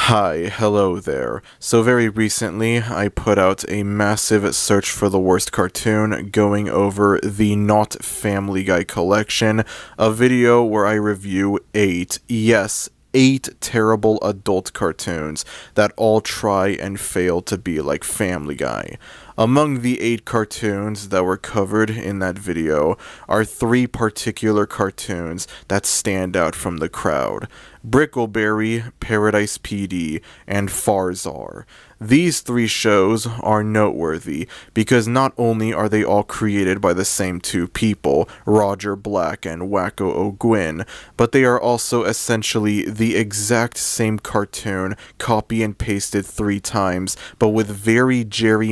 Hi, hello there. So very recently, I put out a massive search for the worst cartoon going over the Not Family Guy collection, a video where I review 8, yes, 8 terrible adult cartoons that all try and fail to be like Family Guy. Among the 8 cartoons that were covered in that video are 3 particular cartoons that stand out from the crowd: Brickleberry, Paradise PD, and Farzar. These 3 shows are noteworthy because not only are they all created by the same 2 people, Roger Black and Wacko O'Gwyn, but they are also essentially the exact same cartoon, copy and pasted 3 times, but with very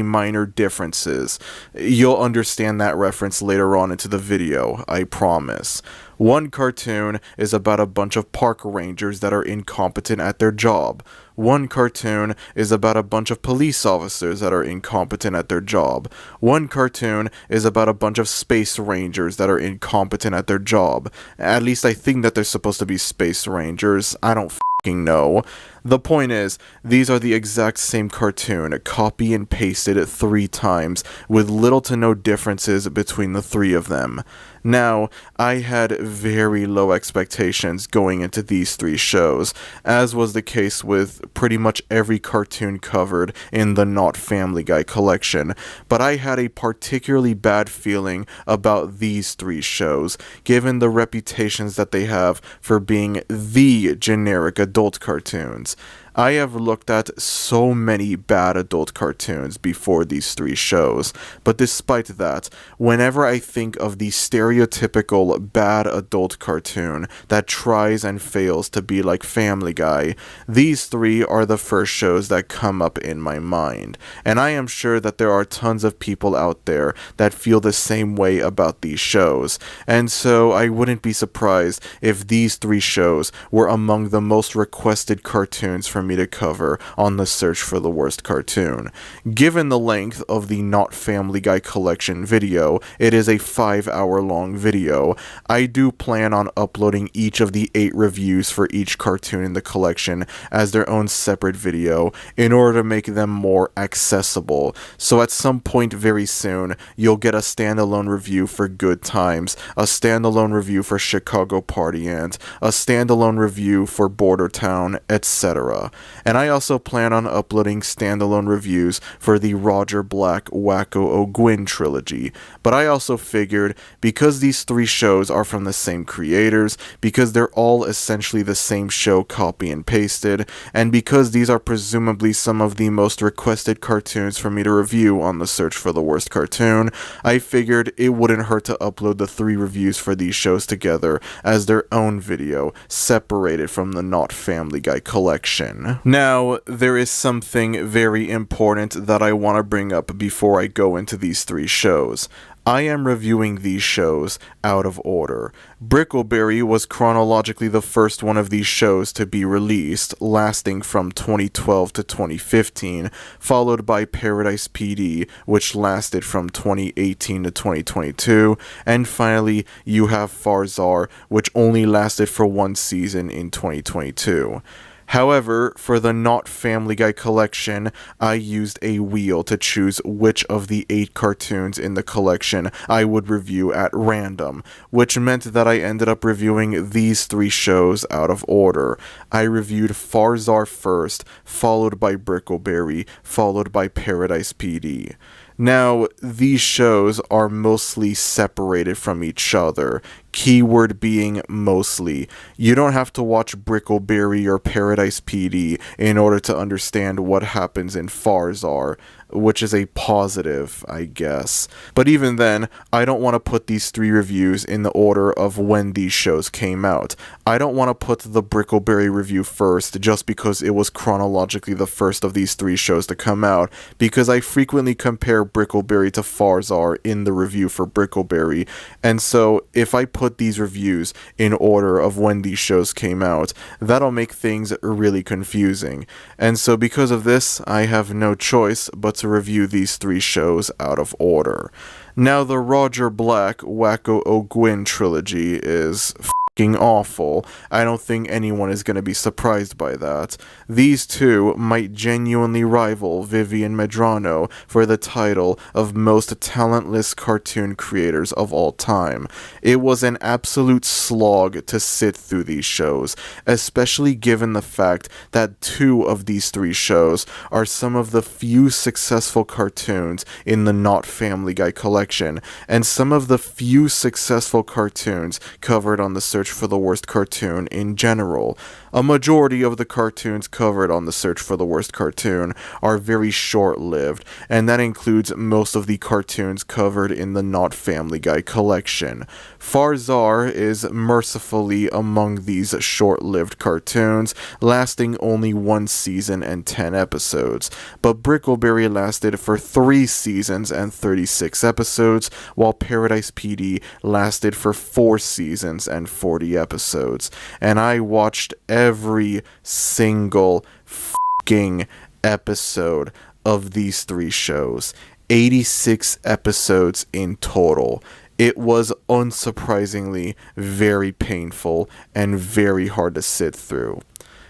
minor differences. You'll understand that reference later on into the video, I promise. One cartoon is about a bunch of park rangers that are incompetent at their job. One cartoon is about a bunch of police officers that are incompetent at their job. One cartoon is about a bunch of space rangers that are incompetent at their job. At least I think that they're supposed to be space rangers. I don't know. The point is, these are the exact same cartoon, copy and pasted 3 times, with little to no differences between the 3 of them. Now, I had very low expectations going into these 3 shows, as was the case with pretty much every cartoon covered in the Not Family Guy collection, but I had a particularly bad feeling about these 3 shows, given the reputations that they have for being the generic adult cartoons. I have looked at so many bad adult cartoons before these 3 shows, but despite that, whenever I think of the stereotypical bad adult cartoon that tries and fails to be like Family Guy, these 3 are the first shows that come up in my mind, and I am sure that there are tons of people out there that feel the same way about these shows, and so I wouldn't be surprised if these 3 shows were among the most requested cartoons for me to cover on the search for the worst cartoon. Given the length of the Not Family Guy collection video, it is a 5-hour long video. I do plan on uploading each of the 8 reviews for each cartoon in the collection as their own separate video in order to make them more accessible. So at some point very soon, you'll get a standalone review for Good Times, a standalone review for Chicago Party Ant, a standalone review for Border Town, etc. And I also plan on uploading standalone reviews for the Roger Black Wacko O'Gwyn trilogy. But I also figured, because these 3 shows are from the same creators, because they're all essentially the same show copy and pasted, and because these are presumably some of the most requested cartoons for me to review on the search for the worst cartoon, I figured it wouldn't hurt to upload the 3 reviews for these shows together as their own video, separated from the Not Family Guy collection. Now, there is something very important that I want to bring up before I go into these 3 shows. I am reviewing these shows out of order. Brickleberry was chronologically the first one of these shows to be released, lasting from 2012 to 2015, followed by Paradise PD, which lasted from 2018 to 2022, and finally you have Farzar, which only lasted for 1 season in 2022. However, for the Not Family Guy collection, I used a wheel to choose which of the 8 cartoons in the collection I would review at random, which meant that I ended up reviewing these 3 shows out of order. I reviewed Farzar first, followed by Brickleberry, followed by Paradise PD. Now, these shows are mostly separated from each other, keyword being mostly. You don't have to watch Brickleberry or Paradise PD in order to understand what happens in Farzar, which is a positive, I guess. But even then, I don't want to put these 3 reviews in the order of when these shows came out. I don't want to put the Brickleberry review first just because it was chronologically the first of these 3 shows to come out, because I frequently compare Brickleberry to Farzar in the review for Brickleberry, and so if I put these reviews in order of when these shows came out, that'll make things really confusing. And so because of this, I have no choice but to review these 3 shows out of order. Now, the Roger Black Wacko O'Gwyn trilogy is awful. I don't think anyone is going to be surprised by that. These two might genuinely rival Vivian Medrano for the title of most talentless cartoon creators of all time. It was an absolute slog to sit through these shows, especially given the fact that two of these three shows are some of the few successful cartoons in the Not Family Guy collection, and some of the few successful cartoons covered on the Search for the Worst Cartoon in general. A majority of the cartoons covered on the Search for the Worst Cartoon are very short-lived, and that includes most of the cartoons covered in the Not Family Guy collection. Farzar is mercifully among these short-lived cartoons, lasting only 1 season and 10 episodes, but Brickleberry lasted for 3 seasons and 36 episodes, while Paradise PD lasted for 4 seasons and 40 episodes, and I watched every single f***ing episode of these 3 shows. 86 episodes in total. It was unsurprisingly very painful and very hard to sit through.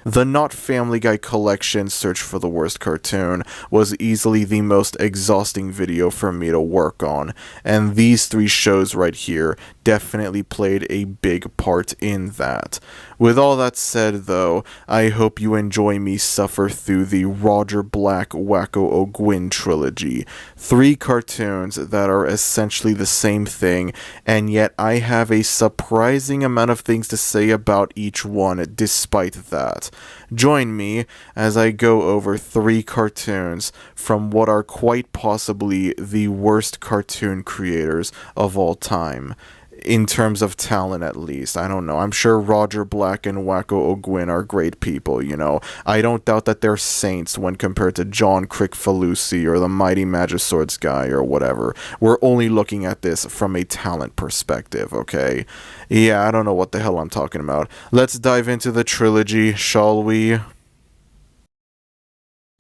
The Not Family Guy collection Search for the Worst Cartoon was easily the most exhausting video for me to work on, and these 3 shows right here definitely played a big part in that. With all that said, though, I hope you enjoy me suffer through the Roger Black Wacko O'Gwyn trilogy. 3 cartoons that are essentially the same thing, and yet I have a surprising amount of things to say about each one despite that. Join me as I go over 3 cartoons from what are quite possibly the worst cartoon creators of all time. In terms of talent, at least. I don't know. I'm sure Roger Black and Wacko O'Gwyn are great people, you know. I don't doubt that they're saints when compared to John Crickfalusi or the Mighty Magiswords guy or whatever. We're only looking at this from a talent perspective, okay? Yeah, I don't know what the hell I'm talking about. Let's dive into the trilogy, shall we?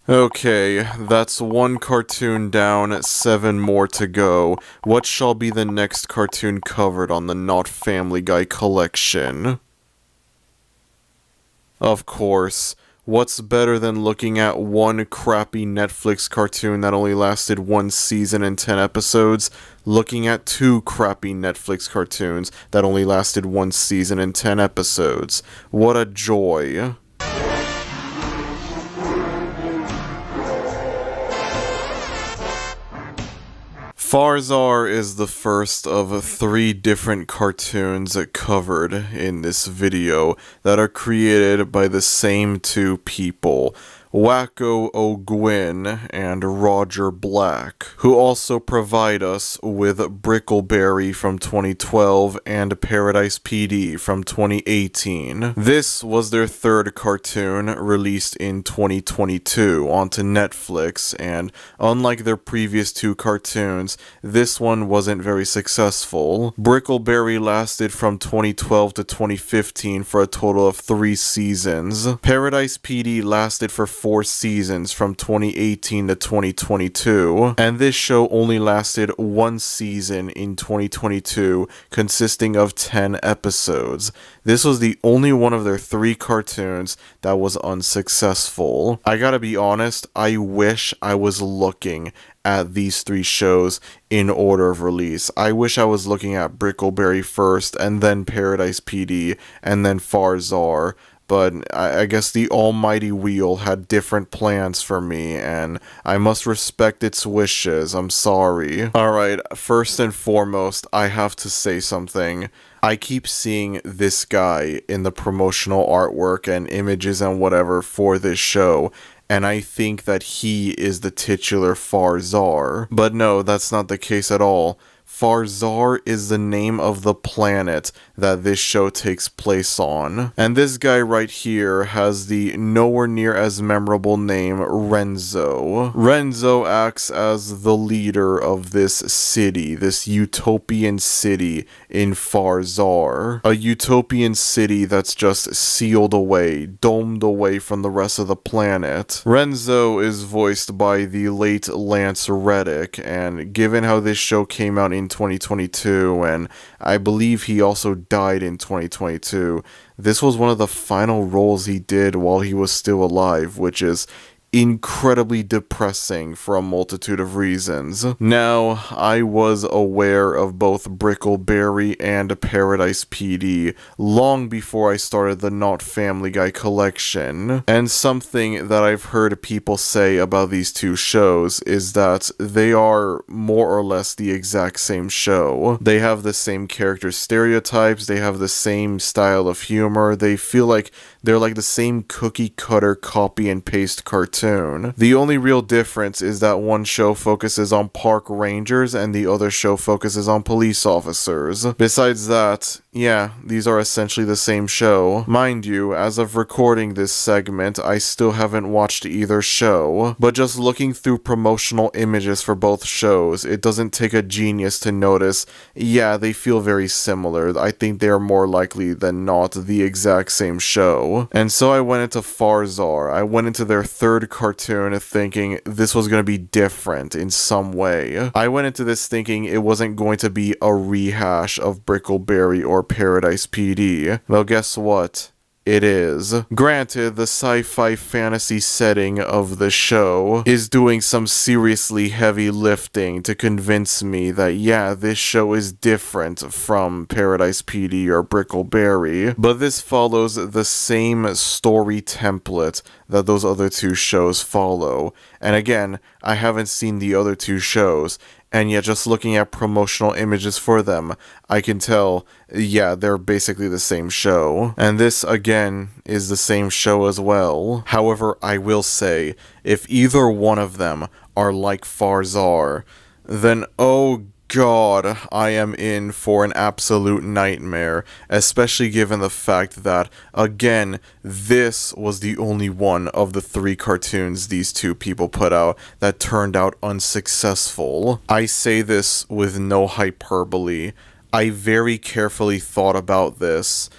Okay, that's 1 cartoon down, 7 more to go. What shall be the next cartoon covered on the Not Family Guy collection? Of course, what's better than looking at 1 crappy Netflix cartoon that only lasted 1 season and 10 episodes, looking at 2 crappy Netflix cartoons that only lasted 1 season and 10 episodes. What a joy. Farzar is the first of 3 different cartoons covered in this video that are created by the same 2 people, Wacko O'Gwyn and Roger Black, who also provide us with Brickleberry from 2012 and Paradise PD from 2018. This was their 3rd cartoon, released in 2022 onto Netflix, and unlike their previous 2 cartoons, this one wasn't very successful. Brickleberry lasted from 2012 to 2015 for a total of 3 seasons. Paradise PD lasted for 4 seasons from 2018 to 2022, and this show only lasted 1 season in 2022, consisting of 10 episodes. This was the only one of their 3 cartoons that was unsuccessful. I gotta be honest, I wish I was looking at these 3 shows in order of release. I wish I was looking at Brickleberry first, and then Paradise PD, and then Farzar. But I guess the almighty wheel had different plans for me, and I must respect its wishes. I'm sorry. Alright, first and foremost, I have to say something. I keep seeing this guy in the promotional artwork and images and whatever for this show, and I think that he is the titular Farzar. But no, that's not the case at all. Farzar is the name of the planet that this show takes place on. And this guy right here has the nowhere near as memorable name Renzo. Renzo acts as the leader of this city, this utopian city in Farzar. A utopian city that's just sealed away, domed away from the rest of the planet. Renzo is voiced by the late Lance Reddick, and given how this show came out in 2022, and I believe he also died in 2022. This was one of the final roles he did while he was still alive, which is incredibly depressing for a multitude of reasons. Now, I was aware of both Brickleberry and Paradise PD long before I started the Not Family Guy collection, and something that I've heard people say about these two shows is that they are more or less the exact same show. They have the same character stereotypes, they have the same style of humor, they feel like they're like the same cookie cutter copy and paste cartoon. The only real difference is that one show focuses on park rangers and the other show focuses on police officers. Besides that, yeah, these are essentially the same show. Mind you, as of recording this segment, I still haven't watched either show, but just looking through promotional images for both shows, it doesn't take a genius to notice, yeah, they feel very similar. I think they are more likely than not the exact same show. And so I went into Farzar. I went into their third cartoon thinking this was going to be different in some way. I went into this thinking it wasn't going to be a rehash of Brickleberry or Paradise PD. Well, guess what? It is. Granted, the sci-fi fantasy setting of the show is doing some seriously heavy lifting to convince me that yeah, this show is different from Paradise PD or Brickleberry, but this follows the same story template that those other two shows follow. And again, I haven't seen the other two shows, and yet just looking at promotional images for them, I can tell, yeah, they're basically the same show. And this, again, is the same show as well. However, I will say, if either one of them are like Farzar, then oh God, I am in for an absolute nightmare, especially given the fact that, again, this was the only one of the three cartoons these two people put out that turned out unsuccessful. I say this with no hyperbole. I very carefully thought about this,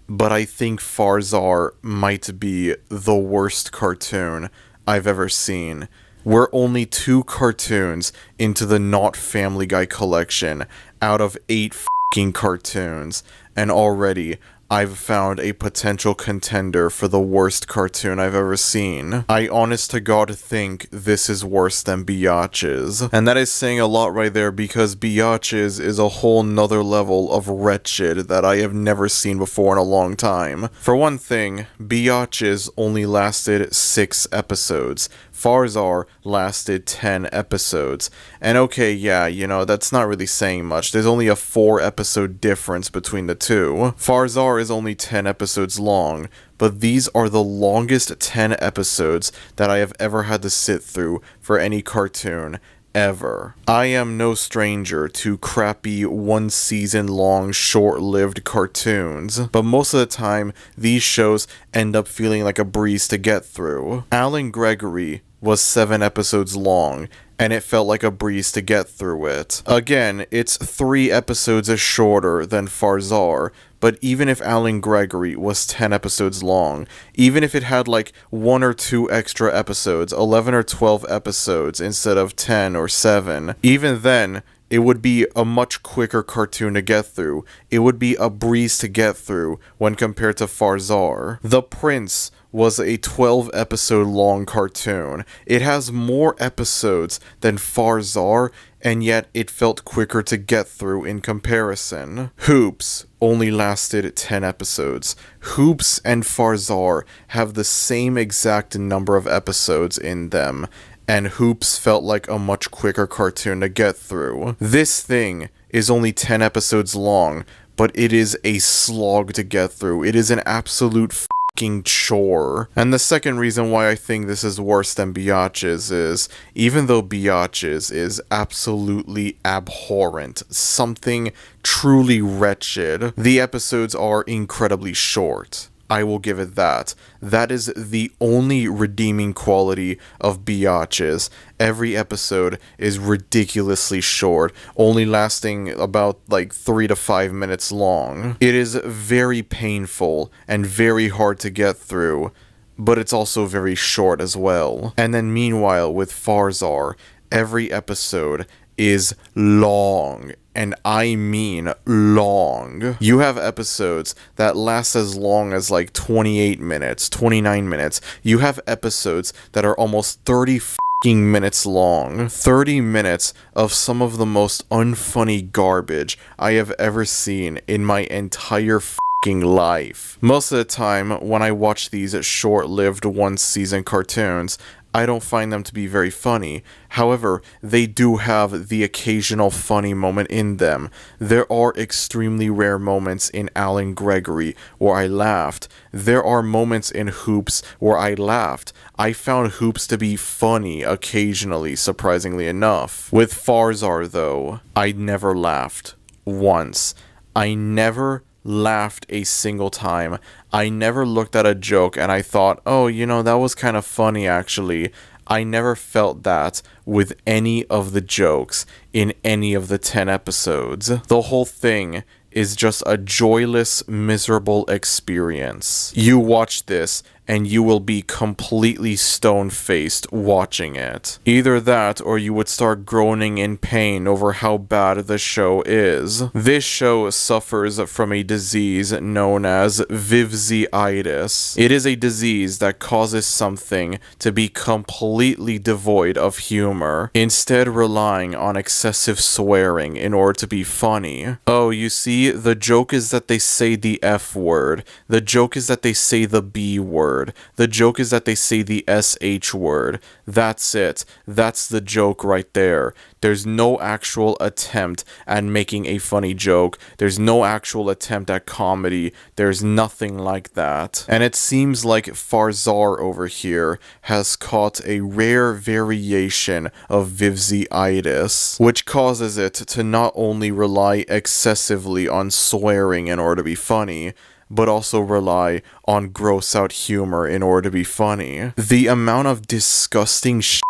but I think Farzar might be the worst cartoon I've ever seen. We're only 2 cartoons into the Not Family Guy collection out of 8 f***ing cartoons, and already I've found a potential contender for the worst cartoon I've ever seen. I honest to God think this is worse than Biatches. And that is saying a lot right there, because Biatches is a whole nother level of wretched that I have never seen before in a long time. For one thing, Biatches only lasted 6 episodes. Farzar lasted 10 episodes. And okay, yeah, you know, that's not really saying much. There's only a 4 episode difference between the two. Farzar is only 10 episodes long, but these are the longest 10 episodes that I have ever had to sit through for any cartoon ever. I am no stranger to crappy 1 season long short-lived cartoons, but most of the time these shows end up feeling like a breeze to get through. Alan Gregory was 7 episodes long, and it felt like a breeze to get through it. Again, it's 3 episodes shorter than Farzar, but even if Alan Gregory was 10 episodes long, even if it had like 1 or 2 extra episodes, 11 or 12 episodes instead of 10 or 7, even then, it would be a much quicker cartoon to get through. It would be a breeze to get through when compared to Farzar. The Prince was a 12 episode long cartoon. It has more episodes than Farzar, and yet it felt quicker to get through in comparison. Hoops only lasted 10 episodes. Hoops and Farzar have the same exact number of episodes in them, and Hoops felt like a much quicker cartoon to get through. This thing is only 10 episodes long, but it is a slog to get through. It is an absolute f***ing chore. And the second reason why I think this is worse than Biatches is, even though Biatches is absolutely abhorrent, something truly wretched, the episodes are incredibly short. I will give it that. That is the only redeeming quality of Biatches. Every episode is ridiculously short, only lasting about like 3 to 5 minutes long. It is very painful and very hard to get through, but it's also very short as well. And then meanwhile with Farzar, every episode is long and I mean long. You have episodes that last as long as like 28 minutes, 29 minutes. You have episodes that are almost 30 minutes long. 30 minutes of some of the most unfunny garbage I have ever seen in my entire life. Most of the time, when I watch these short-lived one-season cartoons, I don't find them to be very funny. However, they do have the occasional funny moment in them. There are extremely rare moments in Alan Gregory where I laughed. There are moments in Hoops where I laughed. I found Hoops to be funny occasionally, surprisingly enough. With Farzar, though, I never laughed. Once. I never laughed a single time. I never looked at a joke and I thought, oh, you know, that was kind of funny actually. I never felt that with any of the jokes in any of the 10 episodes. The whole thing is just a joyless, miserable experience. You watch this and you will be completely stone-faced watching it. Either that, or you would start groaning in pain over how bad the show is. This show suffers from a disease known as vivziitis. It is a disease that causes something to be completely devoid of humor, instead relying on excessive swearing in order to be funny. Oh, you see, the joke is that they say the F word. The joke is that they say the B word. The joke is that they say the SH word. That's it. That's the joke right there. There's no actual attempt at making a funny joke. There's no actual attempt at comedy. There's nothing like that. And it seems like Farzar over here has caught a rare variation of vivziitis, which causes it to not only rely excessively on swearing in order to be funny, but also rely on gross out humor in order to be funny. The amount of disgusting shit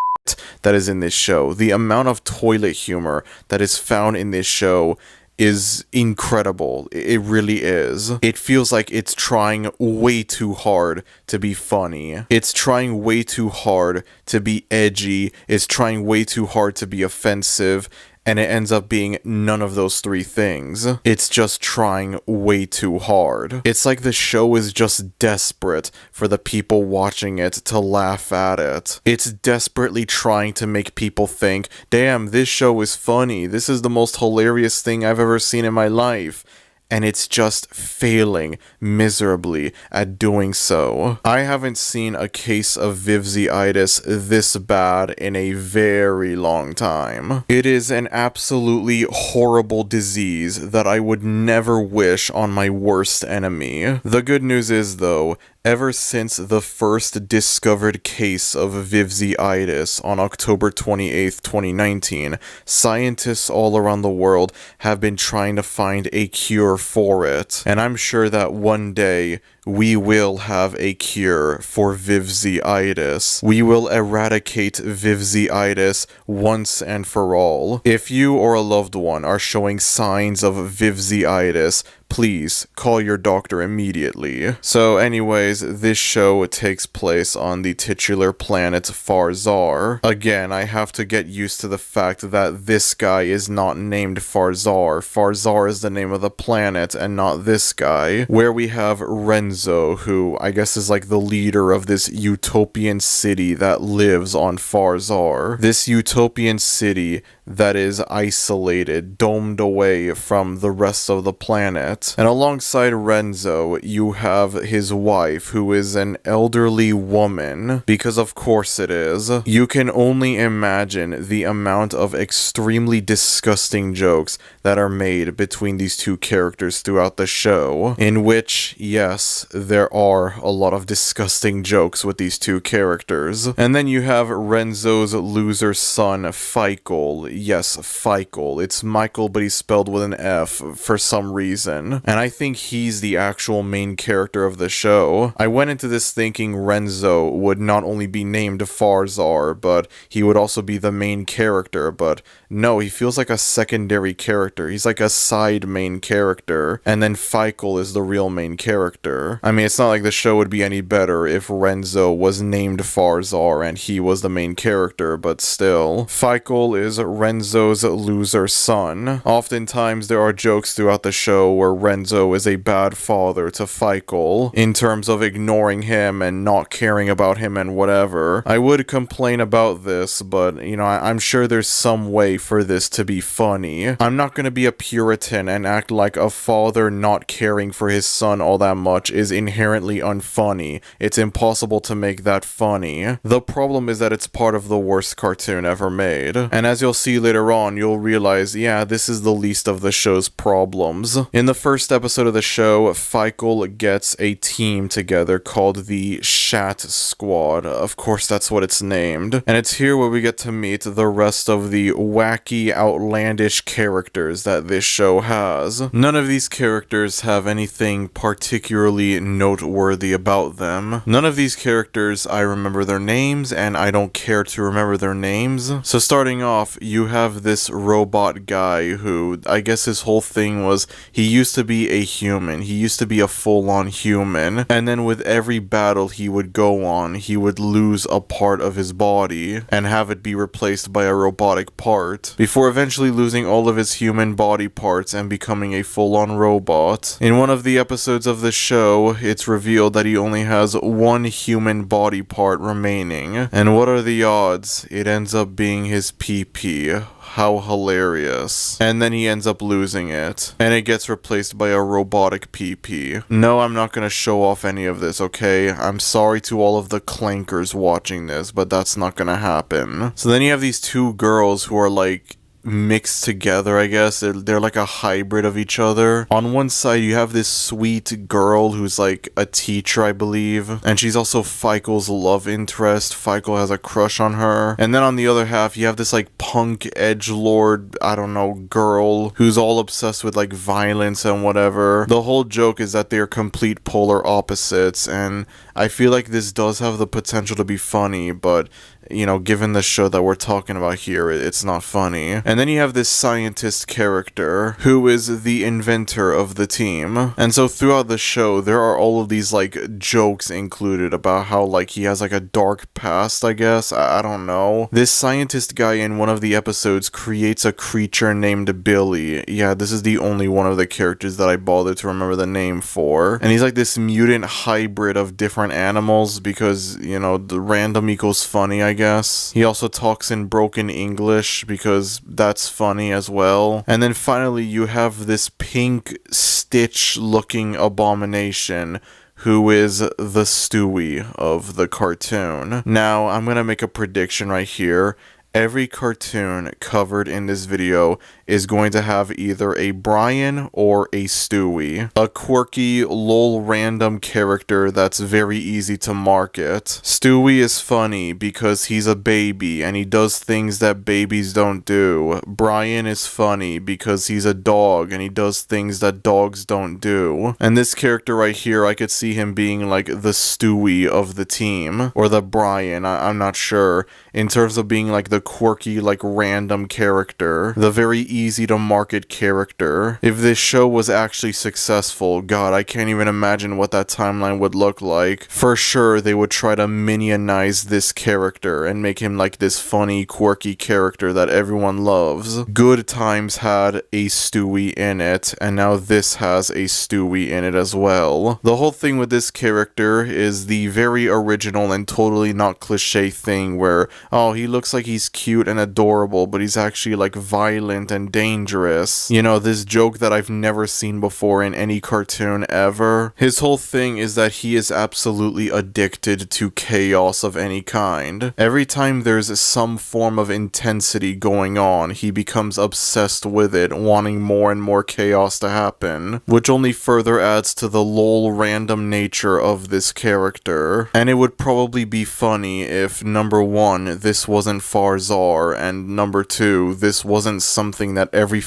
that is in this show, the amount of toilet humor that is found in this show is incredible. It really is. It feels like it's trying way too hard to be funny. It's trying way too hard to be edgy. It's trying way too hard to be offensive. And it ends up being none of those three things. It's just trying way too hard. It's like the show is just desperate for the people watching it to laugh at it. It's desperately trying to make people think, damn, this show is funny. This is the most hilarious thing I've ever seen in my life. And it's just failing miserably at doing so. I haven't seen a case of vivziitis this bad in a very long time. It is an absolutely horrible disease that I would never wish on my worst enemy. The good news is, though, ever since the first discovered case of vivziitis on October 28th, 2019, scientists all around the world have been trying to find a cure for it. And I'm sure that one day we will have a cure for vivziitis. We will eradicate vivziitis once and for all. If you or a loved one are showing signs of vivziitis, please call your doctor immediately. So anyways, this show takes place on the titular planet Farzar. Again, I have to get used to the fact that this guy is not named Farzar. Farzar is the name of the planet and not this guy. Where we have Renzo, who I guess is like the leader of this utopian city that lives on Farzar. This utopian city that is isolated, domed away from the rest of the planet. And alongside Renzo, you have his wife, who is an elderly woman, because of course it is. You can only imagine the amount of extremely disgusting jokes that are made between these two characters throughout the show, in which, yes, there are a lot of disgusting jokes with these two characters. And then you have Renzo's loser son, Feichel. Yes, Feichel. It's Michael, but he's spelled with an F for some reason. And I think he's the actual main character of the show. I went into this thinking Renzo would not only be named Farzar, but he would also be the main character, but no, he feels like a secondary character. He's like a side main character, and then Feichel is the real main character. I mean, it's not like the show would be any better if Renzo was named Farzar and he was the main character, but still. Feichel is Renzo's loser son. Oftentimes there are jokes throughout the show where Renzo is a bad father to Feichel in terms of ignoring him and not caring about him and whatever. I would complain about this, but you know, I'm sure there's some way for this to be funny. I'm not gonna be a Puritan and act like a father not caring for his son all that much is inherently unfunny. It's impossible to make that funny. The problem is that it's part of the worst cartoon ever made. And as you'll see later on, you'll realize, yeah, this is the least of the show's problems. In the first episode of the show, Feichel gets a team together called the Shat Squad. Of course, that's what it's named. And it's here where we get to meet the rest of the wacky, outlandish characters that this show has. None of these characters have anything particularly noteworthy about them. None of these characters, I remember their names, and I don't care to remember their names. So starting off, you have this robot guy who, I guess his whole thing was, he used to be a human. He used to be a full-on human. And then with every battle he would go on, he would lose a part of his body and have it be replaced by a robotic part, before eventually losing all of his human body parts and becoming a full-on robot. In one of the episodes of the show, it's revealed that he only has one human body part remaining. And what are the odds? It ends up being his PP. How hilarious. And then he ends up losing it, and it gets replaced by a robotic PP. No, I'm not gonna show off any of this, okay? I'm sorry to all of the clankers watching this, but that's not gonna happen. So then you have these two girls who are like mixed together, I guess. They're like a hybrid of each other. On one side, you have this sweet girl who's like a teacher, I believe, and she's also Feichel's love interest. Feichel has a crush on her. And then on the other half, you have this like punk edgelord, I don't know, girl who's all obsessed with like violence and whatever. The whole joke is that they're complete polar opposites, and I feel like this does have the potential to be funny, but you know, given the show that we're talking about here, it's not funny. And then you have this scientist character who is the inventor of the team. And so throughout the show, there are all of these like jokes included about how like he has like a dark past, I guess. I don't know. This scientist guy in one of the episodes creates a creature named Billy. Yeah, this is the only one of the characters that I bothered to remember the name for. And he's like this mutant hybrid of different animals because, you know, the random equals funny, I guess. He also talks in broken English because that's funny as well. And then finally you have this pink Stitch looking abomination who is the Stewie of the cartoon. Now, I'm gonna make a prediction right here. Every cartoon covered in this video is going to have either a Brian or a Stewie. A quirky, lol random character that's very easy to market. Stewie is funny because he's a baby and he does things that babies don't do. Brian is funny because he's a dog and he does things that dogs don't do. And this character right here, I could see him being like the Stewie of the team. Or the Brian, I'm not sure. In terms of being like the quirky, like random character. The very easy to market character. If this show was actually successful, God, I can't even imagine what that timeline would look like. For sure, they would try to minionize this character and make him like this funny, quirky character that everyone loves. Good Times had a Stewie in it, and now this has a Stewie in it as well. The whole thing with this character is the very original and totally not cliche thing where, oh, he looks like he's cute and adorable, but he's actually like violent and dangerous. You know, this joke that I've never seen before in any cartoon ever. His whole thing is that he is absolutely addicted to chaos of any kind. Every time there's some form of intensity going on, he becomes obsessed with it, wanting more and more chaos to happen, which only further adds to the lol random nature of this character. And it would probably be funny if, number one, this wasn't Farzar, and number two, this wasn't something that every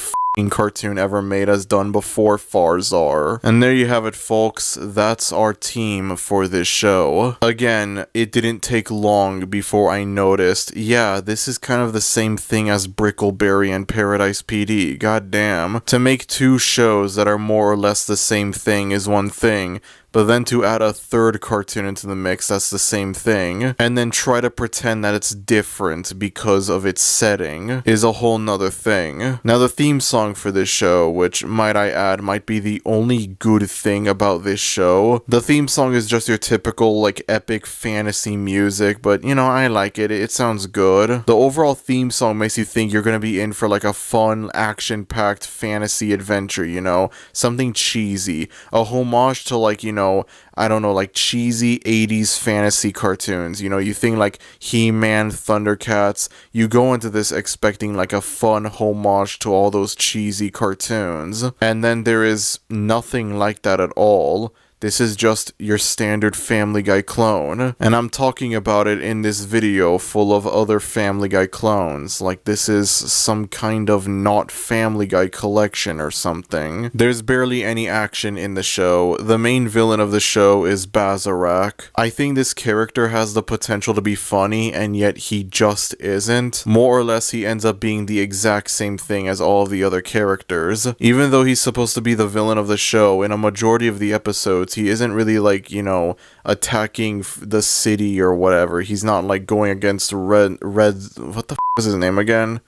cartoon ever made has done before Farzar. And there you have it, folks. That's our team for this show. Again, it didn't take long before I noticed, yeah, this is kind of the same thing as Brickleberry and Paradise PD. God damn. To make two shows that are more or less the same thing is one thing, but then to add a third cartoon into the mix that's the same thing, and then try to pretend that it's different because of its setting, is a whole nother thing. Now the theme song for this show, which might I add might be the only good thing about this show, the theme song is just your typical like epic fantasy music, but you know, I like it, it sounds good. The overall theme song makes you think you're gonna be in for like a fun, action-packed fantasy adventure, you know, something cheesy, a homage to like, you know, I don't know, like cheesy 80s fantasy cartoons. You know, you think like He-Man, Thundercats, you go into this expecting like a fun homage to all those cheesy cartoons, and then there is nothing like that at all. This is just your standard Family Guy clone, and I'm talking about it in this video full of other Family Guy clones, like this is some kind of not Family Guy collection or something. There's barely any action in the show. The main villain of the show is Bazarak. I think this character has the potential to be funny, and yet he just isn't. More or less, he ends up being the exact same thing as all of the other characters. Even though he's supposed to be the villain of the show, in a majority of the episodes, he isn't really like, you know, attacking the city or whatever. He's not like going against Red, what the f is his name again?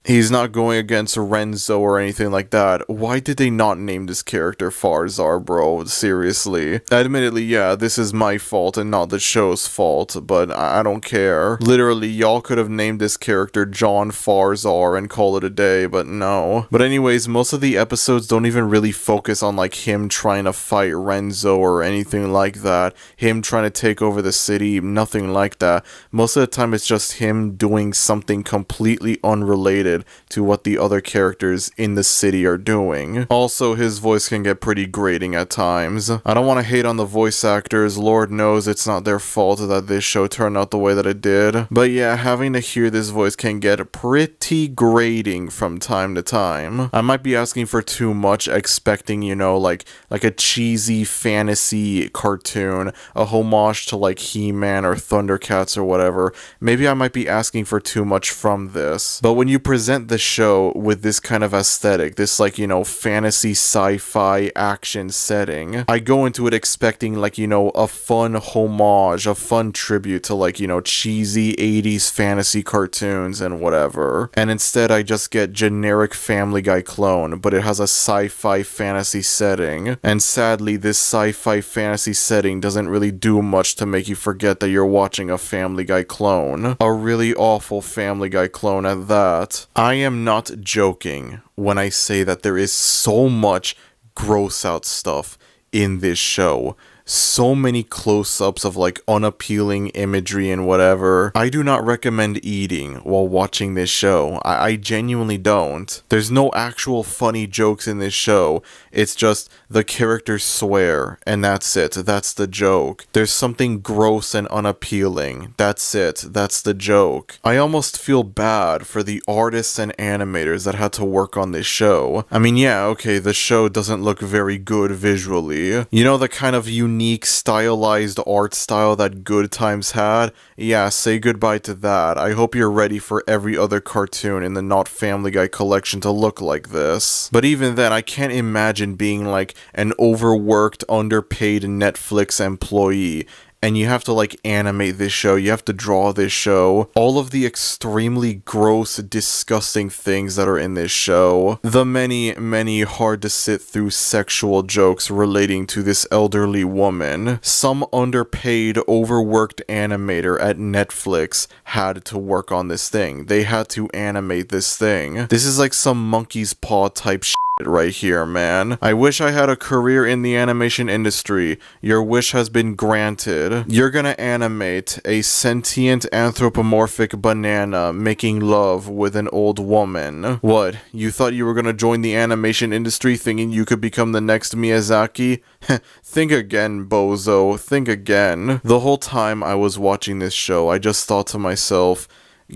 He's not going against Renzo or anything like that. Why did they not name this character Farzar, bro? Seriously. Admittedly, yeah, this is my fault and not the show's fault, but I don't care. Literally, y'all could have named this character John Farzar and call it a day, but no. But anyways, most of the episodes don't even really focus on like him trying to fight Renzo or anything like that. Him trying to take over the city, nothing like that. Most of the time, it's just him doing something completely unrelated to what the other characters in the city are doing. Also, his voice can get pretty grating at times. I don't want to hate on the voice actors, Lord knows it's not their fault that this show turned out the way that it did. But yeah, having to hear this voice can get pretty grating from time to time. I might be asking for too much, expecting, you know, like a cheesy fantasy cartoon, a homage to like He-Man or Thundercats or whatever. Maybe I might be asking for too much from this. But when you present the show with this kind of aesthetic, this like, you know, fantasy sci-fi action setting, I go into it expecting like, you know, a fun homage, a fun tribute to like, you know, cheesy 80s fantasy cartoons and whatever. And instead I just get generic Family Guy clone, but it has a sci-fi fantasy setting. And sadly, this sci-fi fantasy setting doesn't really do much to make you forget that you're watching a Family Guy clone. A really awful Family Guy clone at that. I am not joking when I say that there is so much gross out stuff in this show. So many close-ups of like unappealing imagery and whatever. I do not recommend eating while watching this show. I genuinely don't. There's no actual funny jokes in this show. It's just the characters swear and that's it. That's the joke. There's something gross and unappealing. That's it. That's the joke. I almost feel bad for the artists and animators that had to work on this show. I mean, yeah, okay, the show doesn't look very good visually. You know, the kind of unique stylized art style that Good Times had? Yeah, say goodbye to that. I hope you're ready for every other cartoon in the Not Family Guy collection to look like this. But even then, I can't imagine being like an overworked, underpaid Netflix employee and you have to like animate this show, you have to draw this show, all of the extremely gross, disgusting things that are in this show, the many hard to sit through sexual jokes relating to this elderly woman. Some underpaid, overworked animator at Netflix had to work on this thing. They had to animate this thing. This is like some monkey's paw type shit right here, man. I wish I had a career in the animation industry. Your wish has been granted. You're gonna animate a sentient anthropomorphic banana making love with an old woman. What? You thought you were gonna join the animation industry thinking you could become the next Miyazaki? Think again, bozo. Think again. The whole time I was watching this show, I just thought to myself,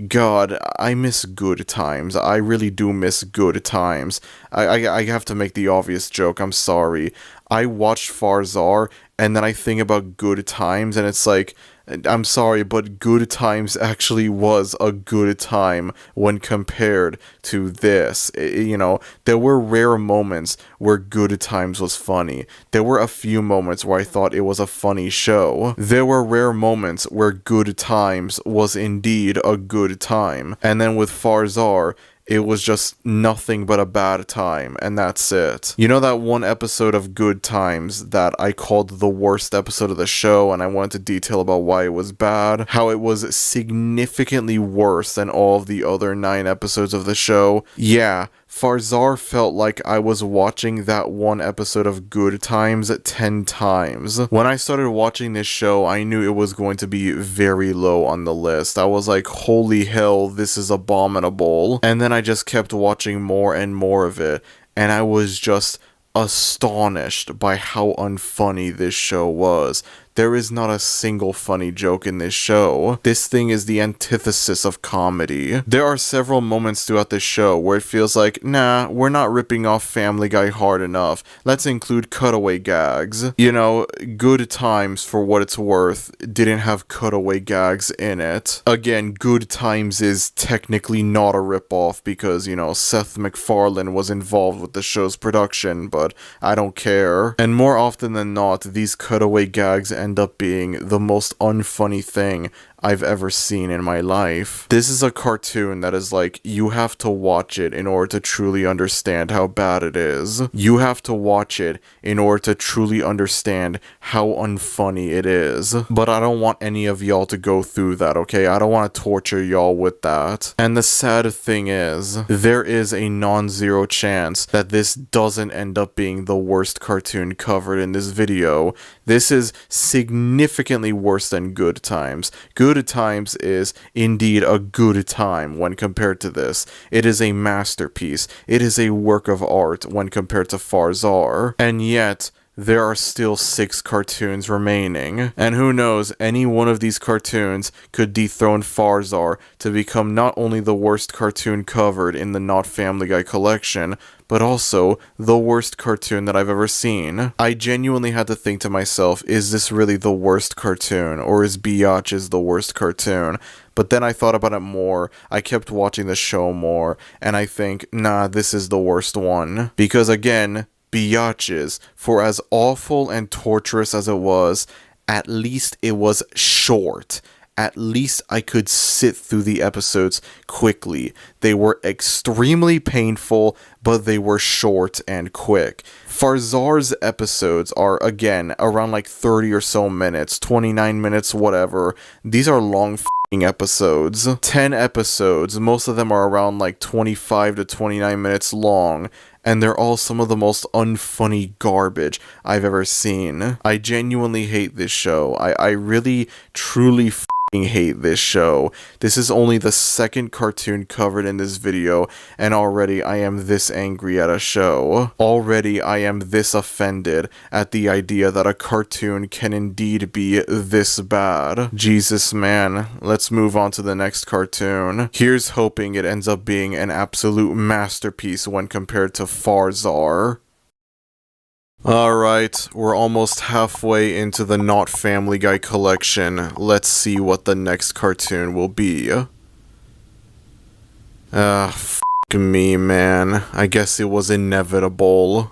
God, I miss Good Times. I really do miss Good Times. I have to make the obvious joke, I'm sorry. I watched Farzar, and then I think about Good Times, and it's like, I'm sorry, but Good Times actually was a good time when compared to this. There were rare moments where Good Times was funny. There were a few moments where I thought it was a funny show. There were rare moments where Good Times was indeed a good time. And then with Farzar, it was just nothing but a bad time, and that's it. You know that one episode of Good Times that I called the worst episode of the show, and I went into detail about why it was bad? How it was significantly worse than all of the other 9 episodes of the show? Yeah, Farzar felt like I was watching that one episode of Good Times 10 times. When I started watching this show, I knew it was going to be very low on the list. I was like, holy hell, this is abominable. And then I just kept watching more and more of it, and I was just astonished by how unfunny this show was. There is not a single funny joke in this show. This thing is the antithesis of comedy. There are several moments throughout this show where it feels like, nah, we're not ripping off Family Guy hard enough. Let's include cutaway gags. Good Times, for what it's worth, didn't have cutaway gags in it. Again, Good Times is technically not a ripoff because, Seth MacFarlane was involved with the show's production, but I don't care. And more often than not, these cutaway gags end up being the most unfunny thing I've ever seen in my life. This is a cartoon that is like, you have to watch it in order to truly understand how bad it is. You have to watch it in order to truly understand how unfunny it is. But I don't want any of y'all to go through that, okay? I don't want to torture y'all with that. And the sad thing is, there is a non-zero chance that this doesn't end up being the worst cartoon covered in this video. This is significantly worse than Good Times. Good Times is indeed a good time when compared to this. It is a masterpiece. It is a work of art when compared to Farzar. And yet, there are still 6 cartoons remaining. And who knows, any one of these cartoons could dethrone Farzar to become not only the worst cartoon covered in the Not Family Guy collection, but also the worst cartoon that I've ever seen. I genuinely had to think to myself, is this really the worst cartoon, or is Biatch's the worst cartoon? But then I thought about it more, I kept watching the show more, and I think, nah, this is the worst one. Because again, Biatch's, for as awful and torturous as it was, at least it was short. At least I could sit through the episodes quickly. They were extremely painful, but they were short and quick. Farzar's episodes are, again, around like 30 or so minutes, 29 minutes, whatever. These are long f***ing episodes. 10 episodes, most of them are around like 25 to 29 minutes long. And they're all some of the most unfunny garbage I've ever seen. I genuinely hate this show. I really, truly hate this show. This is only the 2nd cartoon covered in this video, and already I am this angry at a show. Already I am this offended at the idea that a cartoon can indeed be this bad. Jesus, man. Let's move on to the next cartoon. Here's hoping it ends up being an absolute masterpiece when compared to Farzar. Alright, we're almost halfway into the Not Family Guy collection. Let's see what the next cartoon will be. F*** me, man. I guess it was inevitable.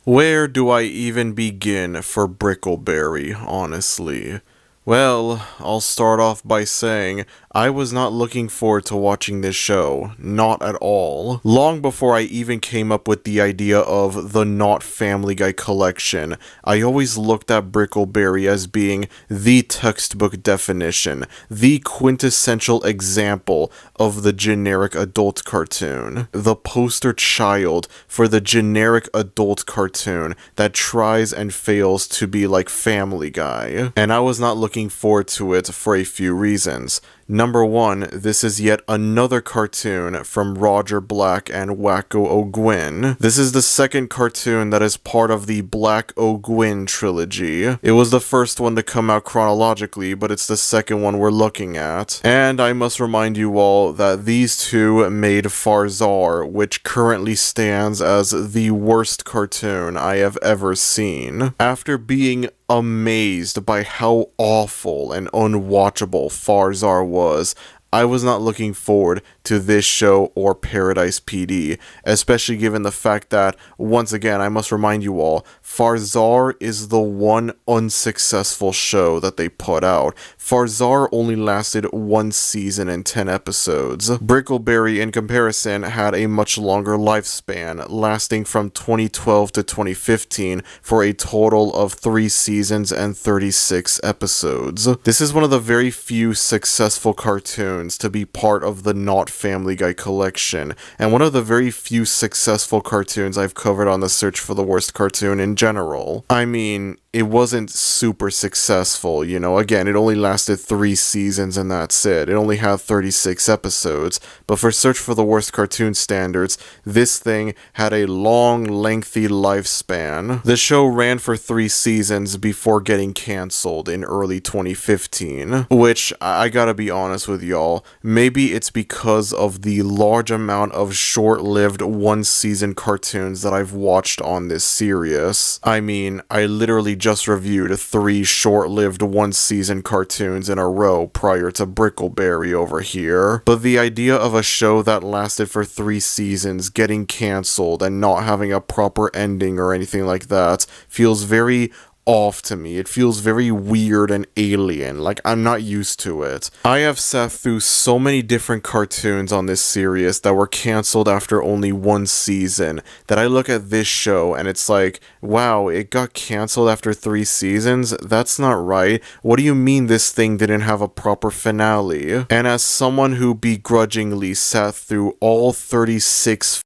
Where do I even begin for Brickleberry, honestly? Well, I'll start off by saying I was not looking forward to watching this show, not at all. Long before I even came up with the idea of the Not Family Guy collection, I always looked at Brickleberry as being the textbook definition, the quintessential example of the generic adult cartoon. The poster child for the generic adult cartoon that tries and fails to be like Family Guy. And I was not looking forward to it for a few reasons. Number 1, this is yet another cartoon from Roger Black and Wacko O'Gwyn. This is the second cartoon that is part of the Black O'Gwyn trilogy. It was the first one to come out chronologically, but it's the second one we're looking at. And I must remind you all that these two made Farzar, which currently stands as the worst cartoon I have ever seen. After being amazed by how awful and unwatchable Farzar was, I was not looking forward to this show or Paradise PD, especially given the fact that, once again, I must remind you all, Farzar is the one unsuccessful show that they put out. Farzar only lasted 1 season and 10 episodes. Brickleberry, in comparison, had a much longer lifespan, lasting from 2012 to 2015 for a total of 3 seasons and 36 episodes. This is one of the very few successful cartoons to be part of the Not Family Guy collection, and one of the very few successful cartoons I've covered on the search for the worst cartoon in general. I mean, it wasn't super successful, you know, again, it only lasted 3 seasons and that's it. It only had 36 episodes, but for Search for the Worst Cartoon standards, this thing had a long, lengthy lifespan. The show ran for 3 seasons before getting cancelled in early 2015, which, I gotta be honest with y'all, maybe it's because of the large amount of short-lived 1-season cartoons that I've watched on this series. I mean, I literally just reviewed 3 short-lived 1-season cartoons in a row prior to Brickleberry over here, but the idea of a show that lasted for 3 seasons getting cancelled and not having a proper ending or anything like that feels very off to me. It feels very weird and alien, like I'm not used to it. I have sat through so many different cartoons on this series that were cancelled after only 1 season that I look at this show and it's like, wow, it got cancelled after 3 seasons? That's not right. What do you mean this thing didn't have a proper finale? And as someone who begrudgingly sat through all 36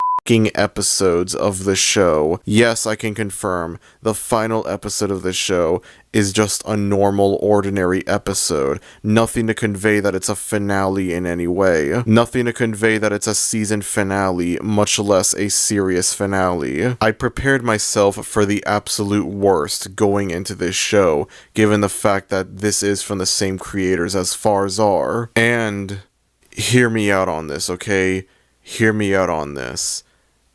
episodes of the show, yes, I can confirm the final episode of the show is just a normal, ordinary episode. Nothing to convey that it's a finale in any way. Nothing to convey that it's a season finale, much less a serious finale. I prepared myself for the absolute worst going into this show, given the fact that this is from the same creators as Farzar. And hear me out on this, okay? Hear me out on this.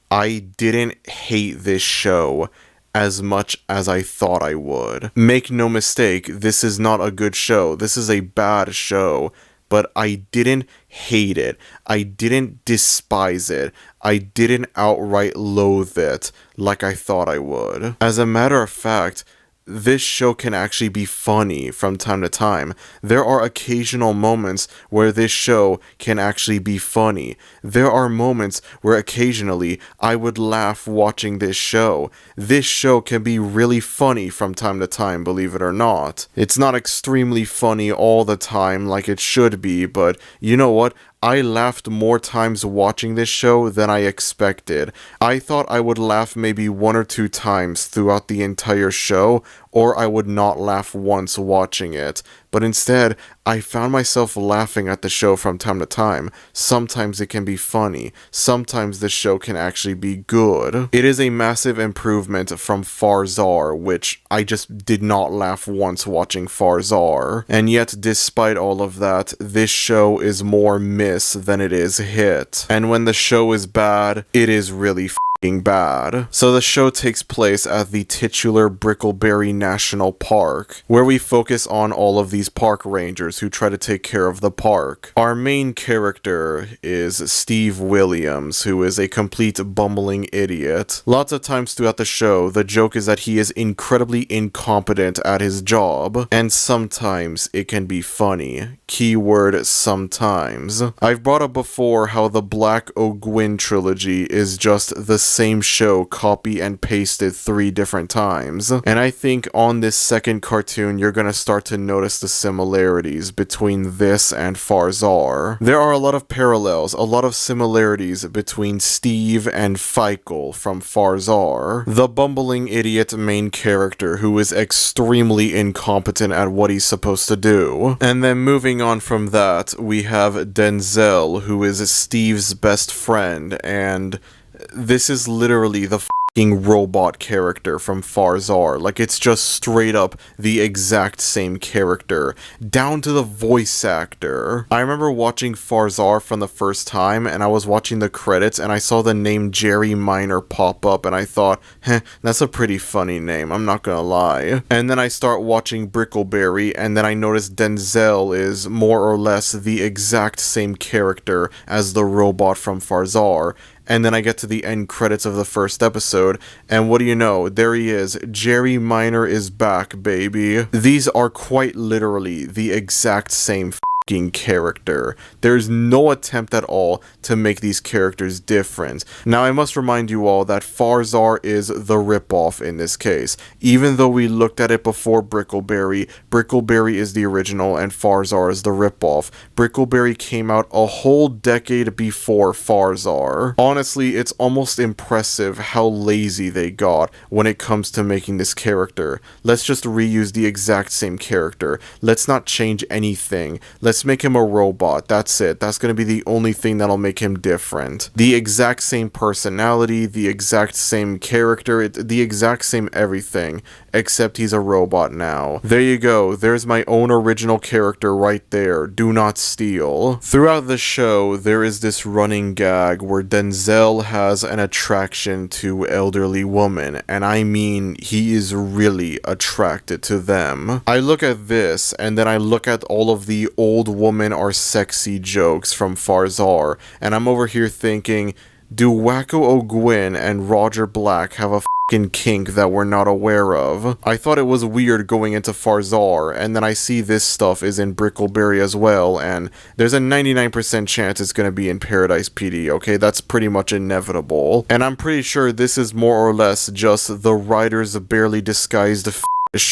I didn't hate this show as much as I thought I would. Make no mistake, this is not a good show. This is a bad show, but I didn't hate it. I didn't despise it. I didn't outright loathe it like I thought I would. As a matter of fact, this show can actually be funny from time to time. There are occasional moments where this show can actually be funny. There are moments where occasionally I would laugh watching this show. This show can be really funny from time to time, believe it or not. It's not extremely funny all the time like it should be, but you know what? I laughed more times watching this show than I expected. I thought I would laugh maybe 1 or 2 times throughout the entire show, or I would not laugh once watching it. But instead, I found myself laughing at the show from time to time. Sometimes it can be funny. Sometimes the show can actually be good. It is a massive improvement from Farzar, which I just did not laugh once watching Farzar. And yet, despite all of that, this show is more miss than it is hit. And when the show is bad, it is really bad. So the show takes place at the titular Brickleberry National Park, where we focus on all of these park rangers who try to take care of the park. Our main character is Steve Williams, who is a complete bumbling idiot. Lots of times throughout the show, the joke is that he is incredibly incompetent at his job, and sometimes it can be funny. Keyword sometimes. I've brought up before how the Black O'Gwyn trilogy is just the same show copy and pasted 3 different times. And I think on this second cartoon, you're gonna start to notice the similarities between this and Farzar. There are a lot of parallels, a lot of similarities between Steve and Feichel from Farzar, the bumbling idiot main character who is extremely incompetent at what he's supposed to do. And then moving on from that, we have Denzel, who is Steve's best friend, and this is literally the robot character from Farzar. Like, it's just straight up the exact same character, down to the voice actor. I remember watching Farzar from the first time, and I was watching the credits, and I saw the name Jerry Minor pop up, and I thought, that's a pretty funny name, I'm not gonna lie. And then I start watching Brickleberry, and then I notice Denzel is more or less the exact same character as the robot from Farzar. And then I get to the end credits of the first episode, and what do you know? There he is. Jerry Minor is back, baby. These are quite literally the exact same character. There's no attempt at all to make these characters different. Now, I must remind you all that Farzar is the ripoff in this case. Even though we looked at it before Brickleberry, Brickleberry is the original and Farzar is the ripoff. Brickleberry came out a whole decade before Farzar. Honestly, it's almost impressive how lazy they got when it comes to making this character. Let's just reuse the exact same character. Let's not change anything. Let's make him a robot. That's it. That's going to be the only thing that'll make him different. The exact same personality, the exact same character, the exact same everything, except he's a robot now. There you go. There's my own original character right there. Do not steal. Throughout the show, there is this running gag where Denzel has an attraction to elderly women, and I mean, he is really attracted to them. I look at this, and then I look at all of the old women are sexy jokes from Farzar, and I'm over here thinking, do Wacko O'Gwyn and Roger Black have a kink that we're not aware of? I thought it was weird going into Farzar, and then I see this stuff is in Brickleberry as well, and there's a 99% chance it's gonna be in Paradise PD, okay? That's pretty much inevitable. And I'm pretty sure this is more or less just the writer's barely disguised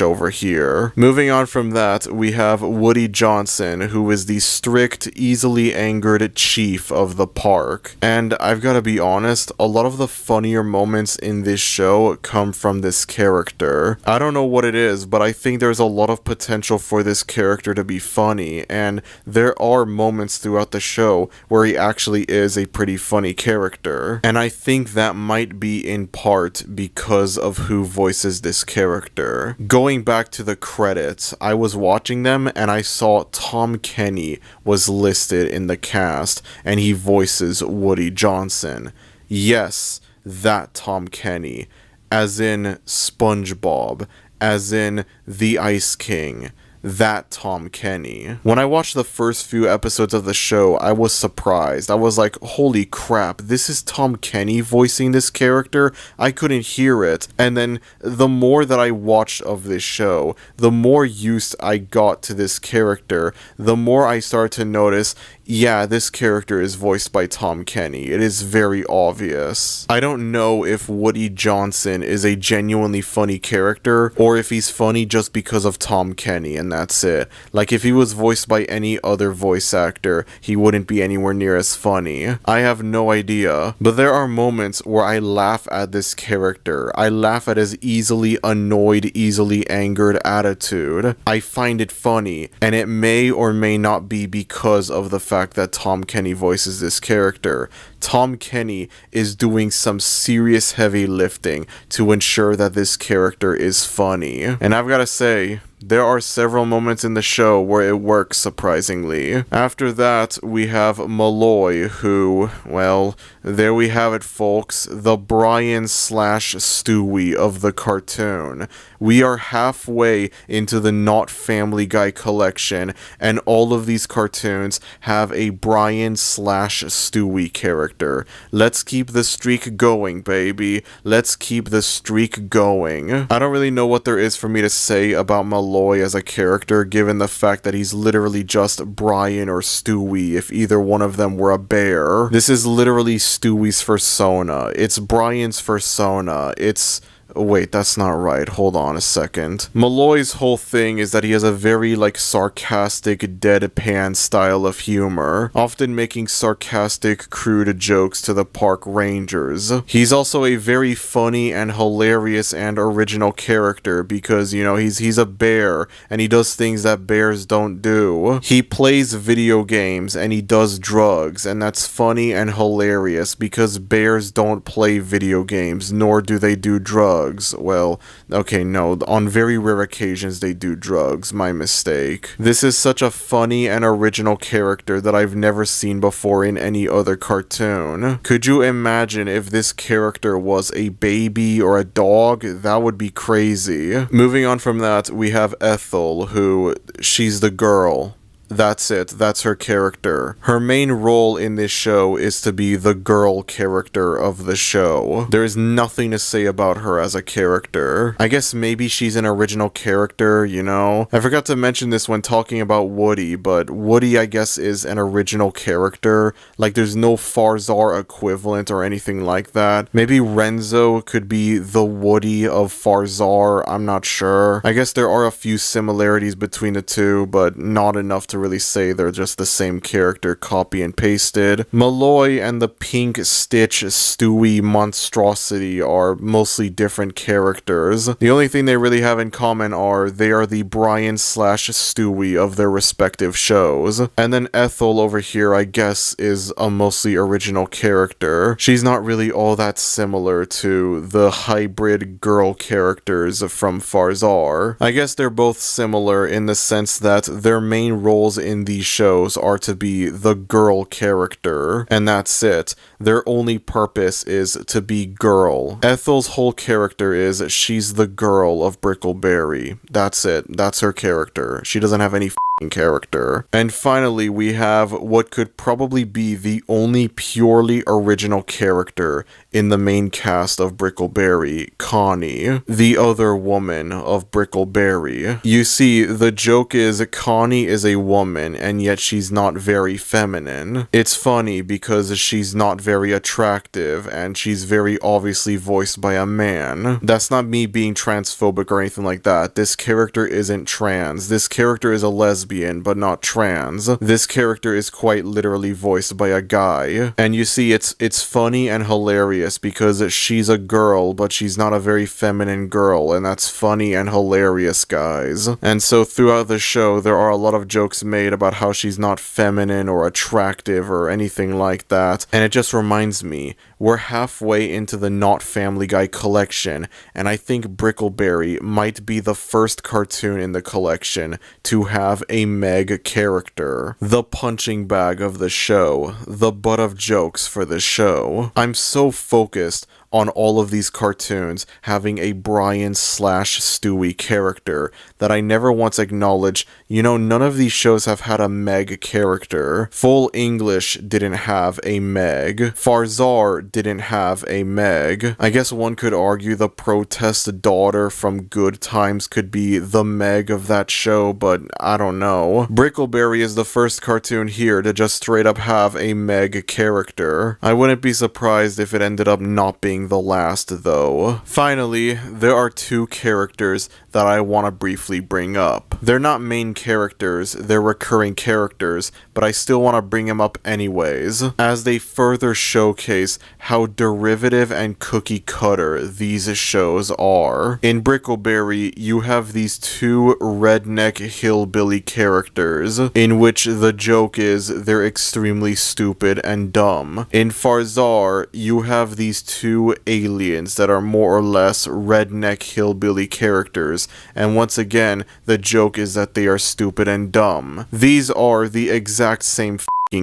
over here. Moving on from that, we have Woody Johnson, who is the strict, easily angered chief of the park. And I've got to be honest, a lot of the funnier moments in this show come from this character. I don't know what it is, but I think there's a lot of potential for this character to be funny, and there are moments throughout the show where he actually is a pretty funny character. And I think that might be in part because of who voices this character. Going back to the credits, I was watching them and I saw Tom Kenny was listed in the cast and he voices Woody Johnson. Yes, that Tom Kenny, as in SpongeBob, as in The Ice King. That Tom Kenny. When I watched the first few episodes of the show, I was surprised. I was like, holy crap, this is Tom Kenny voicing this character? I couldn't hear it. And then the more that I watched of this show, the more used I got to this character, the more I started to notice, yeah, this character is voiced by Tom Kenny. It is very obvious. I don't know if Woody Johnson is a genuinely funny character, or if he's funny just because of Tom Kenny, and that's it. Like, if he was voiced by any other voice actor, he wouldn't be anywhere near as funny. I have no idea. But there are moments where I laugh at this character. I laugh at his easily annoyed, easily angered attitude. I find it funny, and it may or may not be because of the fact that Tom Kenny voices this character. Tom Kenny is doing some serious heavy lifting to ensure that this character is funny. And I've gotta say, there are several moments in the show where it works, surprisingly. After that, we have Malloy, who, well, there we have it, folks. The Brian/Stewie of the cartoon. We are halfway into the Not Family Guy collection, and all of these cartoons have a Brian/Stewie character. Let's keep the streak going, baby. Let's keep the streak going. I don't really know what there is for me to say about Malloy Malloy as a character, given the fact that he's literally just Brian or Stewie if either one of them were a bear. This is literally Stewie's persona. It's Brian's persona. It's... Wait, that's not right. Hold on a second. Malloy's whole thing is that he has a very, sarcastic, deadpan style of humor, often making sarcastic, crude jokes to the park rangers. He's also a very funny and hilarious and original character because, he's a bear, and he does things that bears don't do. He plays video games, and he does drugs, and that's funny and hilarious because bears don't play video games, nor do they do drugs. Well, okay, no, on very rare occasions they do drugs, my mistake. This is such a funny and original character that I've never seen before in any other cartoon. Could you imagine if this character was a baby or a dog? That would be crazy. Moving on from that, we have Ethel, who, she's the girl. That's it. That's her character. Her main role in this show is to be the girl character of the show. There is nothing to say about her as a character. I guess maybe she's an original character, I forgot to mention this when talking about Woody, but Woody, I guess, is an original character. There's no Farzar equivalent or anything like that. Maybe Renzo could be the Woody of Farzar. I'm not sure. I guess there are a few similarities between the two, but not enough to really say they're just the same character copy and pasted. Malloy and the Pink Stitch Stewie monstrosity are mostly different characters. The only thing they really have in common are they are the Brian / Stewie of their respective shows. And then Ethel over here, I guess, is a mostly original character. She's not really all that similar to the hybrid girl characters from Farzar. I guess they're both similar in the sense that their main roles in these shows are to be the girl character, and that's it. Their only purpose is to be girl. Ethel's whole character is she's the girl of Brickleberry. That's it. That's her character. She doesn't have any character. And finally, we have what could probably be the only purely original character in the main cast of Brickleberry, Connie, the other woman of Brickleberry. You see, the joke is Connie is a woman, and yet she's not very feminine. It's funny because she's not very attractive, and she's very obviously voiced by a man. That's not me being transphobic or anything like that. This character isn't trans. This character is a lesbian, but not trans. This character is quite literally voiced by a guy. And you see, it's funny and hilarious because she's a girl, but she's not a very feminine girl, and that's funny and hilarious, guys. And so throughout the show, there are a lot of jokes made about how she's not feminine or attractive or anything like that. And it just reminds me, we're halfway into the Not Family Guy collection, and I think Brickleberry might be the first cartoon in the collection to have a Meg character. The punching bag of the show, the butt of jokes for the show. I'm so focused on all of these cartoons having a Brian / Stewie character that I never once acknowledged, none of these shows have had a Meg character. Full English didn't have a Meg. Farzar didn't have a Meg. I guess one could argue the protest daughter from Good Times could be the Meg of that show, but I don't know. Brickleberry is the first cartoon here to just straight up have a Meg character. I wouldn't be surprised if it ended up not being the last, though. Finally, there are two characters that I want to briefly bring up. They're not main characters, they're recurring characters, but I still want to bring them up anyways, as they further showcase how derivative and cookie cutter these shows are. In Brickleberry, you have these two redneck hillbilly characters, in which the joke is they're extremely stupid and dumb. In Farzar, you have these two aliens that are more or less redneck hillbilly characters, and once again, the joke is that they are stupid and dumb. These are the exact same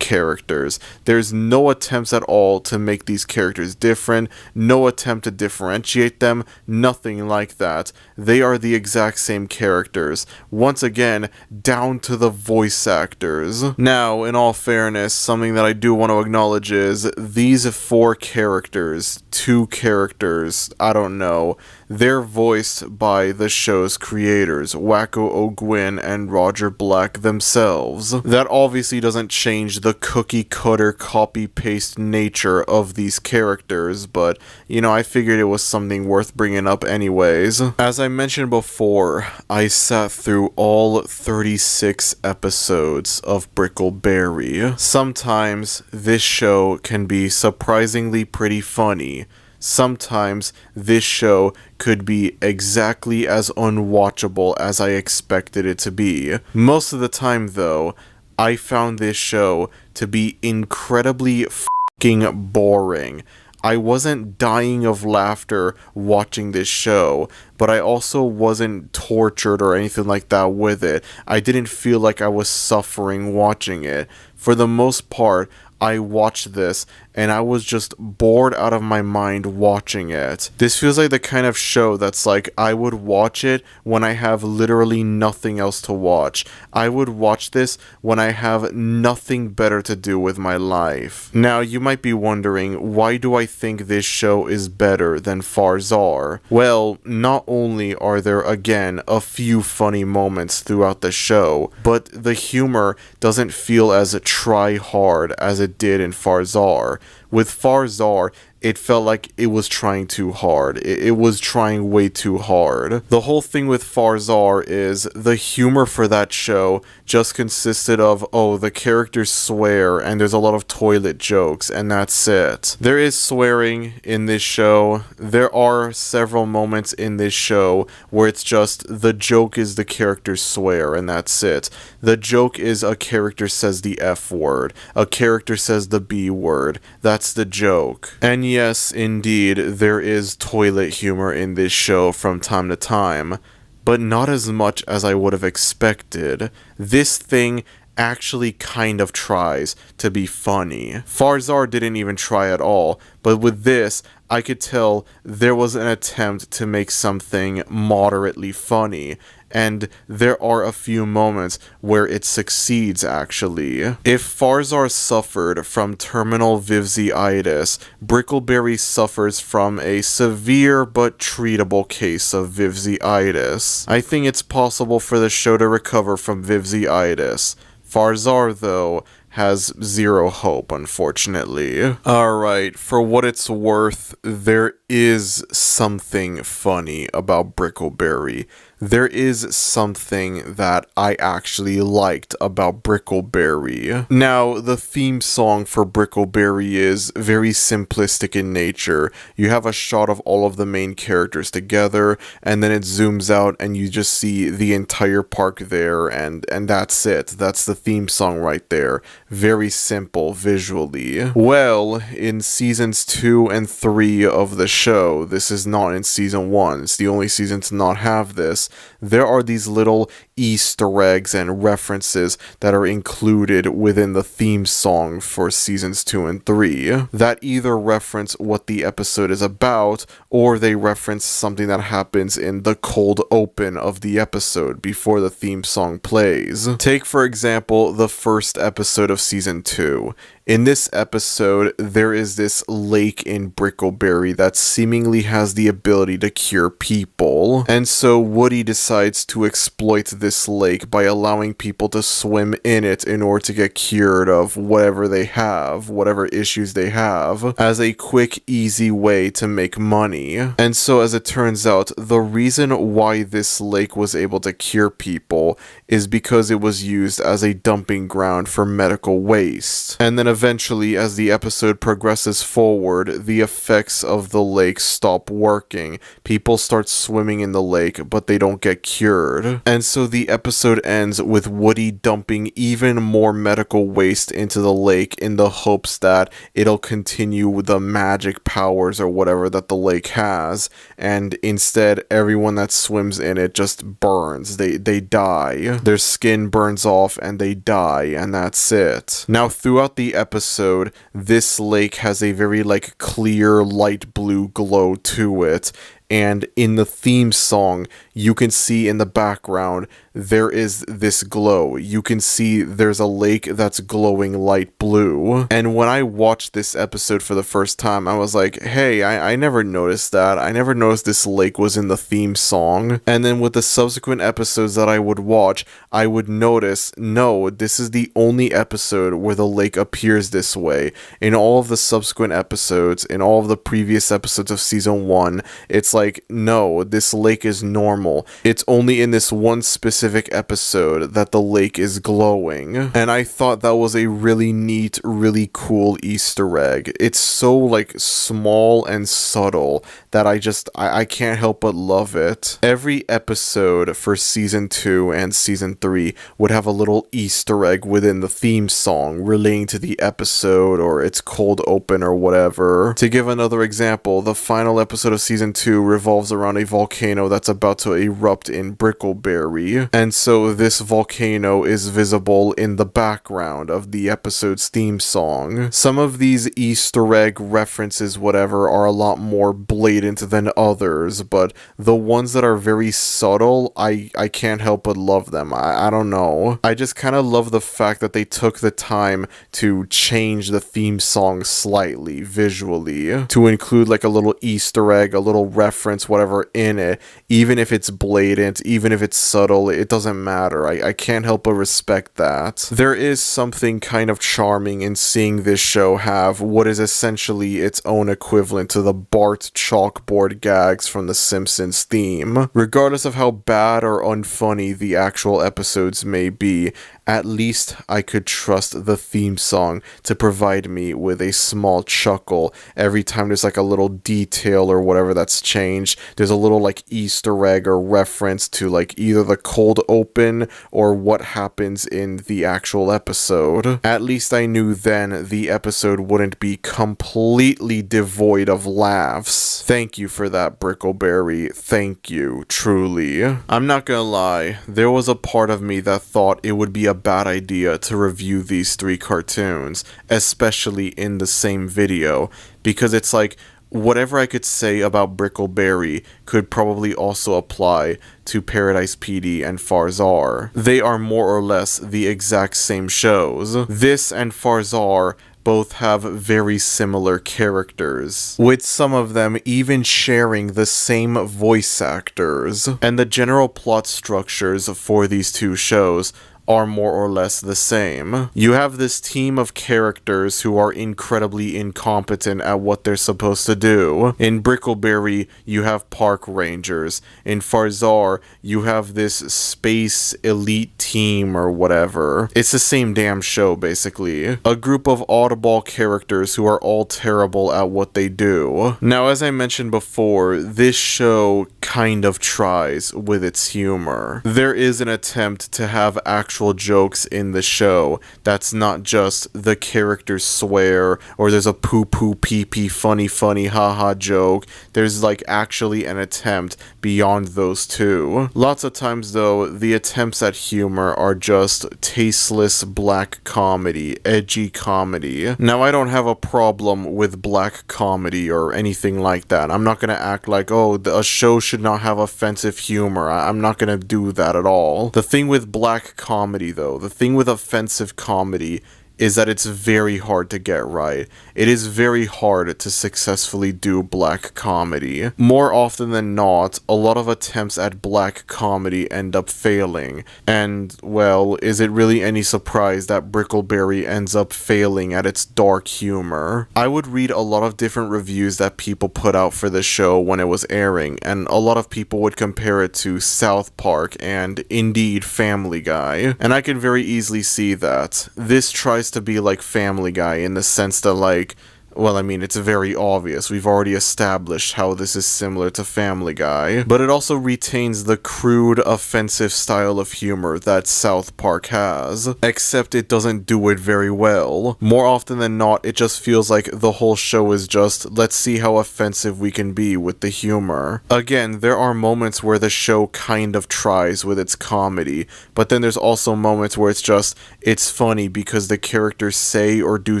characters. There's no attempts at all to make these characters different, no attempt to differentiate them, nothing like that. They are the exact same characters. Once again, down to the voice actors. Now, in all fairness, something that I do want to acknowledge is these four characters, two characters, I don't know, they're voiced by the show's creators, Wacko O'Gwyn and Roger Black themselves. That obviously doesn't change the cookie-cutter copy-paste nature of these characters, but, you know, I figured it was something worth bringing up anyways. As I mentioned before, I sat through all 36 episodes of Brickleberry. Sometimes this show can be surprisingly pretty funny. Sometimes this show could be exactly as unwatchable as I expected it to be. Most of the time, though, I found this show to be incredibly fucking boring. I wasn't dying of laughter watching this show, but I also wasn't tortured or anything like that with it. I didn't feel like I was suffering watching it. For the most part, I watched this and I was just bored out of my mind watching it. This feels like the kind of show that's like, I would watch it when I have literally nothing else to watch. I would watch this when I have nothing better to do with my life. Now, you might be wondering, why do I think this show is better than Farzar? Well, not only are there, again, a few funny moments throughout the show, but the humor doesn't feel as try-hard as it did in Farzar. With Farzar, it felt like it was trying too hard. It was trying way too hard. The whole thing with Farzar is the humor for that show just consisted of, oh, the characters swear and there's a lot of toilet jokes and that's it. There is swearing in this show. There are several moments in this show where it's just the joke is the characters swear and that's it. The joke is a character says the F word. A character says the B word. That's the joke. And yes, indeed, there is toilet humor in this show from time to time, but not as much as I would have expected. This thing actually kind of tries to be funny. Farzar didn't even try at all, but with this, I could tell there was an attempt to make something moderately funny, and there are a few moments where it succeeds, actually. If Farzar suffered from terminal vivziitis, Brickleberry suffers from a severe but treatable case of vivziitis. I think it's possible for the show to recover from vivziitis. Farzar, though, has zero hope, unfortunately. Alright, for what it's worth, there is something funny about Brickleberry. There is something that I actually liked about Brickleberry. Now, the theme song for Brickleberry is very simplistic in nature. You have a shot of all of the main characters together, and then it zooms out and you just see the entire park there, and that's it. That's the theme song right there. Very simple visually. Well, in seasons 2 and 3 of the show, this is not in season 1, it's the only season to not have this, there are these little Easter eggs and references that are included within the theme song for seasons 2 and 3 that either reference what the episode is about, or they reference something that happens in the cold open of the episode before the theme song plays. Take, for example, the first episode of season 2. In this episode, there is this lake in Brickleberry that seemingly has the ability to cure people, and so Woody decides to exploit this lake by allowing people to swim in it in order to get cured of whatever they have, whatever issues they have, as a quick, easy way to make money. And so, as it turns out, the reason why this lake was able to cure people is because it was used as a dumping ground for medical waste. And then eventually, as the episode progresses forward, the effects of the lake stop working. People start swimming in the lake, but they don't get cured. And so the episode ends with Woody dumping even more medical waste into the lake in the hopes that it'll continue with the magic powers or whatever that the lake has, and instead everyone that swims in it just burns. They die. Their skin burns off and they die, and that's it. Now, throughout the episode, this lake has a very clear light blue glow to it, and in the theme song, you can see in the background there is this glow. You can see there's a lake that's glowing light blue. And when I watched this episode for the first time, I was like, hey, I never noticed that. I never noticed this lake was in the theme song. And then with the subsequent episodes that I would watch, I would notice, no, this is the only episode where the lake appears this way. In all of the subsequent episodes, in all of the previous episodes of season 1, it's like, no, this lake is normal. It's only in this one specific episode that the lake is glowing. And I thought that was a really neat, really cool Easter egg. It's so like small and subtle that I can't help but love it. Every episode for season 2 and season 3 would have a little Easter egg within the theme song relating to the episode or its cold open or whatever. To give another example, the final episode of season 2 revolves around a volcano that's about to erupt in Brickleberry, and so this volcano is visible in the background of the episode's theme song. Some of these Easter egg references, whatever, are a lot more blatant than others, but the ones that are very subtle, I can't help but love them. I don't know. I just kind of love the fact that they took the time to change the theme song slightly visually to include like a little Easter egg, a little reference, whatever in it. Even if it's blatant, even if it's subtle, it doesn't matter. I can't help but respect that. There is something kind of charming in seeing this show have what is essentially its own equivalent to the Bart chalkboard gags from The Simpsons theme. Regardless of how bad or unfunny the actual episodes may be, at least I could trust the theme song to provide me with a small chuckle every time there's like a little detail or whatever that's changed. There's a little like Easter egg or reference to like either the cold open or what happens in the actual episode. At least I knew then the episode wouldn't be completely devoid of laughs. Thank you for that, Brickleberry. Thank you, truly. I'm not gonna lie, there was a part of me that thought it would be a bad idea to review these 3 cartoons, especially in the same video, because it's like, whatever I could say about Brickleberry could probably also apply to Paradise PD and Farzar. They are more or less the exact same shows. This and Farzar both have very similar characters, with some of them even sharing the same voice actors. And the general plot structures for these 2 shows are more or less the same. You have this team of characters who are incredibly incompetent at what they're supposed to do. In Brickleberry, you have park rangers. In Farzar, you have this space elite team or whatever. It's the same damn show, basically. A group of oddball characters who are all terrible at what they do. Now, as I mentioned before, this show kind of tries with its humor. There is an attempt to have actual jokes in the show that's not just the characters swear or there's a poo poo pee pee funny haha joke. There's like actually an attempt beyond those 2. Lots of times though, the attempts at humor are just tasteless black comedy, edgy comedy. Now I don't have a problem with black comedy or anything like that. I'm not gonna act like, oh, a show should not have offensive humor. I'm not gonna do that at all. The thing with black comedy though, the thing with offensive comedy is that it's very hard to get right. It is very hard to successfully do black comedy. More often than not, a lot of attempts at black comedy end up failing. And, well, is it really any surprise that Brickleberry ends up failing at its dark humor? I would read a lot of different reviews that people put out for the show when it was airing, and a lot of people would compare it to South Park and, indeed, Family Guy. And I can very easily see that. This tries to be like Family Guy in the sense that, like, well, I mean, it's very obvious. We've already established how this is similar to Family Guy. But it also retains the crude, offensive style of humor that South Park has. Except it doesn't do it very well. More often than not, it just feels like the whole show is just, let's see how offensive we can be with the humor. Again, there are moments where the show kind of tries with its comedy. But then there's also moments where it's just, it's funny because the characters say or do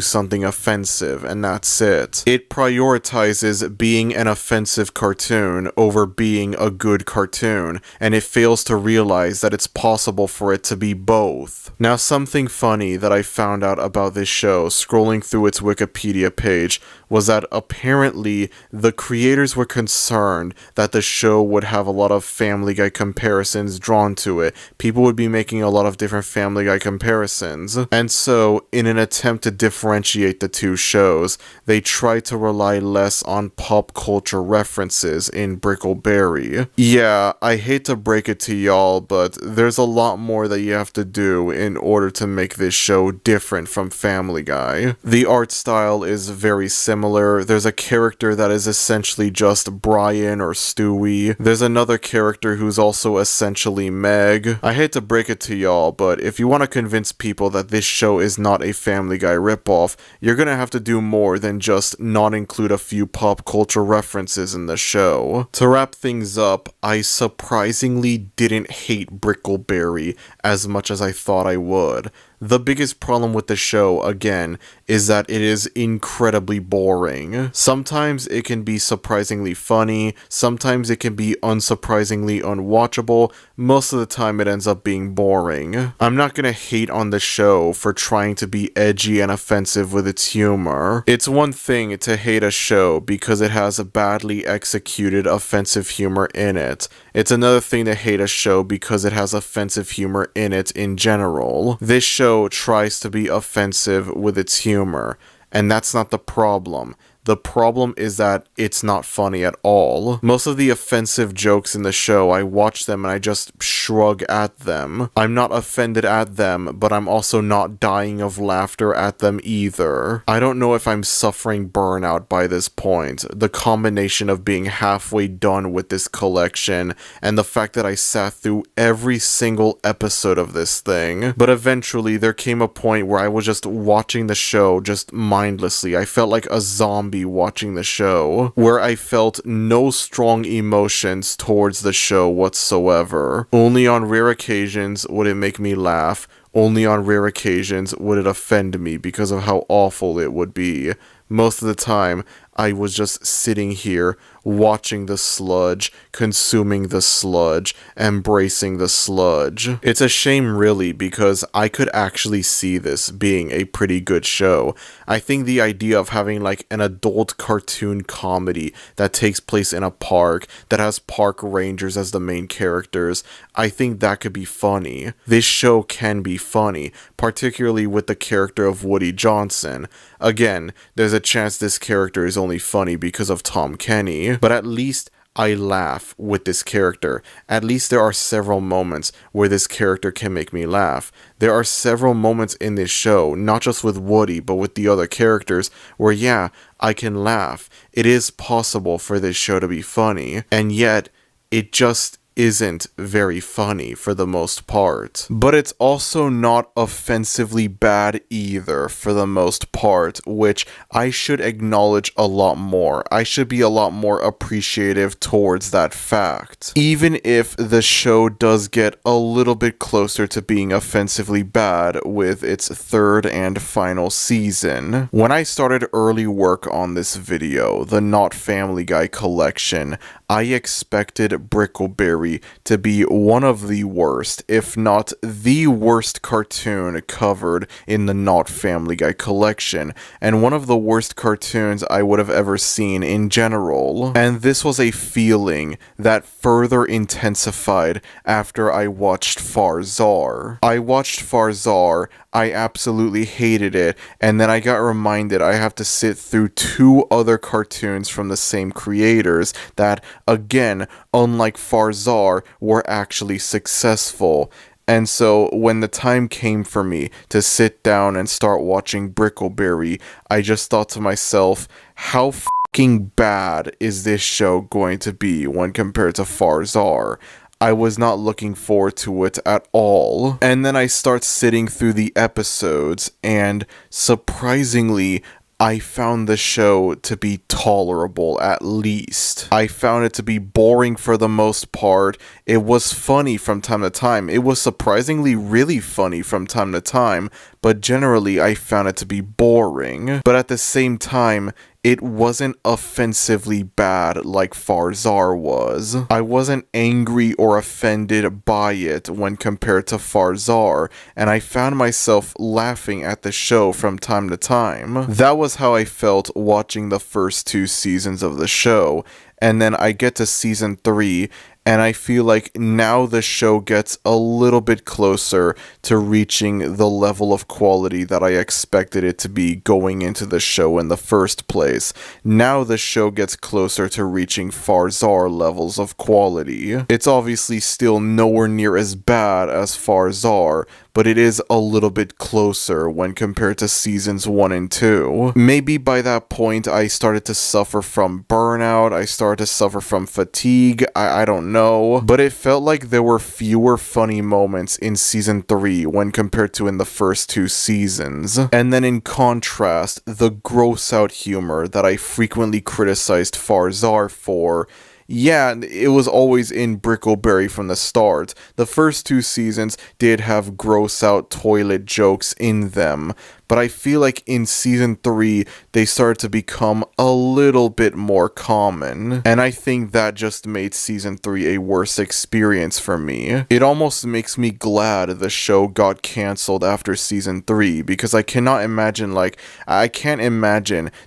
something offensive, and that's that's it. It prioritizes being an offensive cartoon over being a good cartoon, and it fails to realize that it's possible for it to be both. Now, something funny that I found out about this show scrolling through its Wikipedia page was that apparently the creators were concerned that the show would have a lot of Family Guy comparisons drawn to it. People would be making a lot of different Family Guy comparisons. And so, in an attempt to differentiate the two shows, they tried to rely less on pop culture references in Brickleberry. Yeah, I hate to break it to y'all, but there's a lot more that you have to do in order to make this show different from Family Guy. The art style is very similar. There's a character that is essentially just Brian or Stewie. There's another character who's also essentially Meg. I hate to break it to y'all, but if you want to convince people that this show is not a Family Guy ripoff, you're gonna have to do more than just not include a few pop culture references in the show. To wrap things up, I surprisingly didn't hate Brickleberry as much as I thought I would. The biggest problem with the show, again, is that it is incredibly boring. Sometimes it can be surprisingly funny, sometimes it can be unsurprisingly unwatchable, most of the time it ends up being boring. I'm not gonna hate on the show for trying to be edgy and offensive with its humor. It's one thing to hate a show because it has a badly executed offensive humor in it. It's another thing to hate a show because it has offensive humor in it in general. This show tries to be offensive with its humor, and that's not the problem. The problem is that it's not funny at all. Most of the offensive jokes in the show, I watch them and I just shrug at them. I'm not offended at them, but I'm also not dying of laughter at them either. I don't know if I'm suffering burnout by this point. The combination of being halfway done with this collection and the fact that I sat through every single episode of this thing. But eventually there came a point where I was just watching the show just mindlessly. I felt like a zombie watching the show, where I felt no strong emotions towards the show whatsoever. Only on rare occasions would it make me laugh. Only on rare occasions would it offend me because of how awful it would be. Most of the time, I was just sitting here, watching the sludge, consuming the sludge, embracing the sludge. It's a shame really, because I could actually see this being a pretty good show. I think the idea of having like an adult cartoon comedy that takes place in a park, that has park rangers as the main characters, I think that could be funny. This show can be funny, particularly with the character of Woody Johnson. Again, there's a chance this character is only funny because of Tom Kenny, but at least I laugh with this character. At least there are several moments where this character can make me laugh. There are several moments in this show, not just with Woody, but with the other characters, where yeah, I can laugh. It is possible for this show to be funny, and yet it just isn't very funny for the most part. But it's also not offensively bad either for the most part, which I should acknowledge a lot more. I should be a lot more appreciative towards that fact. Even if the show does get a little bit closer to being offensively bad with its third and final season. When I started early work on this video, the Not Family Guy collection, I expected Brickleberry to be one of the worst, if not the worst cartoon covered in the Not Family Guy collection, and one of the worst cartoons I would have ever seen in general. And this was a feeling that further intensified after I watched Farzar. I watched Farzar, I absolutely hated it, and then I got reminded I have to sit through two other cartoons from the same creators that, again, unlike Farzar, were actually successful. And so when the time came for me to sit down and start watching Brickleberry, I just thought to myself, how fucking bad is this show going to be when compared to Farzar? I was not looking forward to it at all. And then I start sitting through the episodes, and surprisingly, I found the show to be tolerable, at least. I found it to be boring for the most part. It was funny from time to time. It was surprisingly really funny from time to time, but generally I found it to be boring. But at the same time, it wasn't offensively bad like Farzar was. I wasn't angry or offended by it when compared to Farzar, and I found myself laughing at the show from time to time. That was how I felt watching the first 2 seasons of the show, and then I get to season 3, and I feel like now the show gets a little bit closer to reaching the level of quality that I expected it to be going into the show in the first place. Now the show gets closer to reaching Farzar levels of quality. It's obviously still nowhere near as bad as Farzar, but it is a little bit closer when compared to seasons 1 and 2. Maybe by that point I started to suffer from burnout, I started to suffer from fatigue, I don't know, but it felt like there were fewer funny moments in season 3 when compared to in the first 2 seasons. And then in contrast, the gross out humor that I frequently criticized Farzar for, yeah, it was always in Brickleberry from the start. The first 2 seasons did have gross out toilet jokes in them, but I feel like in season 3, they started to become a little bit more common, and I think that just made season 3 a worse experience for me. It almost makes me glad the show got cancelled after season 3, because I can't imagine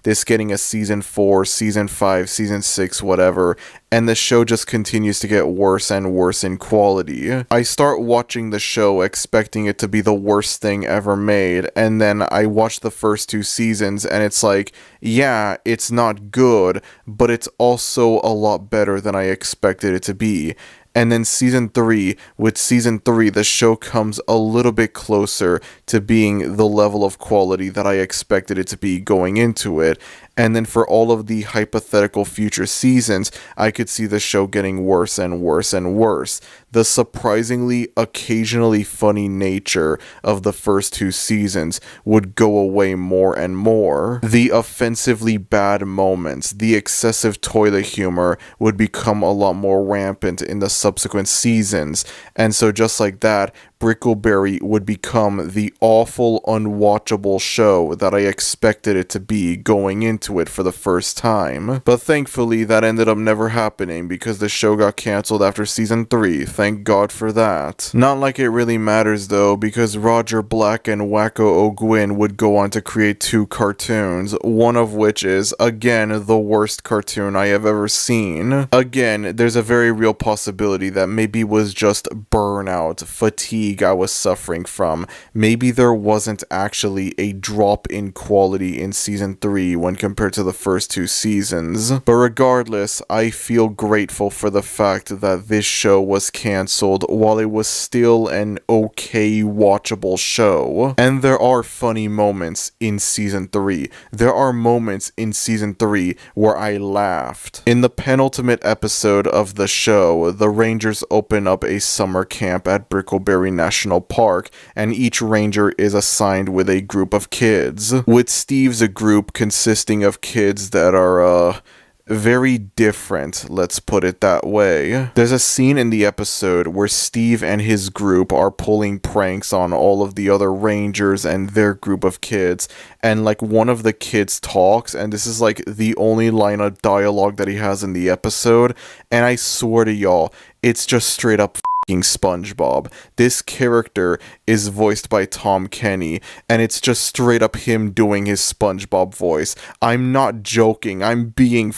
this getting a season 4, season 5, season 6, whatever, and the show just continues to get worse and worse in quality. I start watching the show expecting it to be the worst thing ever made, and then I watch the first 2 seasons and it's like, yeah, it's not good, but it's also a lot better than I expected it to be. And then with season 3, the show comes a little bit closer to being the level of quality that I expected it to be going into it. And then for all of the hypothetical future seasons, I could see the show getting worse and worse and worse. The surprisingly, occasionally funny nature of the first 2 seasons would go away more and more. The offensively bad moments, the excessive toilet humor would become a lot more rampant in the subsequent seasons. And so just like that, Brickleberry would become the awful, unwatchable show that I expected it to be going into it for the first time. But thankfully, that ended up never happening because the show got cancelled after season 3. Thank God for that. Not like it really matters though, because Roger Black and Wacko O'Gwyn would go on to create 2 cartoons, one of which is, again, the worst cartoon I have ever seen. Again, there's a very real possibility that maybe it was just burnout, fatigue I was suffering from. Maybe there wasn't actually a drop in quality in season 3 when compared to the first 2 seasons. But regardless, I feel grateful for the fact that this show was cancelled while it was still an okay watchable show. And there are funny moments in season 3. There are moments in season 3 where I laughed. In the penultimate episode of the show, the Rangers open up a summer camp at Brickleberry National Park, and each ranger is assigned with a group of kids. With Steve's a group consisting of kids that are, very different, let's put it that way. There's a scene in the episode where Steve and his group are pulling pranks on all of the other rangers and their group of kids, and like one of the kids talks, and this is like the only line of dialogue that he has in the episode, and I swear to y'all, it's just straight up SpongeBob. This character is voiced by Tom Kenny, and it's just straight up him doing his SpongeBob voice. I'm not joking, I'm being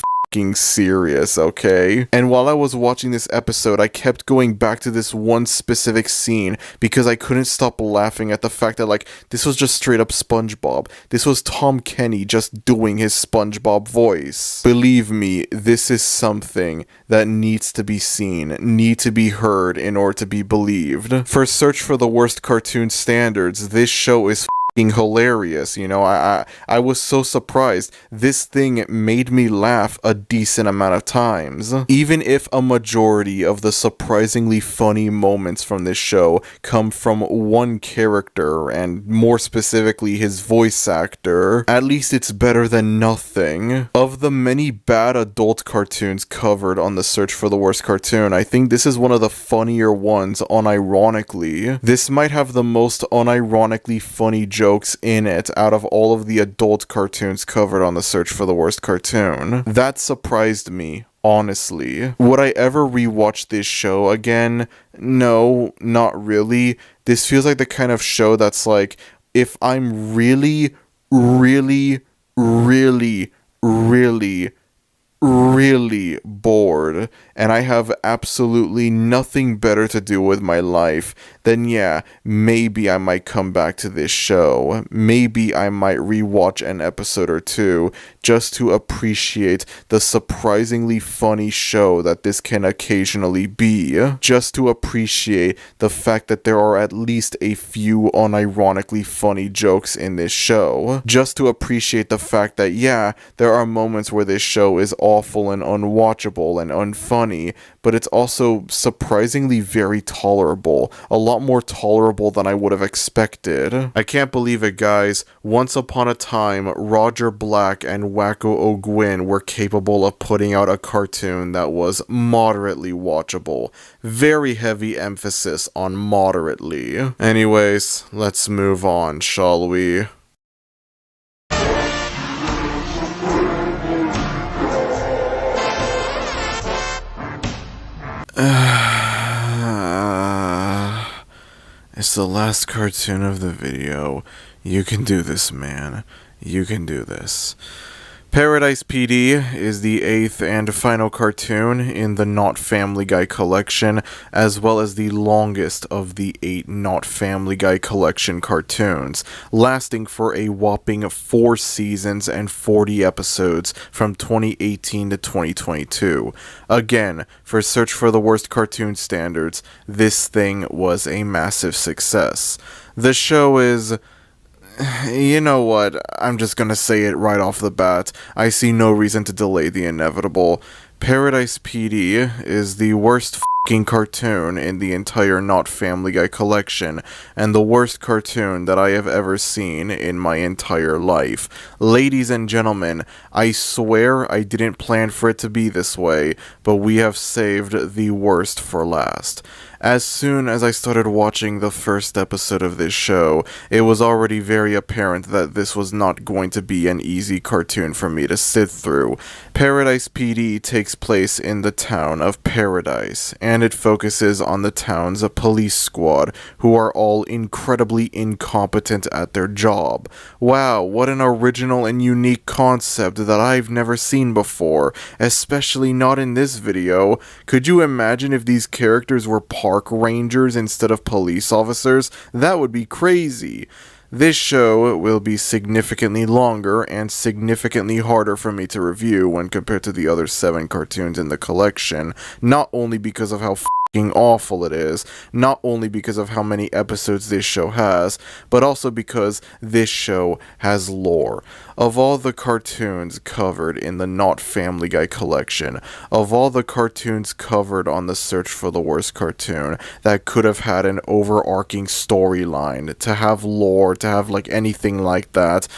serious, okay? And while I was watching this episode, I kept going back to this one specific scene because I couldn't stop laughing at the fact that, like, this was just straight up SpongeBob. This was Tom Kenny just doing his SpongeBob voice. Believe me, this is something that needs to be seen, need to be heard in order to be believed. For Search for the Worst Cartoon Standards, this show is hilarious. I was so surprised. This thing made me laugh a decent amount of times. Even if a majority of the surprisingly funny moments from this show come from one character, and more specifically his voice actor, at least it's better than nothing. Of the many bad adult cartoons covered on the Search for the Worst Cartoon, I think this is one of the funnier ones, unironically. This might have the most unironically funny jokes in it out of all of the adult cartoons covered on the Search for the Worst Cartoon. That surprised me, honestly. Would I ever rewatch this show again? No, not really. This feels like the kind of show that's like, if I'm really, really, really, really, really bored and I have absolutely nothing better to do with my life, then yeah, maybe I might come back to this show. Maybe I might rewatch an episode or two just to appreciate the surprisingly funny show that this can occasionally be. Just to appreciate the fact that there are at least a few unironically funny jokes in this show. Just to appreciate the fact that yeah, there are moments where this show is awful and unwatchable and unfunny, but it's also surprisingly very tolerable. A lot more tolerable than I would have expected. I can't believe it, guys. Once upon a time, Roger Black and Wacko O'Gwyn were capable of putting out a cartoon that was moderately watchable. Very heavy emphasis on moderately. Anyways, let's move on, shall we? It's the last cartoon of the video. You can do this, man. You can do this. Paradise PD is the 8th and final cartoon in the Not Family Guy collection, as well as the longest of the 8 Not Family Guy collection cartoons, lasting for a whopping 4 seasons and 40 episodes from 2018 to 2022. Again, for Search for the Worst Cartoon standards, this thing was a massive success. The show is... You know what, I'm just gonna say it right off the bat. I see no reason to delay the inevitable. Paradise PD is the worst f***ing cartoon in the entire Not Family Guy collection, and the worst cartoon that I have ever seen in my entire life. Ladies and gentlemen, I swear I didn't plan for it to be this way, but we have saved the worst for last. As soon as I started watching the first episode of this show, it was already very apparent that this was not going to be an easy cartoon for me to sit through. Paradise PD takes place in the town of Paradise, and it focuses on the town's police squad, who are all incredibly incompetent at their job. Wow, what an original and unique concept that I've never seen before, especially not in this video. Could you imagine if these characters were park rangers instead of police officers? That would be crazy. This show will be significantly longer and significantly harder for me to review when compared to the other 7 cartoons in the collection, not only because of how f***ing awful it is, not only because of how many episodes this show has, but also because this show has lore. Of all the cartoons covered in the Not Family Guy collection, of all the cartoons covered on the Search for the Worst Cartoon that could have had an overarching storyline, to have lore, to have like anything like that,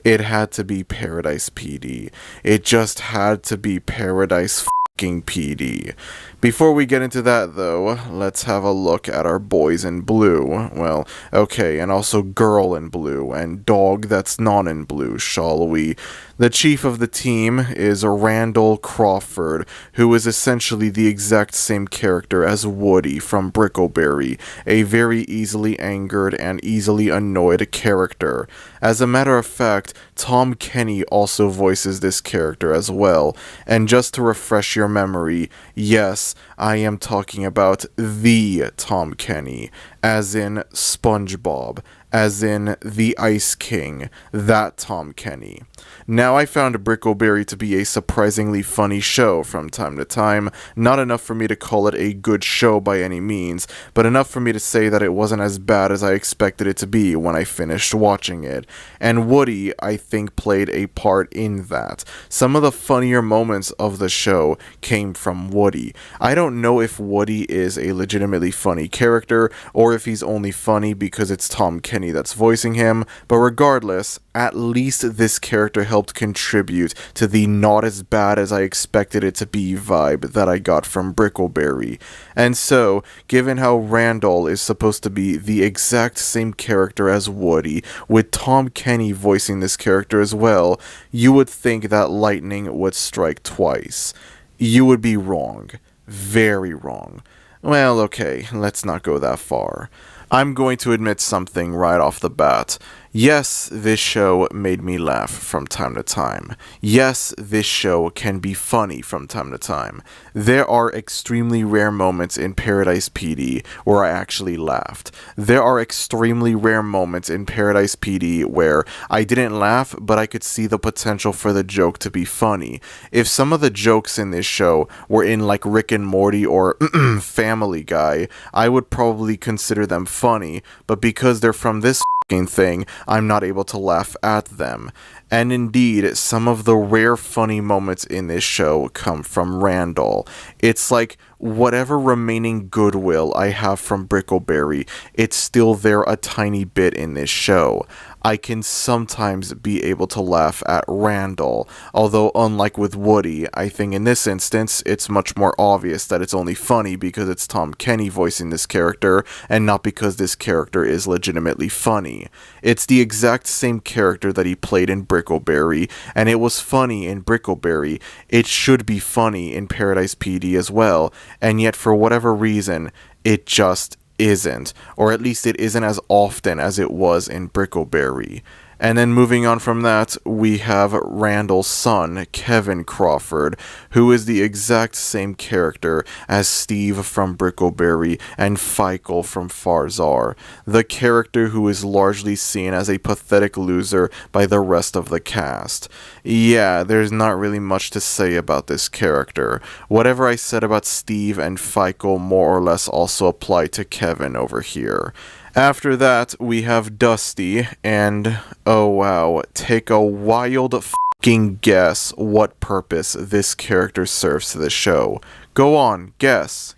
it had to be Paradise PD. It just had to be Paradise f***ing PD. Before we get into that, though, let's have a look at our boys in blue. Well, okay, and also girl in blue, and dog that's not in blue, shall we? The chief of the team is Randall Crawford, who is essentially the exact same character as Woody from Brickleberry, a very easily angered and easily annoyed character. As a matter of fact, Tom Kenny also voices this character as well, and just to refresh your memory, yes, I am talking about the Tom Kenny, as in SpongeBob, as in the Ice King, that Tom Kenny. Now, I found Brickleberry to be a surprisingly funny show from time to time, not enough for me to call it a good show by any means, but enough for me to say that it wasn't as bad as I expected it to be when I finished watching it. And Woody, I think, played a part in that. Some of the funnier moments of the show came from Woody. I don't know if Woody is a legitimately funny character, or if he's only funny because it's Tom Kenny that's voicing him, but regardless, at least this character helped contribute to the not as bad as I expected it to be vibe that I got from Brickleberry. And so, given how Randall is supposed to be the exact same character as Woody, with Tom Kenny voicing this character as well, you would think that lightning would strike twice. You would be wrong. Very wrong. Well, okay, let's not go that far. I'm going to admit something right off the bat. Yes, this show made me laugh from time to time. Yes, this show can be funny from time to time. There are extremely rare moments in Paradise PD where I actually laughed. There are extremely rare moments in Paradise PD where I didn't laugh, but I could see the potential for the joke to be funny. If some of the jokes in this show were in like Rick and Morty or Family Guy, I would probably consider them funny, but because they're from this thing, I'm not able to laugh at them. And indeed, some of the rare funny moments in this show come from Randall. It's like whatever remaining goodwill I have from Brickleberry, it's still there a tiny bit in this show. I can sometimes be able to laugh at Randall, although unlike with Woody, I think in this instance, it's much more obvious that it's only funny because it's Tom Kenny voicing this character, and not because this character is legitimately funny. It's the exact same character that he played in Brickleberry, and it was funny in Brickleberry. It should be funny in Paradise PD as well, and yet for whatever reason, it just isn't, or at least it isn't as often as it was in Brickleberry. And then moving on from that, we have Randall's son, Kevin Crawford, who is the exact same character as Steve from Brickleberry and Feikle from Farzar, the character who is largely seen as a pathetic loser by the rest of the cast. Yeah, there's not really much to say about this character. Whatever I said about Steve and Feikle more or less also apply to Kevin over here. After that, we have Dusty, and oh wow, take a wild f***ing guess what purpose this character serves to the show. Go on, guess.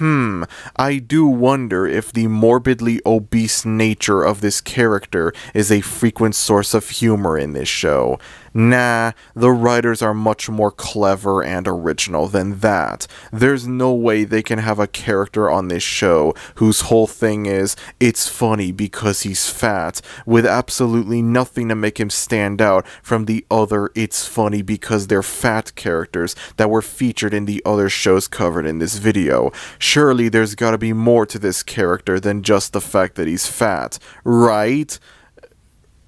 I do wonder if the morbidly obese nature of this character is a frequent source of humor in this show. Nah, the writers are much more clever and original than that. There's no way they can have a character on this show whose whole thing is, it's funny because he's fat, with absolutely nothing to make him stand out from the other it's funny because they're fat characters that were featured in the other shows covered in this video. Surely there's gotta be more to this character than just the fact that he's fat, right?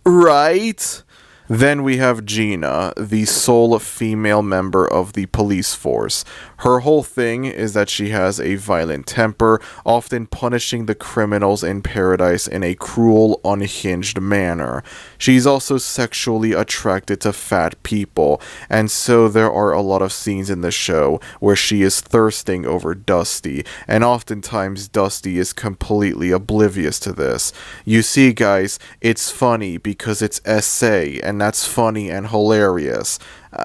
Right? Then we have Gina, the sole female member of the police force. Her whole thing is that she has a violent temper, often punishing the criminals in Paradise in a cruel, unhinged manner. She's also sexually attracted to fat people, and so there are a lot of scenes in the show where she is thirsting over Dusty, and oftentimes Dusty is completely oblivious to this. You see, guys, it's funny because it's SA, and that's funny and hilarious.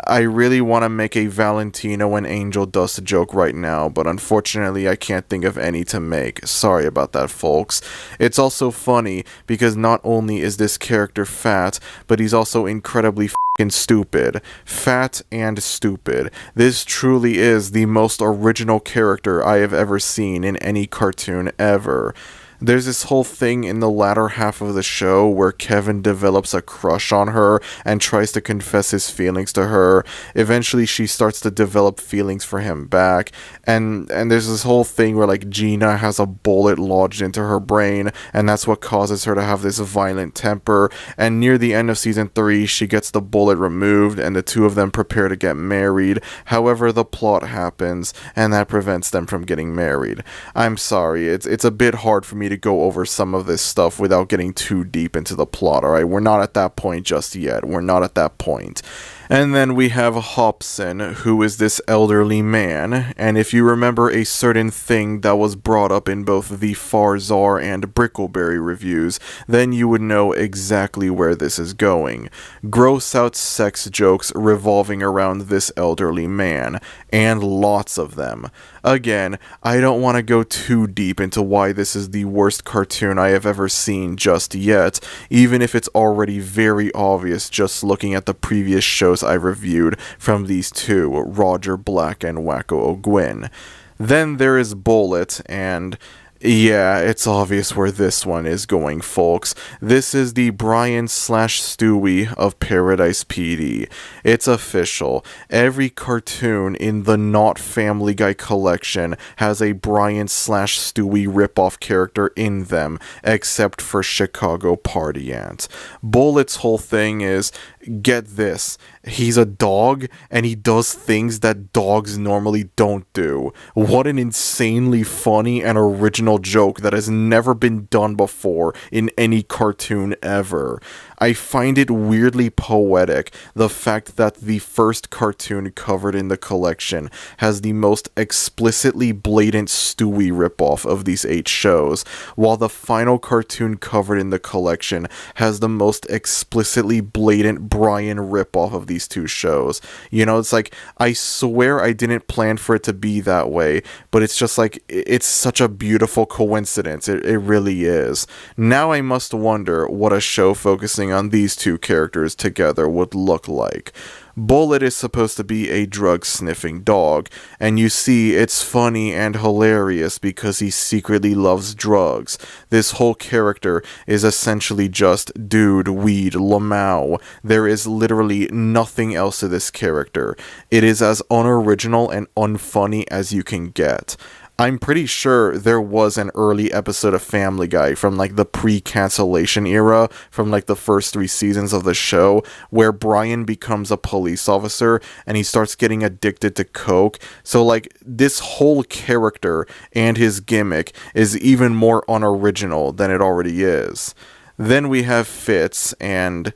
I really want to make a Valentino and Angel Dust joke right now, but unfortunately I can't think of any to make. Sorry about that, folks. It's also funny because not only is this character fat, but he's also incredibly f***ing stupid. Fat and stupid. This truly is the most original character I have ever seen in any cartoon ever. There's this whole thing in the latter half of the show where Kevin develops a crush on her and tries to confess his feelings to her. Eventually she starts to develop feelings for him back, and there's this whole thing where like Gina has a bullet lodged into her brain, and that's what causes her to have this violent temper, and near the end of season 3 she gets the bullet removed and the two of them prepare to get married. However, the plot happens and that prevents them from getting married. I'm sorry, it's a bit hard for me me to go over some of this stuff without getting too deep into the plot, alright? We're not at that point just yet. We're not at that point. And then we have Hobson, who is this elderly man, and if you remember a certain thing that was brought up in both the Farzar and Brickleberry reviews, then you would know exactly where this is going. Gross out sex jokes revolving around this elderly man, and lots of them. Again, I don't want to go too deep into why this is the worst cartoon I have ever seen just yet, even if it's already very obvious just looking at the previous shows I reviewed from these two, Roger Black and Wacko O'Gwyn. Then there is Bullet, and yeah, it's obvious where this one is going, folks. This is the Brian/Stewie of Paradise PD. It's official. Every cartoon in the Not Family Guy collection has a Brian/Stewie ripoff character in them, except for Chicago Party Ant. Bullet's whole thing is, get this, he's a dog, and he does things that dogs normally don't do. What an insanely funny and original joke that has never been done before in any cartoon ever. I find it weirdly poetic, the fact that the first cartoon covered in the collection has the most explicitly blatant Stewie ripoff of these 8 shows, while the final cartoon covered in the collection has the most explicitly blatant Brian ripoff of these 2 shows. You know, it's like, I swear I didn't plan for it to be that way, but it's just like, it's such a beautiful coincidence. It really is. Now I must wonder what a show focusing on these 2 characters together would look like. Bullet is supposed to be a drug-sniffing dog, and you see, it's funny and hilarious because he secretly loves drugs. This whole character is essentially just dude, weed, lamau. There is literally nothing else to this character. It is as unoriginal and unfunny as you can get. I'm pretty sure there was an early episode of Family Guy from like the pre-cancellation era, from like the first 3 seasons of the show, where Brian becomes a police officer and he starts getting addicted to coke. So like this whole character and his gimmick is even more unoriginal than it already is. Then we have Fitz, and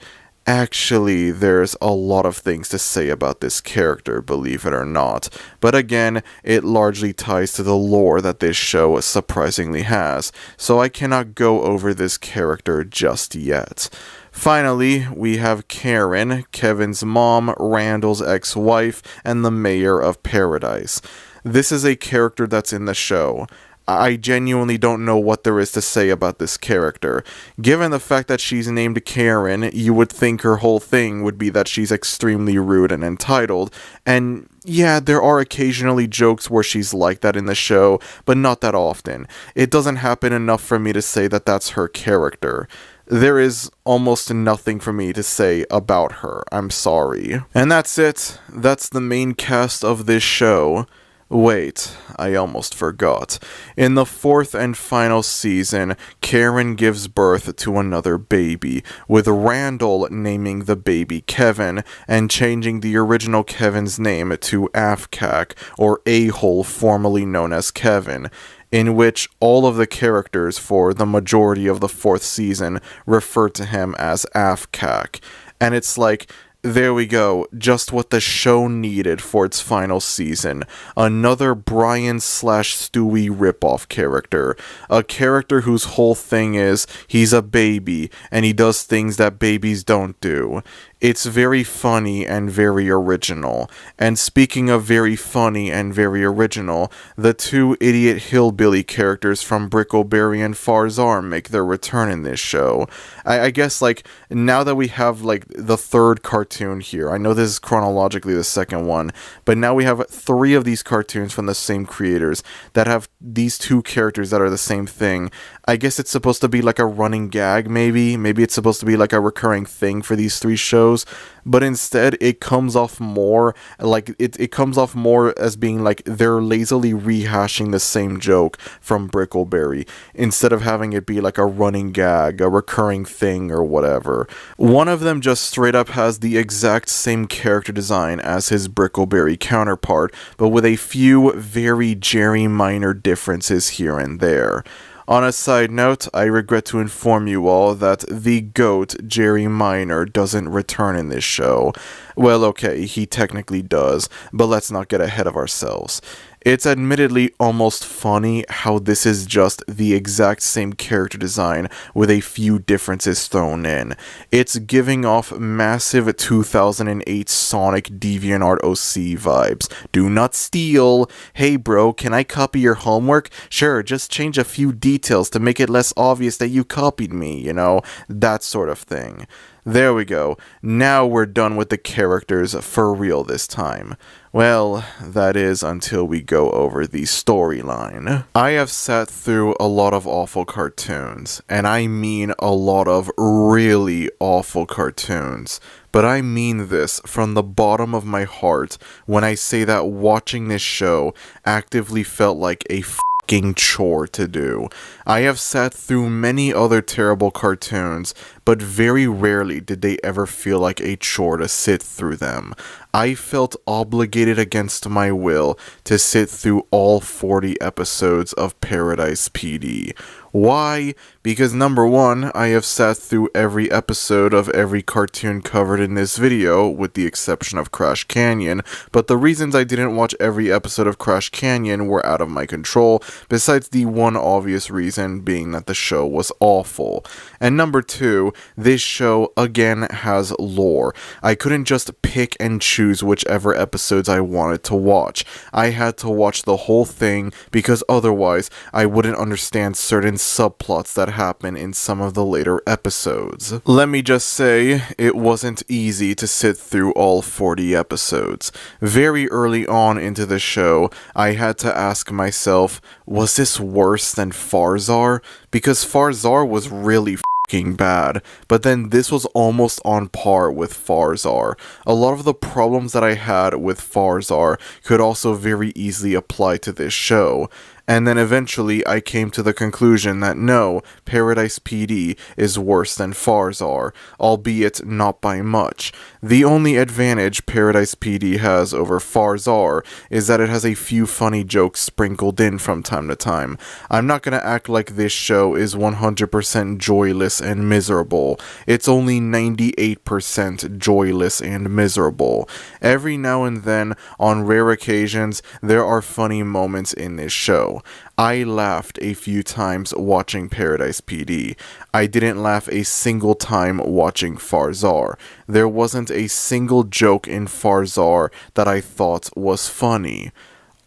actually, there's a lot of things to say about this character, believe it or not, but again, it largely ties to the lore that this show surprisingly has, so I cannot go over this character just yet. Finally, we have Karen, Kevin's mom, Randall's ex-wife, and the mayor of Paradise. This is a character that's in the show. I genuinely don't know what there is to say about this character. Given the fact that she's named Karen, you would think her whole thing would be that she's extremely rude and entitled, and yeah, there are occasionally jokes where she's like that in the show, but not that often. It doesn't happen enough for me to say that that's her character. There is almost nothing for me to say about her, I'm sorry. And that's it. That's the main cast of this show. Wait, I almost forgot. In the 4th and final season, Karen gives birth to another baby, with Randall naming the baby Kevin, and changing the original Kevin's name to Afkak, or A-hole formerly known as Kevin, in which all of the characters for the majority of the 4th season refer to him as Afkak. And it's like, there we go, just what the show needed for its final season. Another Brian/Stewie ripoff character. A character whose whole thing is, he's a baby, and he does things that babies don't do. It's very funny and very original. And speaking of very funny and very original, the 2 idiot hillbilly characters from Brickleberry and Farzar make their return in this show. I guess, like, now that we have, like, the 3rd cartoon here, I know this is chronologically the 2nd one, but now we have 3 of these cartoons from the same creators that have these 2 characters that are the same thing. I guess it's supposed to be like a running gag, maybe. Maybe it's supposed to be like a recurring thing for these 3 shows, but instead it comes off more like it comes off more as being like they're lazily rehashing the same joke from Brickleberry instead of having it be like a running gag, a recurring thing or whatever. One of them just straight up has the exact same character design as his Brickleberry counterpart, but with a few very Jerry minor differences here and there. On a side note, I regret to inform you all that the GOAT, Jerry Minor, doesn't return in this show. Well, okay, he technically does, but let's not get ahead of ourselves. It's admittedly almost funny how this is just the exact same character design with a few differences thrown in. It's giving off massive 2008 Sonic DeviantArt OC vibes. Do not steal. Hey bro, can I copy your homework? Sure, just change a few details to make it less obvious that you copied me, you know, that sort of thing. There we go. Now we're done with the characters for real this time. Well, that is until we go over the storyline. I have sat through a lot of awful cartoons, and I mean a lot of really awful cartoons. But I mean this from the bottom of my heart when I say that watching this show actively felt like a fucking chore to do. I have sat through many other terrible cartoons, but very rarely did they ever feel like a chore to sit through them. I felt obligated against my will to sit through all 40 episodes of Paradise PD. Why? Because number one, I have sat through every episode of every cartoon covered in this video, with the exception of Crash Canyon, but the reasons I didn't watch every episode of Crash Canyon were out of my control, besides the one obvious reason being that the show was awful. And number two, this show again has lore. I couldn't just pick and choose whichever episodes I wanted to watch. I had to watch the whole thing because otherwise I wouldn't understand certain subplots that happen in some of the later episodes. Let me just say, it wasn't easy to sit through all 40 episodes. Very early on into the show, I had to ask myself, was this worse than Farzar? Because Farzar was really fucking bad, but then this was almost on par with Farzar. A lot of the problems that I had with Farzar could also very easily apply to this show. And then eventually I came to the conclusion that no, Paradise PD is worse than Farzar, albeit not by much. The only advantage Paradise PD has over Farzar is that it has a few funny jokes sprinkled in from time to time. I'm not gonna act like this show is 100% joyless and miserable. It's only 98% joyless and miserable. Every now and then, on rare occasions, there are funny moments in this show. I laughed a few times watching Paradise PD. I didn't laugh a single time watching Farzar. There wasn't a single joke in Farzar that I thought was funny.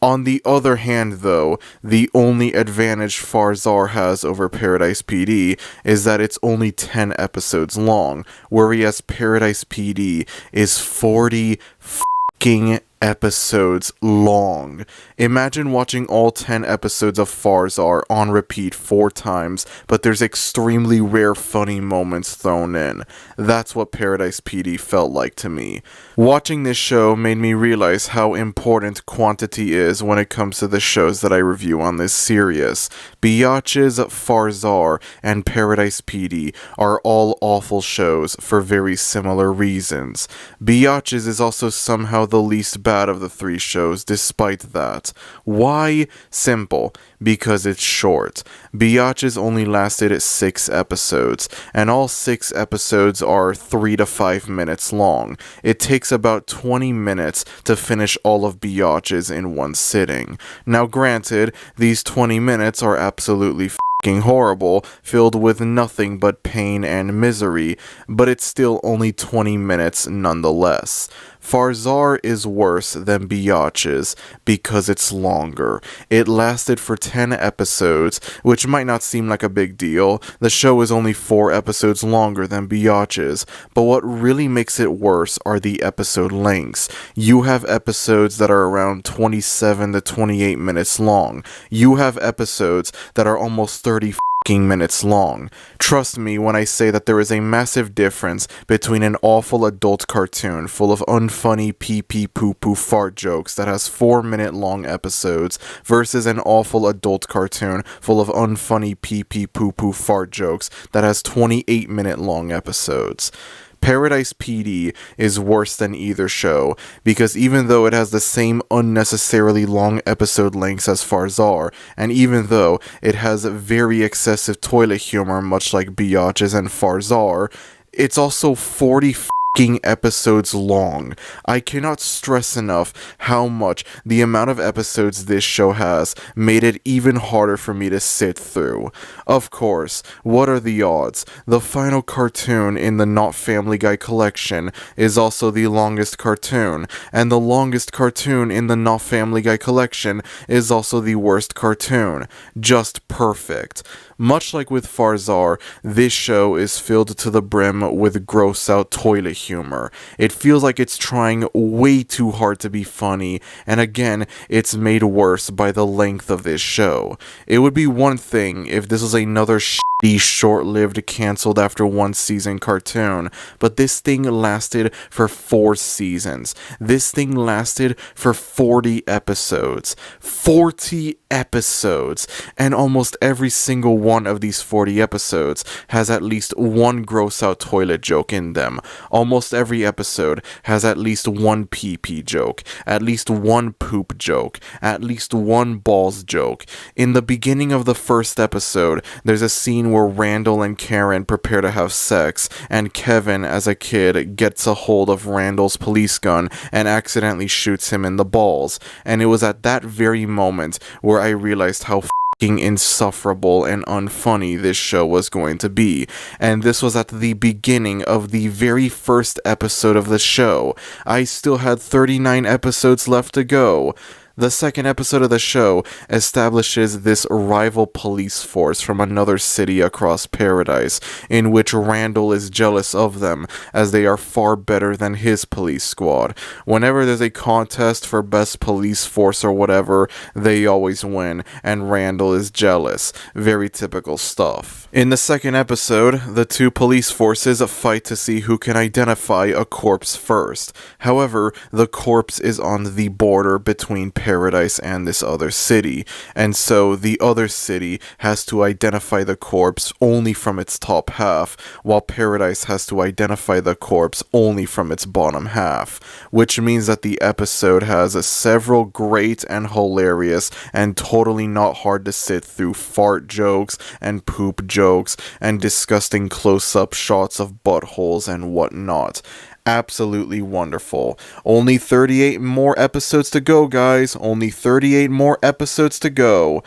On the other hand, though, the only advantage Farzar has over Paradise PD is that it's only 10 episodes long, whereas Paradise PD is 40 fucking episodes long. Imagine watching all 10 episodes of Farzar on repeat 4 times, but there's extremely rare funny moments thrown in. That's what Paradise PD felt like to me. Watching this show made me realize how important quantity is when it comes to the shows that I review on this series. Biatch's, Farzar, and Paradise PD are all awful shows for very similar reasons. Biatch's is also somehow the least bad of the 3 shows despite that. Why? Simple. Because it's short. Biatch's only lasted 6 episodes, and all 6 episodes are 3 to 5 minutes long. It takes about 20 minutes to finish all of Biatch's in one sitting. Now granted, these 20 minutes are absolutely fucking horrible, filled with nothing but pain and misery, but it's still only 20 minutes nonetheless. Farzar is worse than Biatch's because it's longer. It lasted for 10 episodes, which might not seem like a big deal. The show is only 4 episodes longer than Biatch's, but what really makes it worse are the episode lengths. You have episodes that are around 27 to 28 minutes long. You have episodes that are almost 30 minutes long. Trust me when I say that there is a massive difference between an awful adult cartoon full of unfunny pee-pee poo-poo fart jokes that has 4-minute long episodes versus an awful adult cartoon full of unfunny pee-pee poo-poo fart jokes that has 28-minute long episodes. Paradise PD is worse than either show, because even though it has the same unnecessarily long episode lengths as Farzar, and even though it has very excessive toilet humor much like Biatches and Farzar, it's also 40 episodes long. I cannot stress enough how much the amount of episodes this show has made it even harder for me to sit through. Of course, what are the odds? The final cartoon in the Not Family Guy collection is also the longest cartoon, and the longest cartoon in the Not Family Guy collection is also the worst cartoon. Just perfect. Much like with Farzar, this show is filled to the brim with gross-out toilet humor. It feels like it's trying way too hard to be funny, and again, it's made worse by the length of this show. It would be one thing if this was another shitty, short-lived, cancelled after one season cartoon, but this thing lasted for 4 seasons. This thing lasted for 40 episodes. 40 episodes! And almost every single one of these 40 episodes has at least one gross-out toilet joke in them. Almost every episode has at least one pee-pee joke, at least one poop joke, at least one balls joke. In the beginning of the first episode, there's a scene where Randall and Karen prepare to have sex, and Kevin, as a kid, gets a hold of Randall's police gun and accidentally shoots him in the balls. And it was at that very moment where I realized how insufferable and unfunny this show was going to be. And this was at the beginning of the very first episode of the show. I still had 39 episodes left to go. The second episode of the show establishes this rival police force from another city across paradise, in which Randall is jealous of them, as they are far better than his police squad. Whenever there's a contest for best police force or whatever, they always win, and Randall is jealous. Very typical stuff. In the second episode, the two police forces fight to see who can identify a corpse first. However, the corpse is on the border between paradise and this other city, and so the other city has to identify the corpse only from its top half, while paradise has to identify the corpse only from its bottom half, which means that the episode has several great and hilarious and totally not hard to sit through fart jokes and poop jokes and disgusting close-up shots of buttholes and whatnot. Absolutely wonderful. Only 38 more episodes to go, guys. Only 38 more episodes to go.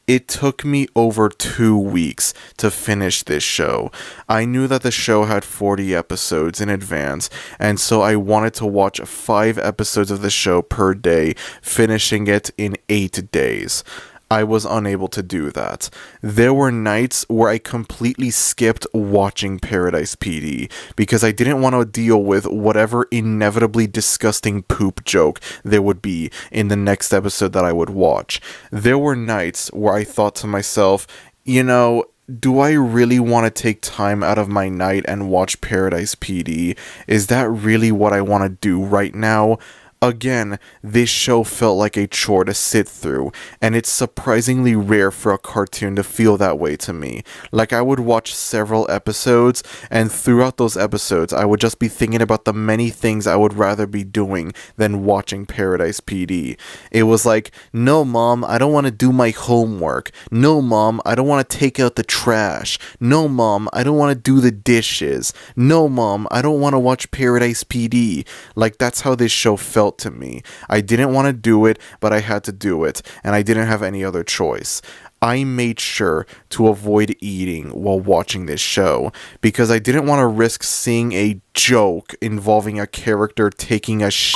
It took me over 2 weeks to finish this show. I knew that the show had 40 episodes in advance, and so I wanted to watch 5 episodes of the show per day, finishing it in 8 days. I was unable to do that. There were nights where I completely skipped watching Paradise PD because I didn't want to deal with whatever inevitably disgusting poop joke there would be in the next episode that I would watch. There were nights where I thought to myself, do I really want to take time out of my night and watch Paradise PD? Is that really what I want to do right now? Again, this show felt like a chore to sit through, and it's surprisingly rare for a cartoon to feel that way to me. Like, I would watch several episodes, and throughout those episodes, I would just be thinking about the many things I would rather be doing than watching Paradise PD. It was like, no mom, I don't want to do my homework. No mom, I don't want to take out the trash. No mom, I don't want to do the dishes. No mom, I don't want to watch Paradise PD. Like, that's how this show felt to me. I didn't want to do it, but I had to do it, and I didn't have any other choice. I made sure to avoid eating while watching this show because I didn't want to risk seeing a joke involving a character taking a shit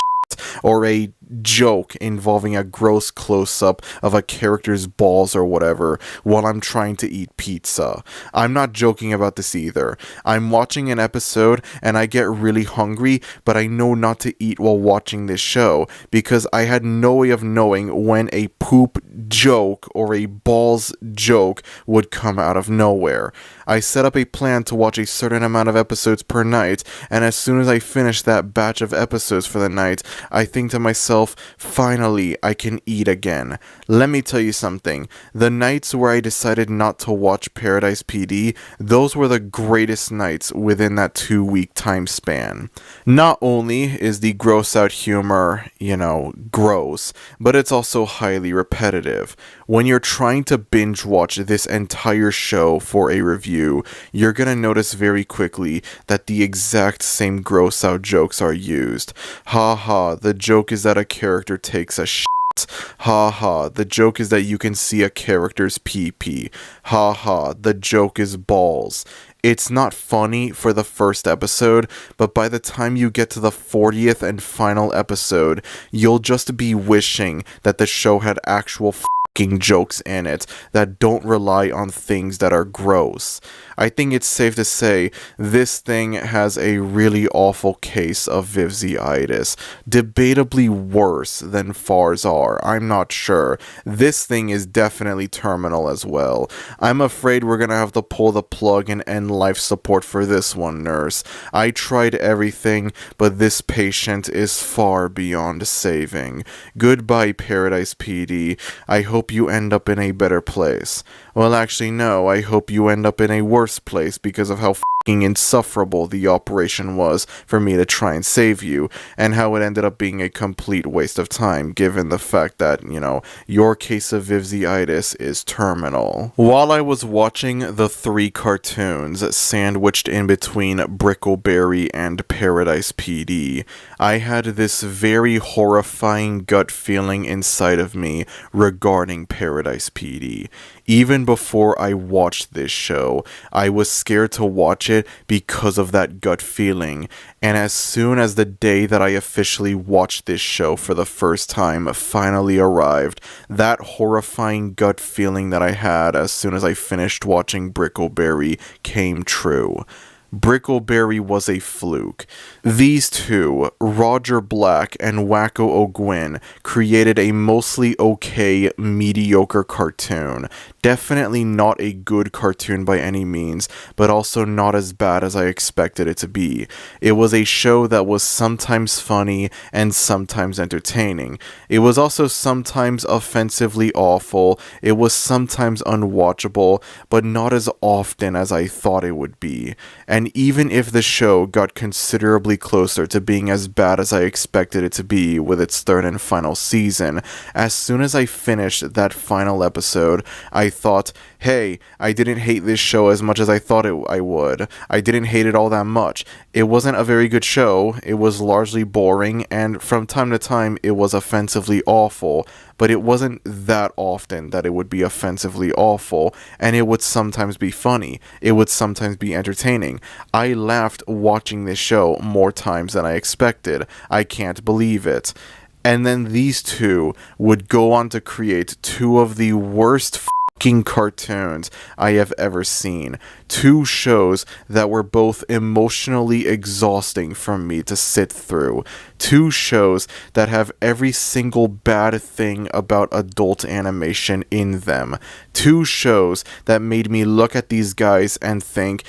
or a joke involving a gross close-up of a character's balls or whatever while I'm trying to eat pizza. I'm not joking about this either. I'm watching an episode and I get really hungry, but I know not to eat while watching this show because I had no way of knowing when a poop joke or a balls joke would come out of nowhere. I set up a plan to watch a certain amount of episodes per night, and as soon as I finish that batch of episodes for the night, I think to myself, myself, finally, I can eat again. Let me tell you something. The nights where I decided not to watch Paradise PD, those were the greatest nights within that 2-week time span. Not only is the gross out humor, gross, but it's also highly repetitive. When you're trying to binge watch this entire show for a review, you're gonna notice very quickly that the exact same gross out jokes are used. Ha ha, the joke is that a character takes a shit. Ha ha, the joke is that you can see a character's pee-pee. Ha ha, the joke is balls. It's not funny for the first episode, but by the time you get to the 40th and final episode, you'll just be wishing that the show had actual jokes in it that don't rely on things that are gross. I think it's safe to say this thing has a really awful case of Vivziitis, debatably worse than Farzar. I'm not sure. This thing is definitely terminal as well. I'm afraid we're gonna have to pull the plug and end life support for this one, nurse. I tried everything, but this patient is far beyond saving. Goodbye, Paradise PD. I hope you end up in a better place. Well, actually, no, I hope you end up in a worse place because of how f***ing insufferable the operation was for me to try and save you, and how it ended up being a complete waste of time, given the fact that, your case of Vivziitis is terminal. While I was watching the 3 cartoons sandwiched in between Brickleberry and Paradise PD, I had this very horrifying gut feeling inside of me regarding Paradise PD. Even before I watched this show, I was scared to watch it because of that gut feeling, and as soon as the day that I officially watched this show for the first time finally arrived, that horrifying gut feeling that I had as soon as I finished watching Brickleberry came true. Brickleberry was a fluke. These two, Roger Black and Wacko O'Gwyn, created a mostly okay, mediocre cartoon. Definitely not a good cartoon by any means, but also not as bad as I expected it to be. It was a show that was sometimes funny and sometimes entertaining. It was also sometimes offensively awful. It was sometimes unwatchable, but not as often as I thought it would be. And even if the show got considerably closer to being as bad as I expected it to be with its 3rd and final season, as soon as I finished that final episode, I thought, hey, I didn't hate this show as much as I thought I would. I didn't hate it all that much. It wasn't a very good show. It was largely boring, and from time to time, it was offensively awful. But it wasn't that often that it would be offensively awful, and it would sometimes be funny. It would sometimes be entertaining. I laughed watching this show more times than I expected. I can't believe it. And then these two would go on to create 2 of the worst cartoons I have ever seen. 2 shows that were both emotionally exhausting for me to sit through. 2 shows that have every single bad thing about adult animation in them. 2 shows that made me look at these guys and think,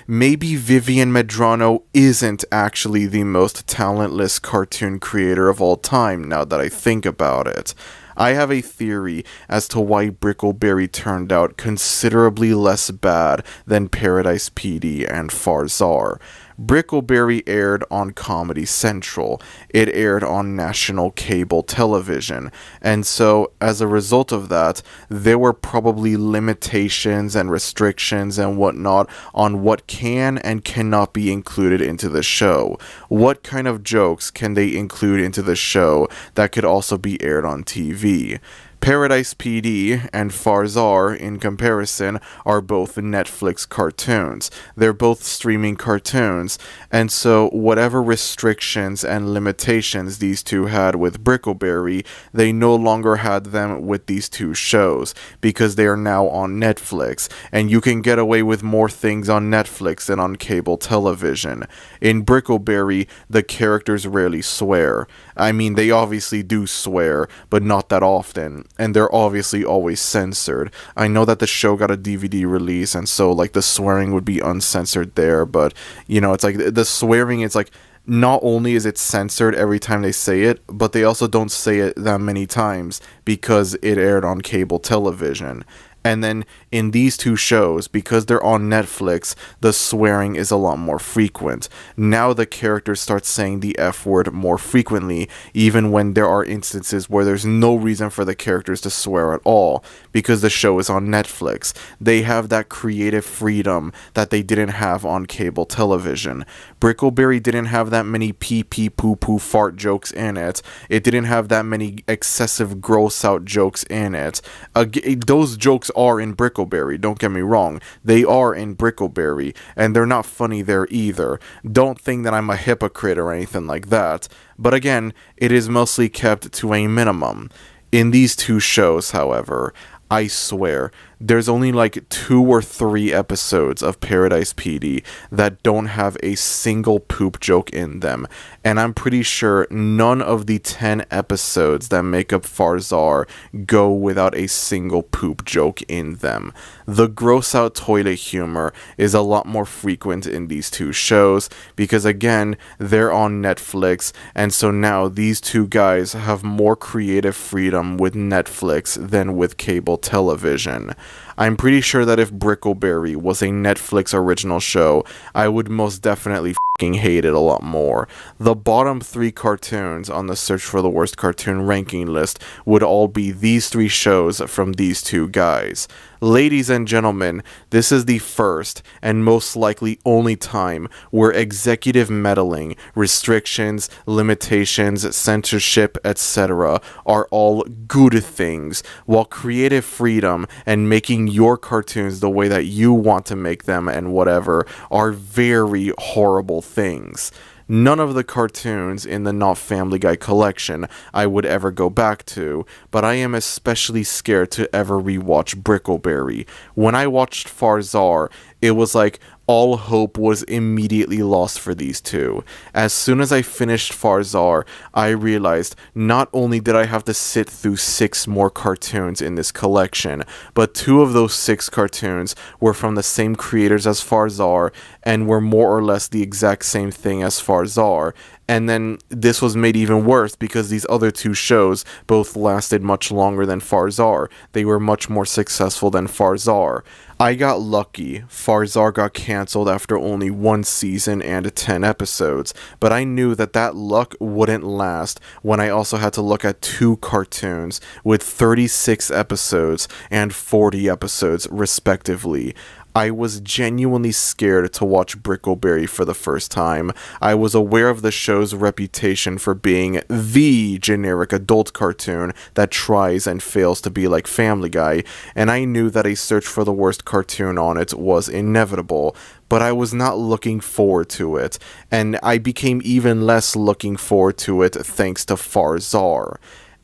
maybe Vivian Medrano isn't actually the most talentless cartoon creator of all time now that I think about it. I have a theory as to why Brickleberry turned out considerably less bad than Paradise PD and Farzar. Brickleberry aired on Comedy Central. It aired on national cable television. And so, as a result of that, there were probably limitations and restrictions and whatnot on what can and cannot be included into the show. What kind of jokes can they include into the show that could also be aired on TV? Paradise PD and Farzar, in comparison, are both Netflix cartoons. They're both streaming cartoons, and so whatever restrictions and limitations these two had with Brickleberry, they no longer had them with these 2 shows, because they are now on Netflix, and you can get away with more things on Netflix than on cable television. In Brickleberry, the characters rarely swear. I mean, they obviously do swear, but not that often. And they're obviously always censored. I know that the show got a DVD release, and so, the swearing would be uncensored there, but, it's like, the swearing, it's like, not only is it censored every time they say it, but they also don't say it that many times because it aired on cable television. And then in these two shows, because they're on Netflix, the swearing is a lot more frequent. Now the characters start saying the F word more frequently, even when there are instances where there's no reason for the characters to swear at all, because the show is on Netflix. They have that creative freedom that they didn't have on cable television. Brickleberry didn't have that many pee pee poo poo fart jokes in it. It didn't have that many excessive gross out jokes in it. Those jokes are in Brickleberry, don't get me wrong. They are in Brickleberry, and they're not funny there either. Don't think that I'm a hypocrite or anything like that. But again, it is mostly kept to a minimum. In these two shows, however, I swear, there's only like 2 or 3 episodes of Paradise PD that don't have a single poop joke in them. And I'm pretty sure none of the 10 episodes that make up Farzar go without a single poop joke in them. The gross out toilet humor is a lot more frequent in these two shows because, again, they're on Netflix, and so now these two guys have more creative freedom with Netflix than with cable television. I'm pretty sure that if Brickleberry was a Netflix original show, I would most definitely f***ing hate it a lot more. The bottom 3 cartoons on the Search for the Worst Cartoon ranking list would all be these 3 shows from these two guys. Ladies and gentlemen, this is the first and most likely only time where executive meddling, restrictions, limitations, censorship, etc. are all good things, while creative freedom and making your cartoons the way that you want to make them and whatever are very horrible things. None of the cartoons in the Not Family Guy collection I would ever go back to, but I am especially scared to ever rewatch Brickleberry. When I watched Farzar, it was like all hope was immediately lost for these two. As soon as I finished Farzar, I realized not only did I have to sit through 6 more cartoons in this collection, but 2 of those 6 cartoons were from the same creators as Farzar and were more or less the exact same thing as Farzar. And then this was made even worse because these other 2 shows both lasted much longer than Farzar. They were much more successful than Farzar. I got lucky. Farzar got cancelled after only 1 season and 10 episodes, but I knew that that luck wouldn't last when I also had to look at 2 cartoons with 36 episodes and 40 episodes respectively. I was genuinely scared to watch Brickleberry for the first time. I was aware of the show's reputation for being the generic adult cartoon that tries and fails to be like Family Guy, and I knew that a search for the worst cartoon on it was inevitable, but I was not looking forward to it, and I became even less looking forward to it thanks to Farzar.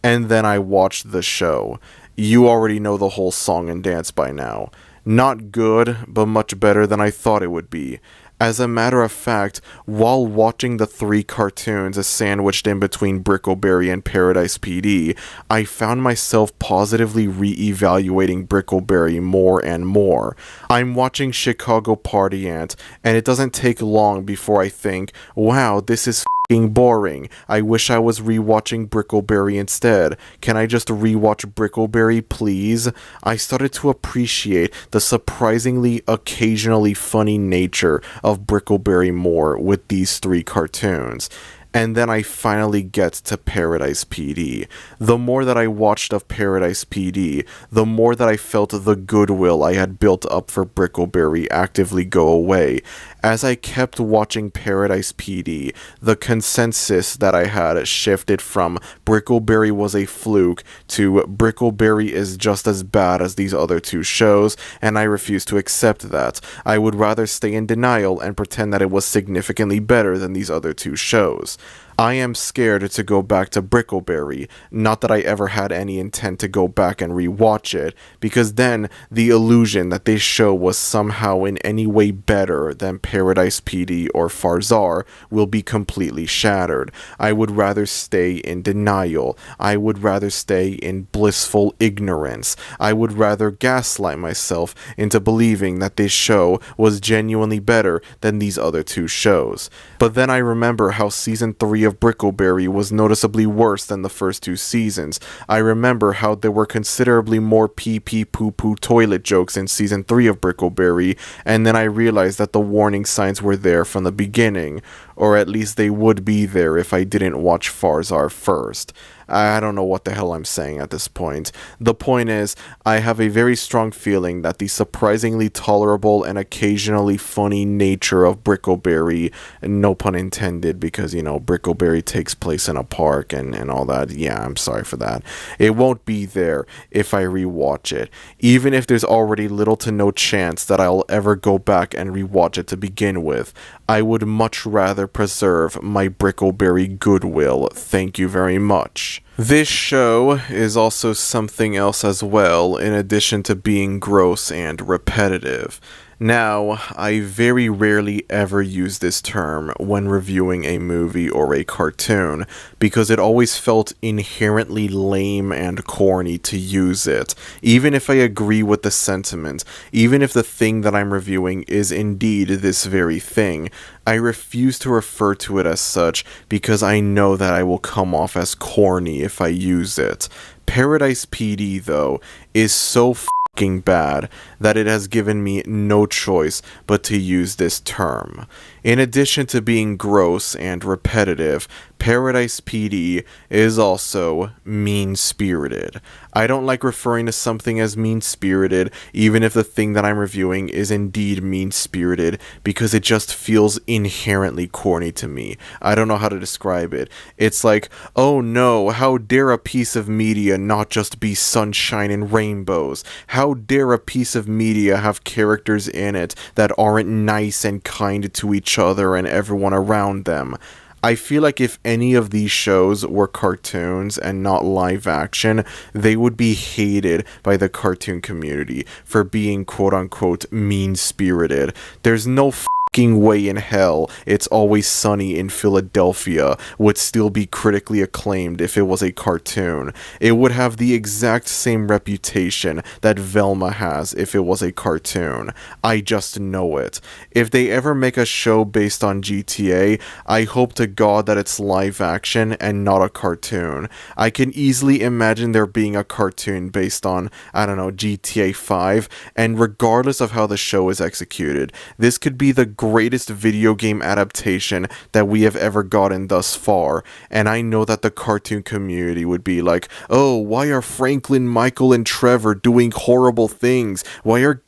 And then I watched the show. You already know the whole song and dance by now. Not good, but much better than I thought it would be. As a matter of fact, while watching the 3 cartoons sandwiched in between Brickleberry and Paradise PD, I found myself positively re-evaluating Brickleberry more and more. I'm watching Chicago Party Ant, and it doesn't take long before I think, wow, this is f***ing boring. I wish I was rewatching Brickleberry instead. Can I just rewatch Brickleberry, please? I started to appreciate the surprisingly occasionally funny nature of Brickleberry more with these 3 cartoons. And then I finally get to Paradise PD. The more that I watched of Paradise PD, the more that I felt the goodwill I had built up for Brickleberry actively go away. As I kept watching Paradise PD, the consensus that I had shifted from Brickleberry was a fluke to Brickleberry is just as bad as these other 2 shows, and I refuse to accept that. I would rather stay in denial and pretend that it was significantly better than these other 2 shows. I am scared to go back to Brickleberry, not that I ever had any intent to go back and rewatch it, because then the illusion that this show was somehow in any way better than Paradise PD or Farzar will be completely shattered. I would rather stay in denial. I would rather stay in blissful ignorance. I would rather gaslight myself into believing that this show was genuinely better than these other two shows. But then I remember how season 3 of Brickleberry was noticeably worse than the first two seasons. I remember how there were considerably more pee-pee poo-poo toilet jokes in season 3 of Brickleberry, and then I realized that the warning signs were there from the beginning, or at least they would be there if I didn't watch Farzar first. I don't know what the hell I'm saying at this point. The point is, I have a very strong feeling that the surprisingly tolerable and occasionally funny nature of Brickleberry, no pun intended, because, you know, Brickleberry takes place in a park and all that. Yeah, I'm sorry for that. It won't be there if I rewatch it. Even if there's already little to no chance that I'll ever go back and rewatch it to begin with, I would much rather preserve my Brickleberry goodwill. Thank you very much. This show is also something else as well, in addition to being gross and repetitive. Now, I very rarely ever use this term when reviewing a movie or a cartoon, because it always felt inherently lame and corny to use it. Even if I agree with the sentiment, even if the thing that I'm reviewing is indeed this very thing, I refuse to refer to it as such because I know that I will come off as corny if I use it. Paradise PD, though, is so fucking bad that it has given me no choice but to use this term. In addition to being gross and repetitive, Paradise PD is also mean-spirited. I don't like referring to something as mean-spirited, even if the thing that I'm reviewing is indeed mean-spirited, because it just feels inherently corny to me. I don't know how to describe it. It's like, oh no, how dare a piece of media not just be sunshine and rainbows? How dare a piece of media have characters in it that aren't nice and kind to each other and everyone around them? I feel like if any of these shows were cartoons and not live action, they would be hated by the cartoon community for being quote-unquote mean-spirited. There's no way in hell It's Always Sunny in Philadelphia would still be critically acclaimed if it was a cartoon. It would have the exact same reputation that Velma has if it was a cartoon. I just know it. If they ever make a show based on GTA, I hope to God that it's live action and not a cartoon. I can easily imagine there being a cartoon based on, I don't know, GTA 5, and regardless of how the show is executed, this could be the greatest video game adaptation that we have ever gotten thus far, and I know that the cartoon community would be like, oh, why are Franklin, Michael, and Trevor doing horrible things? Why are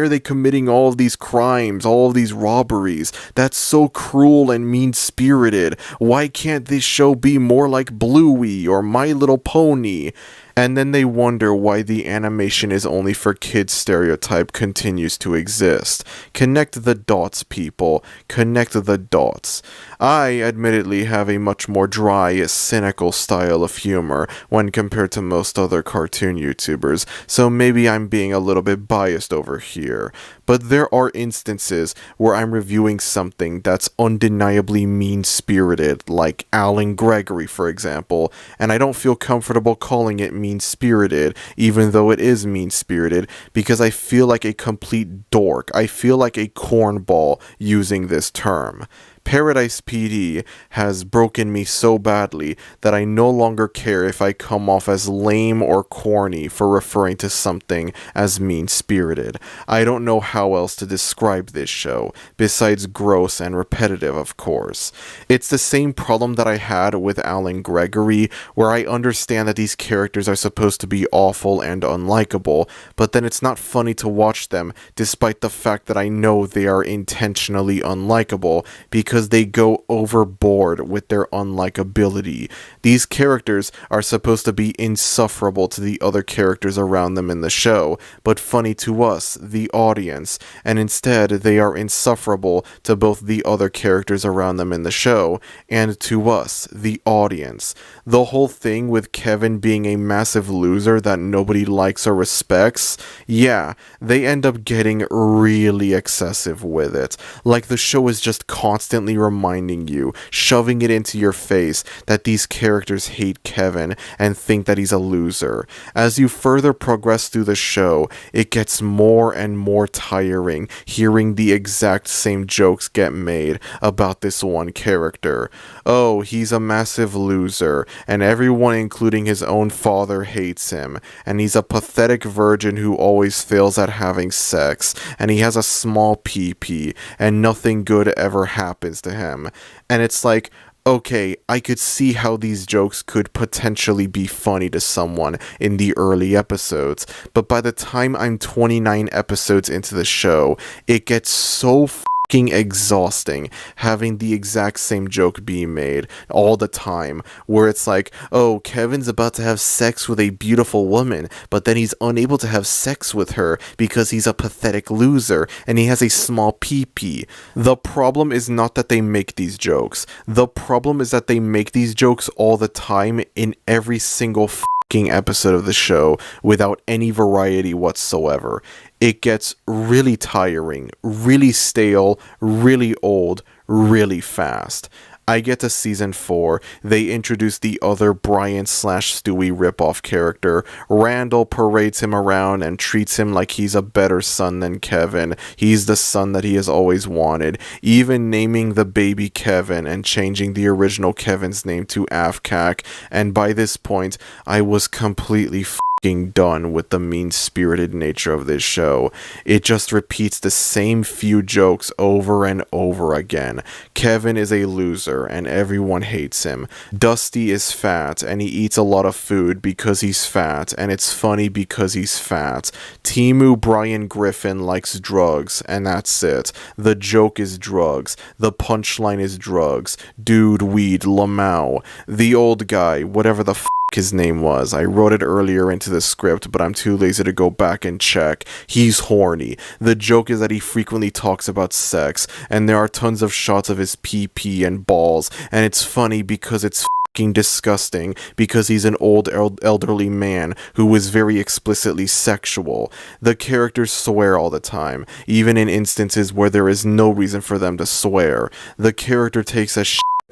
they committing all of these crimes, all of these robberies? That's so cruel and mean-spirited. Why can't this show be more like Bluey or My Little Pony? And then they wonder why the animation is only for kids stereotype continues to exist. Connect the dots, people. Connect the dots. I, admittedly, have a much more dry, cynical style of humor when compared to most other cartoon YouTubers, so maybe I'm being a little bit biased over here. But there are instances where I'm reviewing something that's undeniably mean-spirited, like Alan Gregory, for example, and I don't feel comfortable calling it mean-spirited, even though it is mean-spirited, because I feel like a complete dork. I feel like a cornball using this term. Paradise PD has broken me so badly that I no longer care if I come off as lame or corny for referring to something as mean-spirited. I don't know how else to describe this show, besides gross and repetitive, of course. It's the same problem that I had with Alan Gregory, where I understand that these characters are supposed to be awful and unlikable, but then it's not funny to watch them, despite the fact that I know they are intentionally unlikable, because because they go overboard with their unlikability. These characters are supposed to be insufferable to the other characters around them in the show, but funny to us, the audience, and instead they are insufferable to both the other characters around them in the show and to us, the audience. The whole thing with Kevin being a massive loser that nobody likes or respects, yeah, they end up getting really excessive with it. Like the show is just constantly reminding you, shoving it into your face, that these characters hate Kevin and think that he's a loser. As you further progress through the show, it gets more and more tiring hearing the exact same jokes get made about this one character. Oh, he's a massive loser, and everyone including his own father hates him, and he's a pathetic virgin who always fails at having sex, and he has a small pee-pee, and nothing good ever happens to him. And it's like, okay, I could see how these jokes could potentially be funny to someone in the early episodes, but by the time I'm 29 episodes into the show, it gets so fucking exhausting having the exact same joke be made all the time, where it's like, oh, Kevin's about to have sex with a beautiful woman, but then he's unable to have sex with her because he's a pathetic loser and he has a small pee-pee. The problem is not that they make these jokes. The problem is that they make these jokes all the time in every single episode of the show without any variety whatsoever. It gets really tiring, really stale, really old, really fast. I get to season 4, they introduce the other Brian/Stewie ripoff character. Randall parades him around and treats him like he's a better son than Kevin. He's the son that he has always wanted, even naming the baby Kevin and changing the original Kevin's name to Afkak, and by this point, I was completely done with the mean-spirited nature of this show. It just repeats the same few jokes over and over again. Kevin is a loser and everyone hates him. Dusty is fat and he eats a lot of food because he's fat, and it's funny because he's fat. Timu Brian Griffin likes drugs, and that's it. The joke is drugs. The punchline is drugs. Dude, weed, Lamau. The old guy, whatever the his name was. I wrote it earlier into the script, but I'm too lazy to go back and check. He's horny. The joke is that he frequently talks about sex, and there are tons of shots of his pee-pee and balls, and it's funny because it's disgusting, because he's an old elderly man who is very explicitly sexual. The characters swear all the time, even in instances where there is no reason for them to swear. The character takes a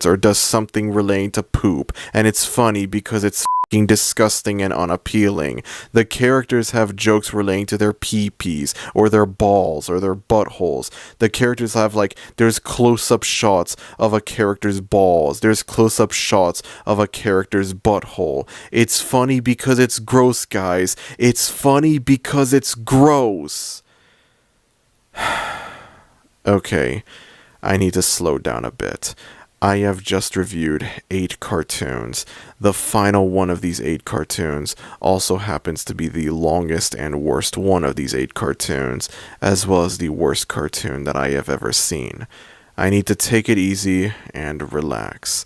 or does something relating to poop, and it's funny because it's disgusting and unappealing. The characters have jokes relating to their pee-pees, or their balls, or their buttholes. The characters have, like, there's close-up shots of a character's balls. There's close-up shots of a character's butthole. It's funny because it's gross, guys. It's funny because it's gross. Okay, I need to slow down a bit. I have just reviewed 8 cartoons. The final one of these 8 cartoons also happens to be the longest and worst one of these 8 cartoons, as well as the worst cartoon that I have ever seen. I need to take it easy and relax.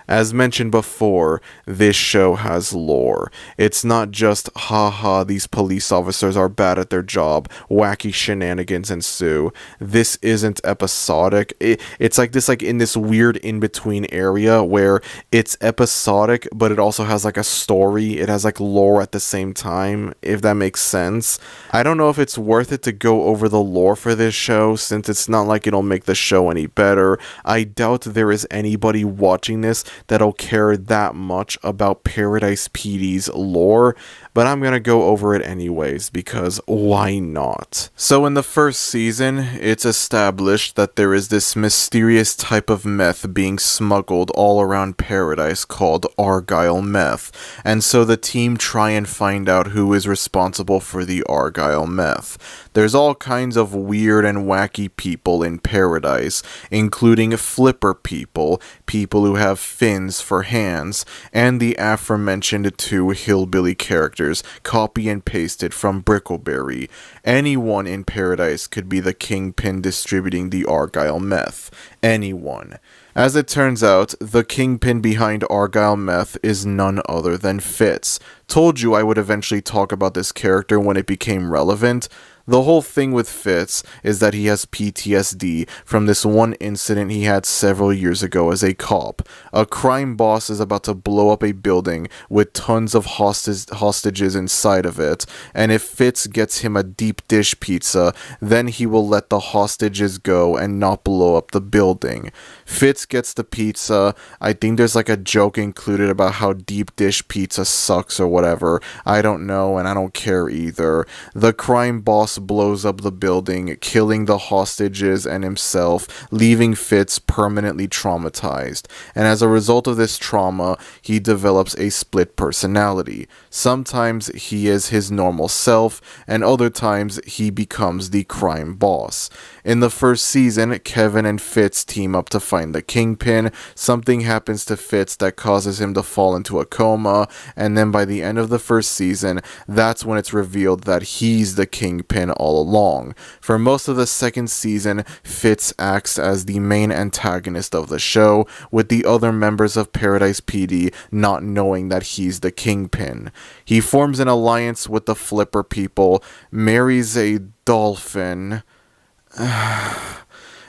As mentioned before, this show has lore. It's not just, haha, these police officers are bad at their job, wacky shenanigans ensue. This isn't episodic. It's like this, like in this weird in-between area where it's episodic, but it also has like a story. It has like lore at the same time, if that makes sense. I don't know if it's worth it to go over the lore for this show, since it's not like it'll make the show any better. I doubt there is anybody watching this that'll care that much about Paradise PD's lore, but I'm gonna go over it anyways, because why not? So in the first season, it's established that there is this mysterious type of meth being smuggled all around Paradise called Argyle meth, and so the team try and find out who is responsible for the Argyle meth. There's all kinds of weird and wacky people in Paradise, including flipper people, people who have fins for hands, and the aforementioned 2 hillbilly characters characters copy and pasted from Brickleberry. Anyone in Paradise could be the kingpin distributing the Argyle meth. Anyone. As it turns out, the kingpin behind Argyle meth is none other than Fitz. Told you I would eventually talk about this character when it became relevant. The whole thing with Fitz is that he has PTSD from this one incident he had several years ago as a cop. A crime boss is about to blow up a building with tons of hostages inside of it, and if Fitz gets him a deep dish pizza, then he will let the hostages go and not blow up the building. Fitz gets the pizza. I think there's like a joke included about how deep dish pizza sucks or whatever. I don't know, and I don't care either. The crime boss blows up the building, killing the hostages and himself, leaving Fitz permanently traumatized. And as a result of this trauma, he develops a split personality. Sometimes he is his normal self, and other times he becomes the crime boss. In the first season, Kevin and Fitz team up to find the kingpin. Something happens to Fitz that causes him to fall into a coma, and then by the end of the first season, that's when it's revealed that he's the kingpin all along. For most of the second season, Fitz acts as the main antagonist of the show, with the other members of Paradise PD not knowing that he's the kingpin. He forms an alliance with the Flipper people, marries a dolphin,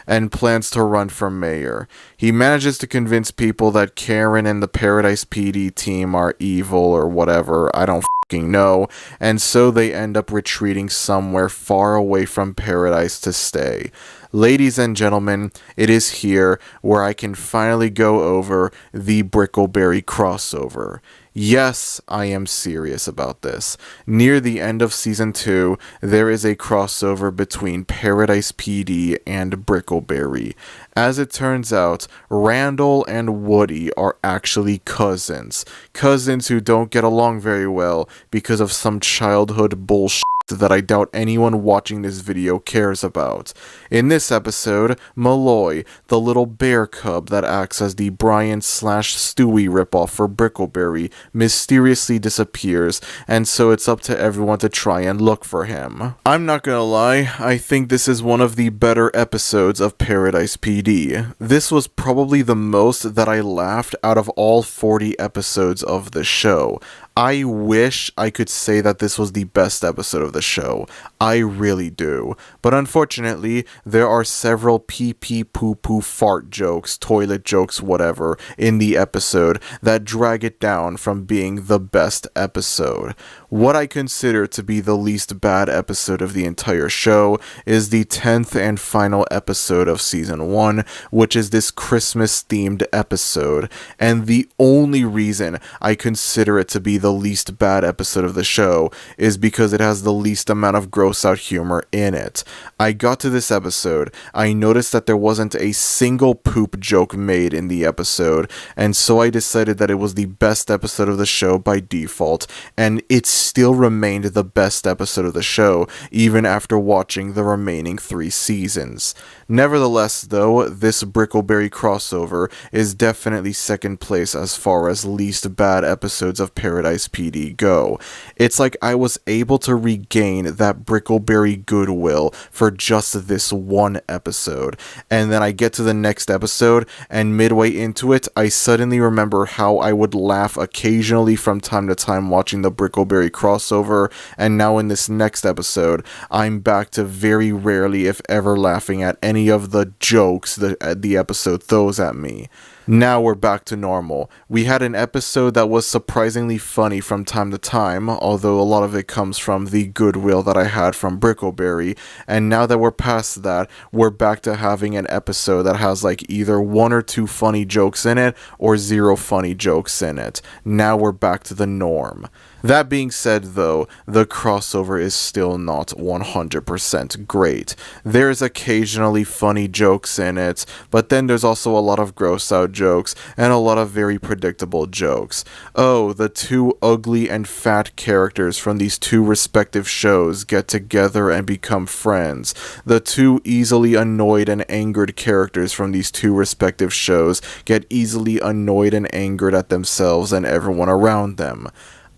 and plans to run for mayor. He manages to convince people that Karen and the Paradise PD team are evil or whatever, I don't fucking know, and so they end up retreating somewhere far away from Paradise to stay. Ladies and gentlemen, it is here where I can finally go over the Brickleberry crossover. Yes, I am serious about this. Near the end of Season 2, there is a crossover between Paradise PD and Brickleberry. As it turns out, Randall and Woody are actually cousins. Cousins who don't get along very well because of some childhood bullshit that I doubt anyone watching this video cares about. In this episode, Malloy, the little bear cub that acts as the Brian/Stewie ripoff for Brickleberry, mysteriously disappears, and so it's up to everyone to try and look for him. I'm not gonna lie, I think this is one of the better episodes of Paradise PD. This was probably the most that I laughed out of all 40 episodes of the show. I wish I could say that this was the best episode of the show. I really do. But unfortunately, there are several pee-pee poo-poo fart jokes, toilet jokes, whatever, in the episode that drag it down from being the best episode. What I consider to be the least bad episode of the entire show is the 10th and final episode of Season 1, which is this Christmas-themed episode. And the only reason I consider it to be the least bad episode of the show is because it has the least amount of gross out humor in it. I got to this episode, I noticed that there wasn't a single poop joke made in the episode, and so I decided that it was the best episode of the show by default, and it still remained the best episode of the show, even after watching the remaining 3 seasons. Nevertheless, though, this Brickleberry crossover is definitely second place as far as least bad episodes of Paradise PD go. It's like I was able to regain that Brickleberry goodwill for just this one episode, and then I get to the next episode, and midway into it, I suddenly remember how I would laugh occasionally from time to time watching the Brickleberry crossover, and now in this next episode, I'm back to very rarely, if ever, laughing at any of the jokes that the episode throws at me. Now we're back to normal. We had an episode that was surprisingly funny from time to time, although a lot of it comes from the goodwill that I had from Brickleberry, and now that we're past that, we're back to having an episode that has like either 1 or 2 funny jokes in it, or 0 funny jokes in it. Now we're back to the norm. That being said, though, the crossover is still not 100% great. There's occasionally funny jokes in it, but then there's also a lot of gross out jokes, and a lot of very predictable jokes. Oh, the 2 ugly and fat characters from these 2 respective shows get together and become friends. The 2 easily annoyed and angered characters from these 2 respective shows get easily annoyed and angered at themselves and everyone around them.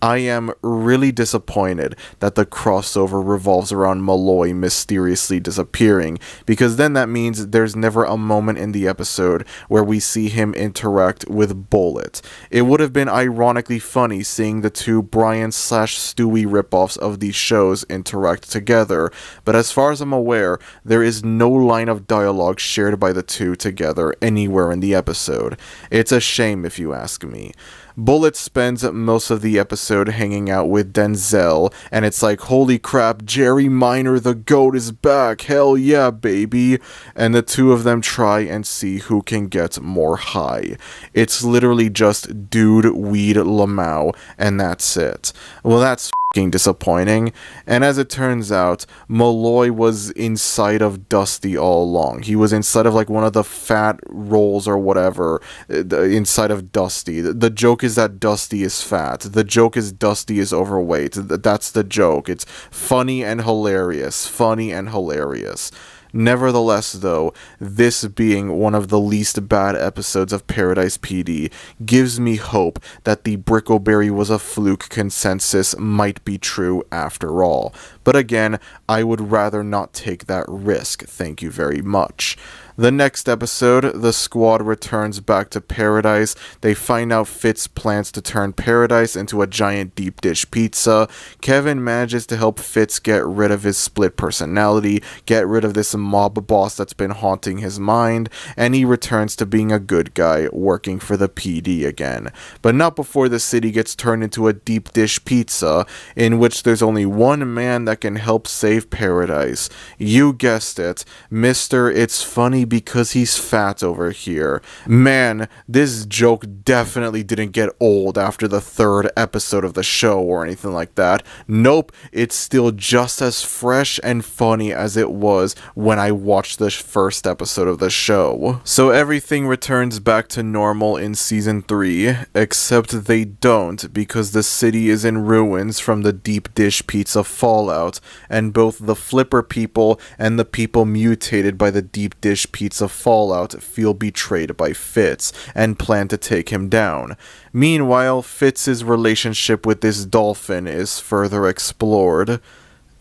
I am really disappointed that the crossover revolves around Malloy mysteriously disappearing, because then that means there's never a moment in the episode where we see him interact with Bullet. It would have been ironically funny seeing the two Brian/Stewie ripoffs of these shows interact together, but as far as I'm aware, there is no line of dialogue shared by the two together anywhere in the episode. It's a shame if you ask me. Bullet spends most of the episode hanging out with Denzel, and it's like, holy crap, Jerry Minor the GOAT is back, hell yeah, baby, and the two of them try and see who can get more high. It's literally just dude, weed, Lamau, and that's it. Well, that's disappointing, and as it turns out, Malloy was inside of Dusty all along. He was inside of like one of the fat rolls or whatever inside of Dusty. The joke is that Dusty is fat. The joke is Dusty is overweight. That's the joke. It's funny and hilarious. Funny and hilarious. Nevertheless, though, this being one of the least bad episodes of Paradise PD gives me hope that the Brickleberry was a fluke consensus might be true after all. But again, I would rather not take that risk, thank you very much. The next episode, the squad returns back to Paradise. They find out Fitz plans to turn Paradise into a giant deep dish pizza. Kevin manages to help Fitz get rid of his split personality, get rid of this mob boss that's been haunting his mind, and he returns to being a good guy, working for the PD again. But not before the city gets turned into a deep dish pizza, in which there's only one man that can help save Paradise. You guessed it, Mr. It's Funny because he's fat over here. Man, this joke definitely didn't get old after the third episode of the show or anything like that. Nope, it's still just as fresh and funny as it was when I watched the first episode of the show. So everything returns back to normal in season 3, except they don't, because the city is in ruins from the deep dish pizza fallout, and both the Flipper people and the people mutated by the deep dish pizza fallout feel betrayed by Fitz and plan to take him down. Meanwhile, Fitz's relationship with this dolphin is further explored.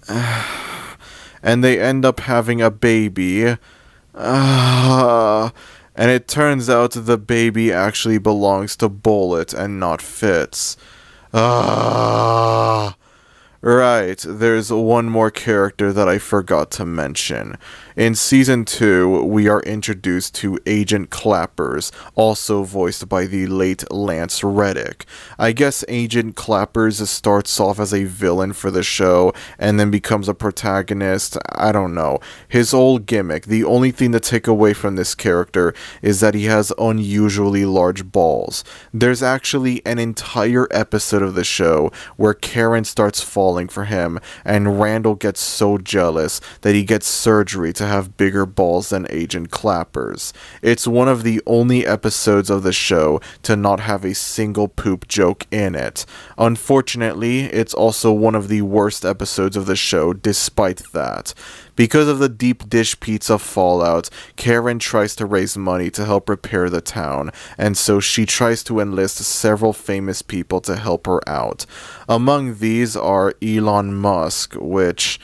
And they end up having a baby. And it turns out the baby actually belongs to Bullet and not Fitz. Right, there's one more character that I forgot to mention. In Season 2, we are introduced to Agent Clappers, also voiced by the late Lance Reddick. I guess Agent Clappers starts off as a villain for the show, and then becomes a protagonist. I don't know. His old gimmick, the only thing to take away from this character is that he has unusually large balls. There's actually an entire episode of the show where Karen starts falling for him, and Randall gets so jealous that he gets surgery to have bigger balls than Agent Clappers. It's one of the only episodes of the show to not have a single poop joke in it. Unfortunately, it's also one of the worst episodes of the show despite that. Because of the deep dish pizza fallout, Karen tries to raise money to help repair the town, and so she tries to enlist several famous people to help her out. Among these are Elon Musk, which...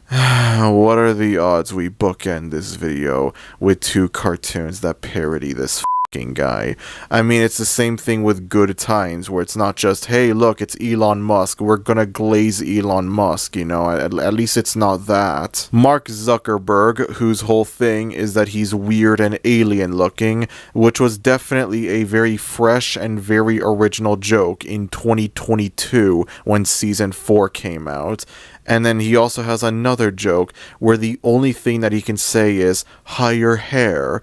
what are the odds we bookend this video with two cartoons that parody this fucking guy? I mean, it's the same thing with Good Times, where it's not just, hey, look, it's Elon Musk, we're gonna glaze Elon Musk, you know, at least it's not that. Mark Zuckerberg, whose whole thing is that he's weird and alien looking, which was definitely a very fresh and very original joke in 2022 when season 4 came out. And then he also has another joke where the only thing that he can say is, higher hair.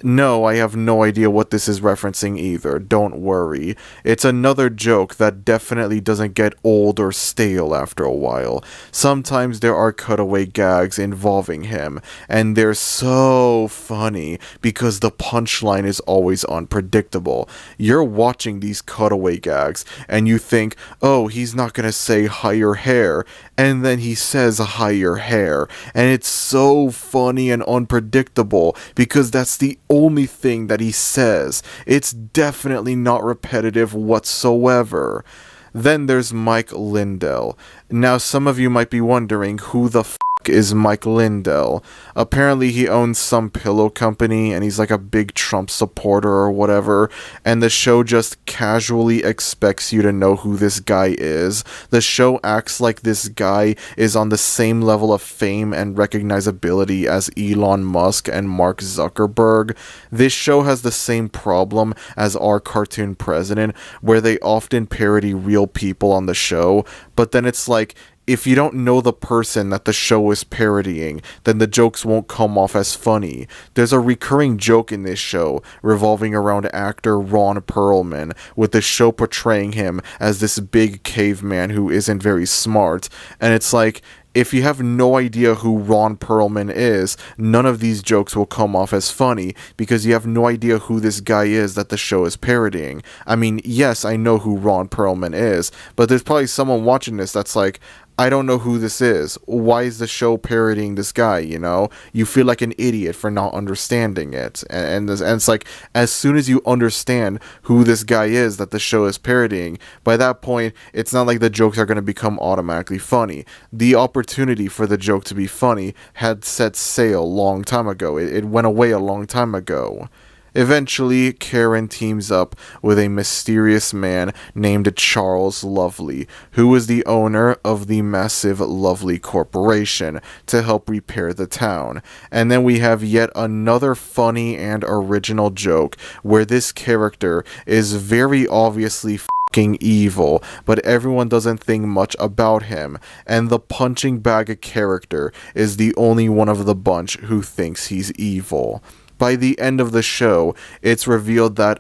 No, I have no idea what this is referencing either, don't worry. It's another joke that definitely doesn't get old or stale after a while. Sometimes there are cutaway gags involving him, and they're so funny because the punchline is always unpredictable. You're watching these cutaway gags, and you think, oh, he's not gonna say higher hair, and then he says higher hair, and it's so funny and unpredictable because that's the only thing that he says. It's definitely not repetitive whatsoever. Then there's Mike Lindell. Now, some of you might be wondering who the is Mike Lindell. Apparently he owns some pillow company and he's like a big Trump supporter or whatever, and the show just casually expects you to know who this guy is. The show acts like this guy is on the same level of fame and recognizability as Elon Musk and Mark Zuckerberg. This show has the same problem as our cartoon president, where they often parody real people on the show, but then it's like, if you don't know the person that the show is parodying, then the jokes won't come off as funny. There's a recurring joke in this show revolving around actor Ron Perlman, with the show portraying him as this big caveman who isn't very smart, and it's like, if you have no idea who Ron Perlman is, none of these jokes will come off as funny, because you have no idea who this guy is that the show is parodying. I mean, yes, I know who Ron Perlman is, but there's probably someone watching this that's like, I don't know who this is. Why is the show parodying this guy, you know? You feel like an idiot for not understanding it. And it's like, as soon as you understand who this guy is that the show is parodying, by that point, it's not like the jokes are going to become automatically funny. The opportunity for the joke to be funny had set sail a long time ago. It went away a long time ago. Eventually, Karen teams up with a mysterious man named Charles Lovely, who is the owner of the massive Lovely Corporation, to help repair the town. And then we have yet another funny and original joke, where this character is very obviously evil, but everyone doesn't think much about him, and the punching bag character is the only one of the bunch who thinks he's evil. By the end of the show, it's revealed that,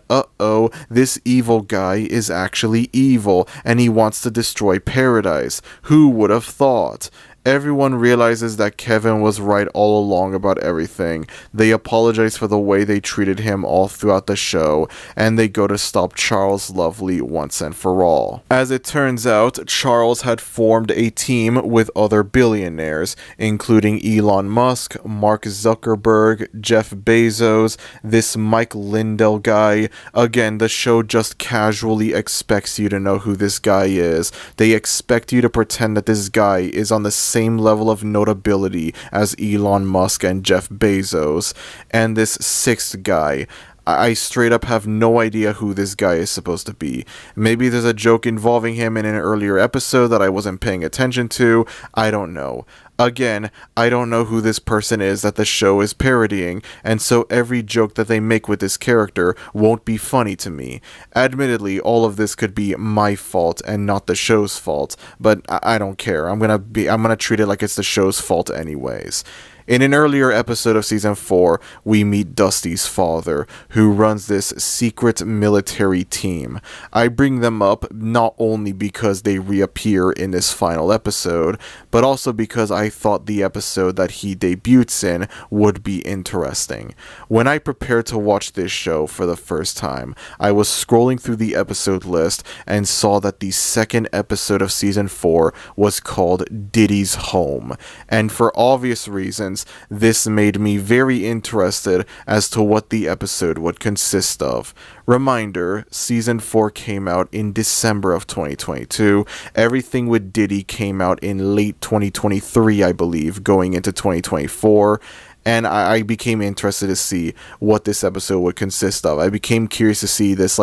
this evil guy is actually evil, and he wants to destroy paradise. Who would have thought? Everyone realizes that Kevin was right all along about everything. They apologize for the way they treated him all throughout the show, and they go to stop Charles Lovely once and for all. As it turns out, Charles had formed a team with other billionaires, including Elon Musk, Mark Zuckerberg, Jeff Bezos, this Mike Lindell guy. Again, the show just casually expects you to know who this guy is. They expect you to pretend that this guy is on the same level of notability as Elon Musk and Jeff Bezos. And this sixth guy, I straight up have no idea who this guy is supposed to be. Maybe there's a joke involving him in an earlier episode that I wasn't paying attention to. I don't know. Again, I don't know who this person is that the show is parodying, and so every joke that they make with this character won't be funny to me. Admittedly, all of this could be my fault and not the show's fault, but I don't care. I'm gonna treat it like it's the show's fault anyways. In an earlier episode of Season 4, we meet Dusty's father, who runs this secret military team. I bring them up not only because they reappear in this final episode, but also because I thought the episode that he debuts in would be interesting. When I prepared to watch this show for the first time, I was scrolling through the episode list and saw that the second episode of Season 4 was called Diddy's Home, and for obvious reasons, this made me very interested as to what the episode would consist of. Reminder, Season 4 came out in December of 2022. Everything with Diddy came out in late 2023, I believe, going into 2024. And I became interested to see what this episode would consist of. I became curious to see this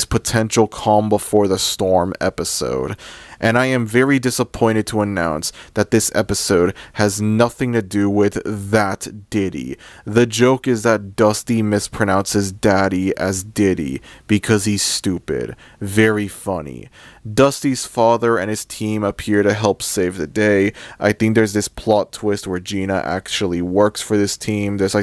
potential calm before the storm episode. And I am very disappointed to announce that this episode has nothing to do with that Diddy. The joke is that Dusty mispronounces Daddy as Diddy because he's stupid. Very funny. Dusty's father and his team appear to help save the day. I think there's this plot twist where Gina actually works for this team. There's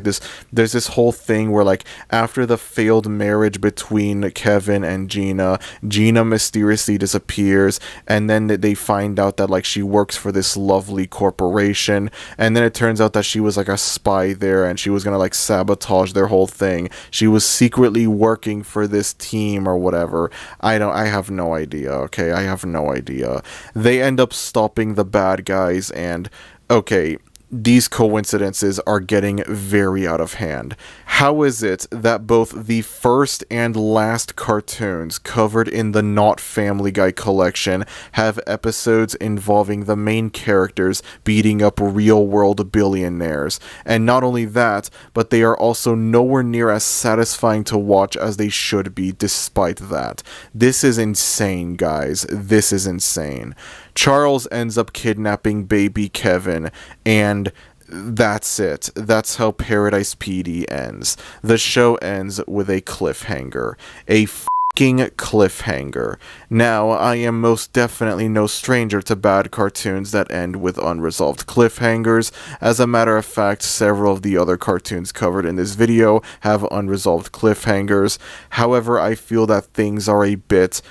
this whole thing where, like, after the failed marriage between Kevin and Gina mysteriously disappears, and then they find out that, like, she works for this Lovely Corporation, and then it turns out that she was like a spy there and she was gonna like sabotage their whole thing. She was secretly working for this team or whatever. I have no idea. Okay, I have no idea. They end up stopping the bad guys, and okay, These coincidences are getting very out of hand. How is it that both the first and last cartoons covered in the Not Family Guy collection have episodes involving the main characters beating up real-world billionaires? And not only that, but they are also nowhere near as satisfying to watch as they should be despite that. This is insane, guys. This is insane. Charles ends up kidnapping baby Kevin, and that's it. That's how Paradise PD ends. The show ends with a cliffhanger. A fucking cliffhanger. Now, I am most definitely no stranger to bad cartoons that end with unresolved cliffhangers. As a matter of fact, several of the other cartoons covered in this video have unresolved cliffhangers. However, I feel that things are a bit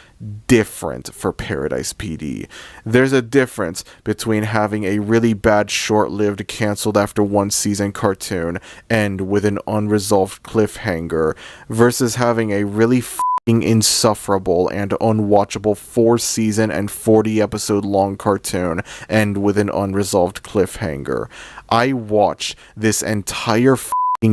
different for Paradise PD. There's a difference between having a really bad short-lived canceled after one season cartoon end with an unresolved cliffhanger versus having a really insufferable and unwatchable 4-season and 40-episode long cartoon end with an unresolved cliffhanger. I watched this entire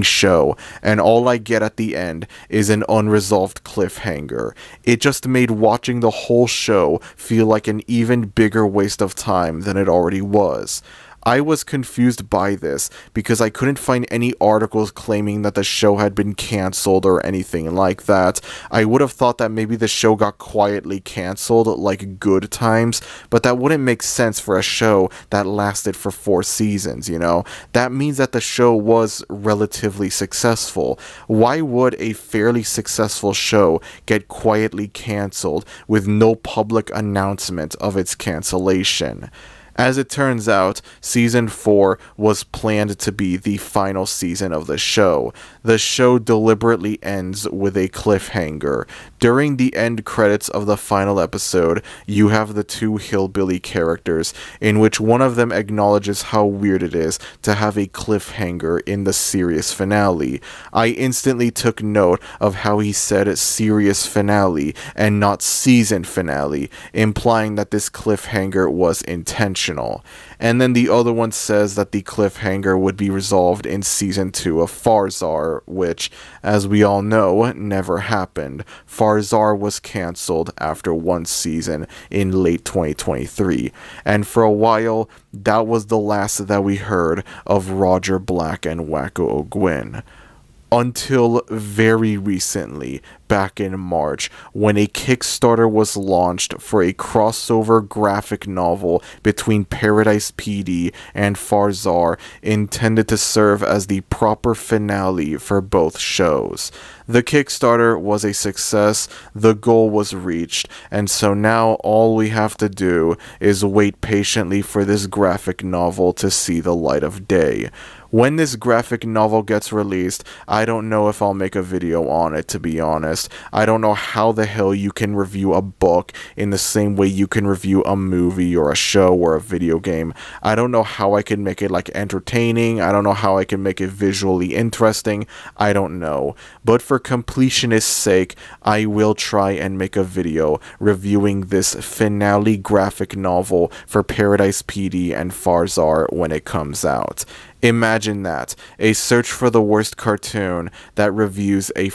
show, and all I get at the end is an unresolved cliffhanger. It just made watching the whole show feel like an even bigger waste of time than it already was. I was confused by this because I couldn't find any articles claiming that the show had been cancelled or anything like that. I would have thought that maybe the show got quietly cancelled like Good Times, but that wouldn't make sense for a show that lasted for 4 seasons, you know? That means that the show was relatively successful. Why would a fairly successful show get quietly cancelled with no public announcement of its cancellation? As it turns out, Season 4 was planned to be the final season of the show. The show deliberately ends with a cliffhanger. During the end credits of the final episode, you have the 2 hillbilly characters, in which one of them acknowledges how weird it is to have a cliffhanger in the series finale. I instantly took note of how he said series finale and not season finale, implying that this cliffhanger was intentional. And then the other one says that the cliffhanger would be resolved in Season 2 of Farzar, which, as we all know, never happened. Farzar was cancelled after 1 season in late 2023, and for a while, that was the last that we heard of Roger Black and Wacko O'Gwyn. Until very recently, back in March, when a Kickstarter was launched for a crossover graphic novel between Paradise PD and Farzar intended to serve as the proper finale for both shows. The Kickstarter was a success, the goal was reached, and so now all we have to do is wait patiently for this graphic novel to see the light of day. When this graphic novel gets released, I don't know if I'll make a video on it, to be honest. I don't know how the hell you can review a book in the same way you can review a movie or a show or a video game. I don't know how I can make it like entertaining. I don't know how I can make it visually interesting. I don't know. But for completionist's sake, I will try and make a video reviewing this finale graphic novel for Paradise PD and Farzar when it comes out. Imagine that, a search for the worst cartoon that reviews a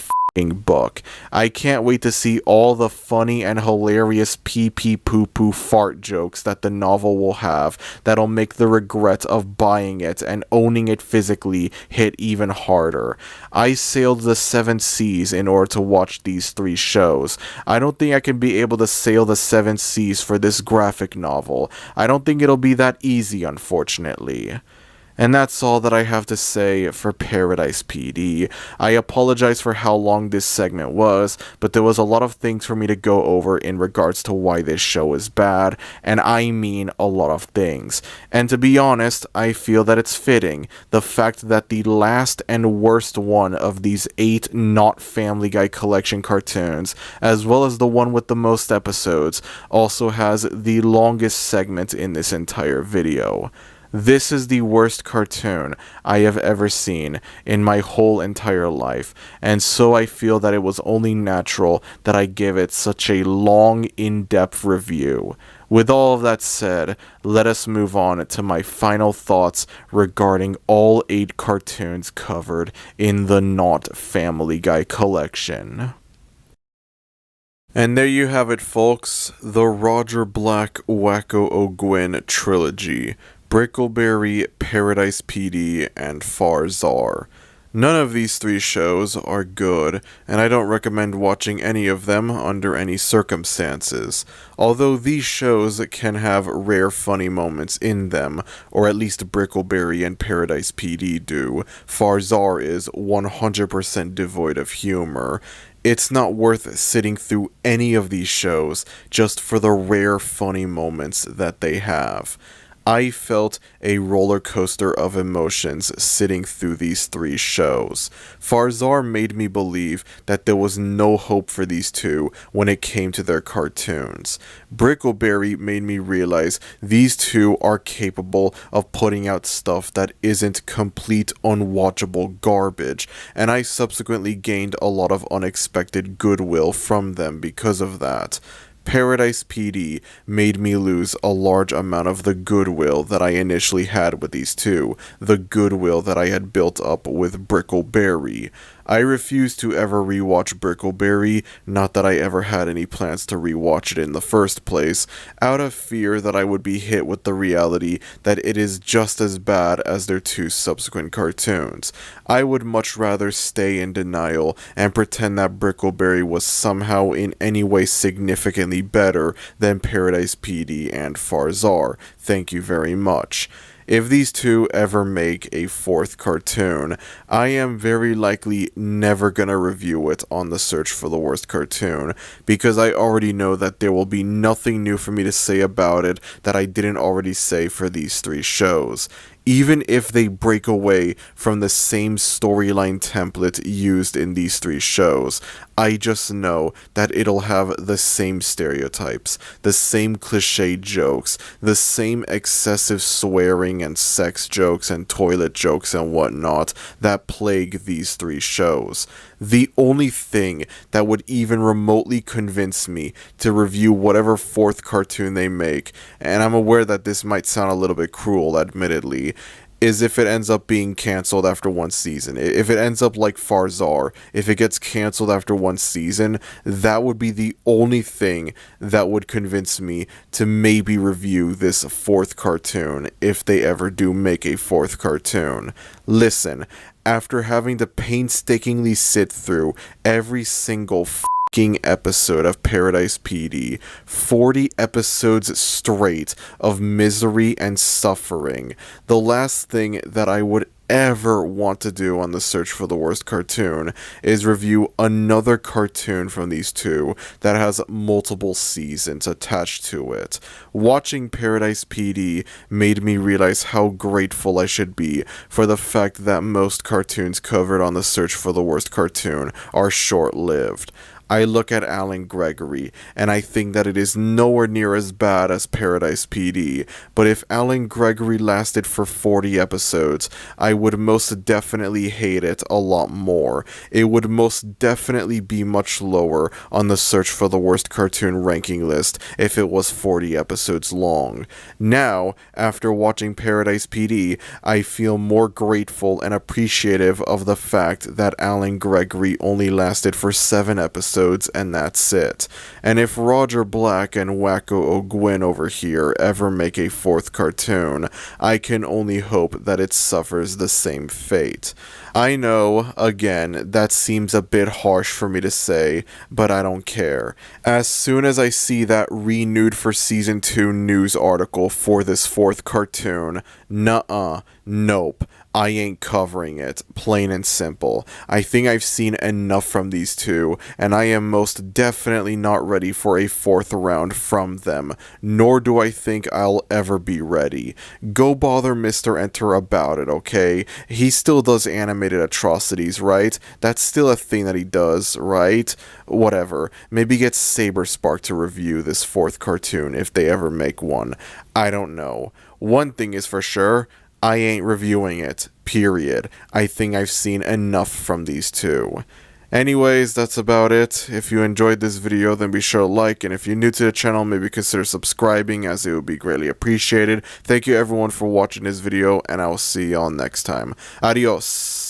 book. I can't wait to see all the funny and hilarious pee-pee poo-poo fart jokes that the novel will have that'll make the regret of buying it and owning it physically hit even harder. I sailed the 7 seas in order to watch these 3 shows. I don't think I can be able to sail the 7 seas for this graphic novel. I don't think it'll be that easy, unfortunately. And that's all that I have to say for Paradise PD. I apologize for how long this segment was, but there was a lot of things for me to go over in regards to why this show is bad, and I mean a lot of things. And to be honest, I feel that it's fitting. The fact that the last and worst one of these 8 not Family Guy collection cartoons, as well as the one with the most episodes, also has the longest segment in this entire video. This is the worst cartoon I have ever seen in my whole entire life, and so I feel that it was only natural that I give it such a long, in-depth review. With all of that said, let us move on to my final thoughts regarding all 8 cartoons covered in the Not Family Guy collection. And there you have it, folks, the Roger Black Wacko O'Gwyn trilogy. Brickleberry, Paradise PD, and Farzar. None of these 3 shows are good, and I don't recommend watching any of them under any circumstances. Although these shows can have rare funny moments in them, or at least Brickleberry and Paradise PD do, Farzar is 100% devoid of humor. It's not worth sitting through any of these shows just for the rare funny moments that they have. I felt a roller coaster of emotions sitting through these 3 shows. Farzar made me believe that there was no hope for these 2 when it came to their cartoons. Brickleberry made me realize these 2 are capable of putting out stuff that isn't complete unwatchable garbage, and I subsequently gained a lot of unexpected goodwill from them because of that. Paradise PD made me lose a large amount of the goodwill that I initially had with these 2, the goodwill that I had built up with Brickleberry. I refuse to ever rewatch Brickleberry, not that I ever had any plans to rewatch it in the first place, out of fear that I would be hit with the reality that it is just as bad as their 2 subsequent cartoons. I would much rather stay in denial and pretend that Brickleberry was somehow in any way significantly better than Paradise PD and Farzar. Thank you very much. If these 2 ever make a 4th cartoon, I am very likely never gonna review it on the search for the worst cartoon, because I already know that there will be nothing new for me to say about it that I didn't already say for these 3 shows. Even if they break away from the same storyline template used in these 3 shows, I just know that it'll have the same stereotypes, the same cliche jokes, the same excessive swearing and sex jokes and toilet jokes and whatnot that plague these 3 shows. The only thing that would even remotely convince me to review whatever 4th cartoon they make, and I'm aware that this might sound a little bit cruel, admittedly, is if it ends up being cancelled after 1 season. If it ends up like Farzar, if it gets cancelled after 1 season, that would be the only thing that would convince me to maybe review this 4th cartoon, if they ever do make a 4th cartoon. Listen, after having to painstakingly sit through every single episode of Paradise PD, 40 episodes straight of misery and suffering, the last thing that I would ever want to do on the search for the worst cartoon is review another cartoon from these 2 that has multiple seasons attached to it. Watching Paradise PD made me realize how grateful I should be for the fact that most cartoons covered on the search for the worst cartoon are short-lived. I look at Alan Gregory, and I think that it is nowhere near as bad as Paradise PD, but if Alan Gregory lasted for 40 episodes, I would most definitely hate it a lot more. It would most definitely be much lower on the search for the worst cartoon ranking list if it was 40 episodes long. Now, after watching Paradise PD, I feel more grateful and appreciative of the fact that Alan Gregory only lasted for 7 episodes, and that's it. And if Roger Black and Wacko O'Gwyn over here ever make a 4th cartoon, I can only hope that it suffers the same fate. I know, again, that seems a bit harsh for me to say, but I don't care. As soon as I see that renewed for Season 2 news article for this 4th cartoon, nope, I ain't covering it, plain and simple. I think I've seen enough from these two, and I am most definitely not ready for a fourth round from them, nor do I think I'll ever be ready. Go bother Mr. Enter about it, okay? He still does animated atrocities, right? That's still a thing that he does, right? Whatever. Maybe get Saberspark to review this fourth cartoon if they ever make one. I don't know. One thing is for sure, I ain't reviewing it, period. I think I've seen enough from these two. Anyways, that's about it. If you enjoyed this video, then be sure to like, and if you're new to the channel, maybe consider subscribing, as it would be greatly appreciated. Thank you everyone for watching this video, and I will see y'all next time. Adios!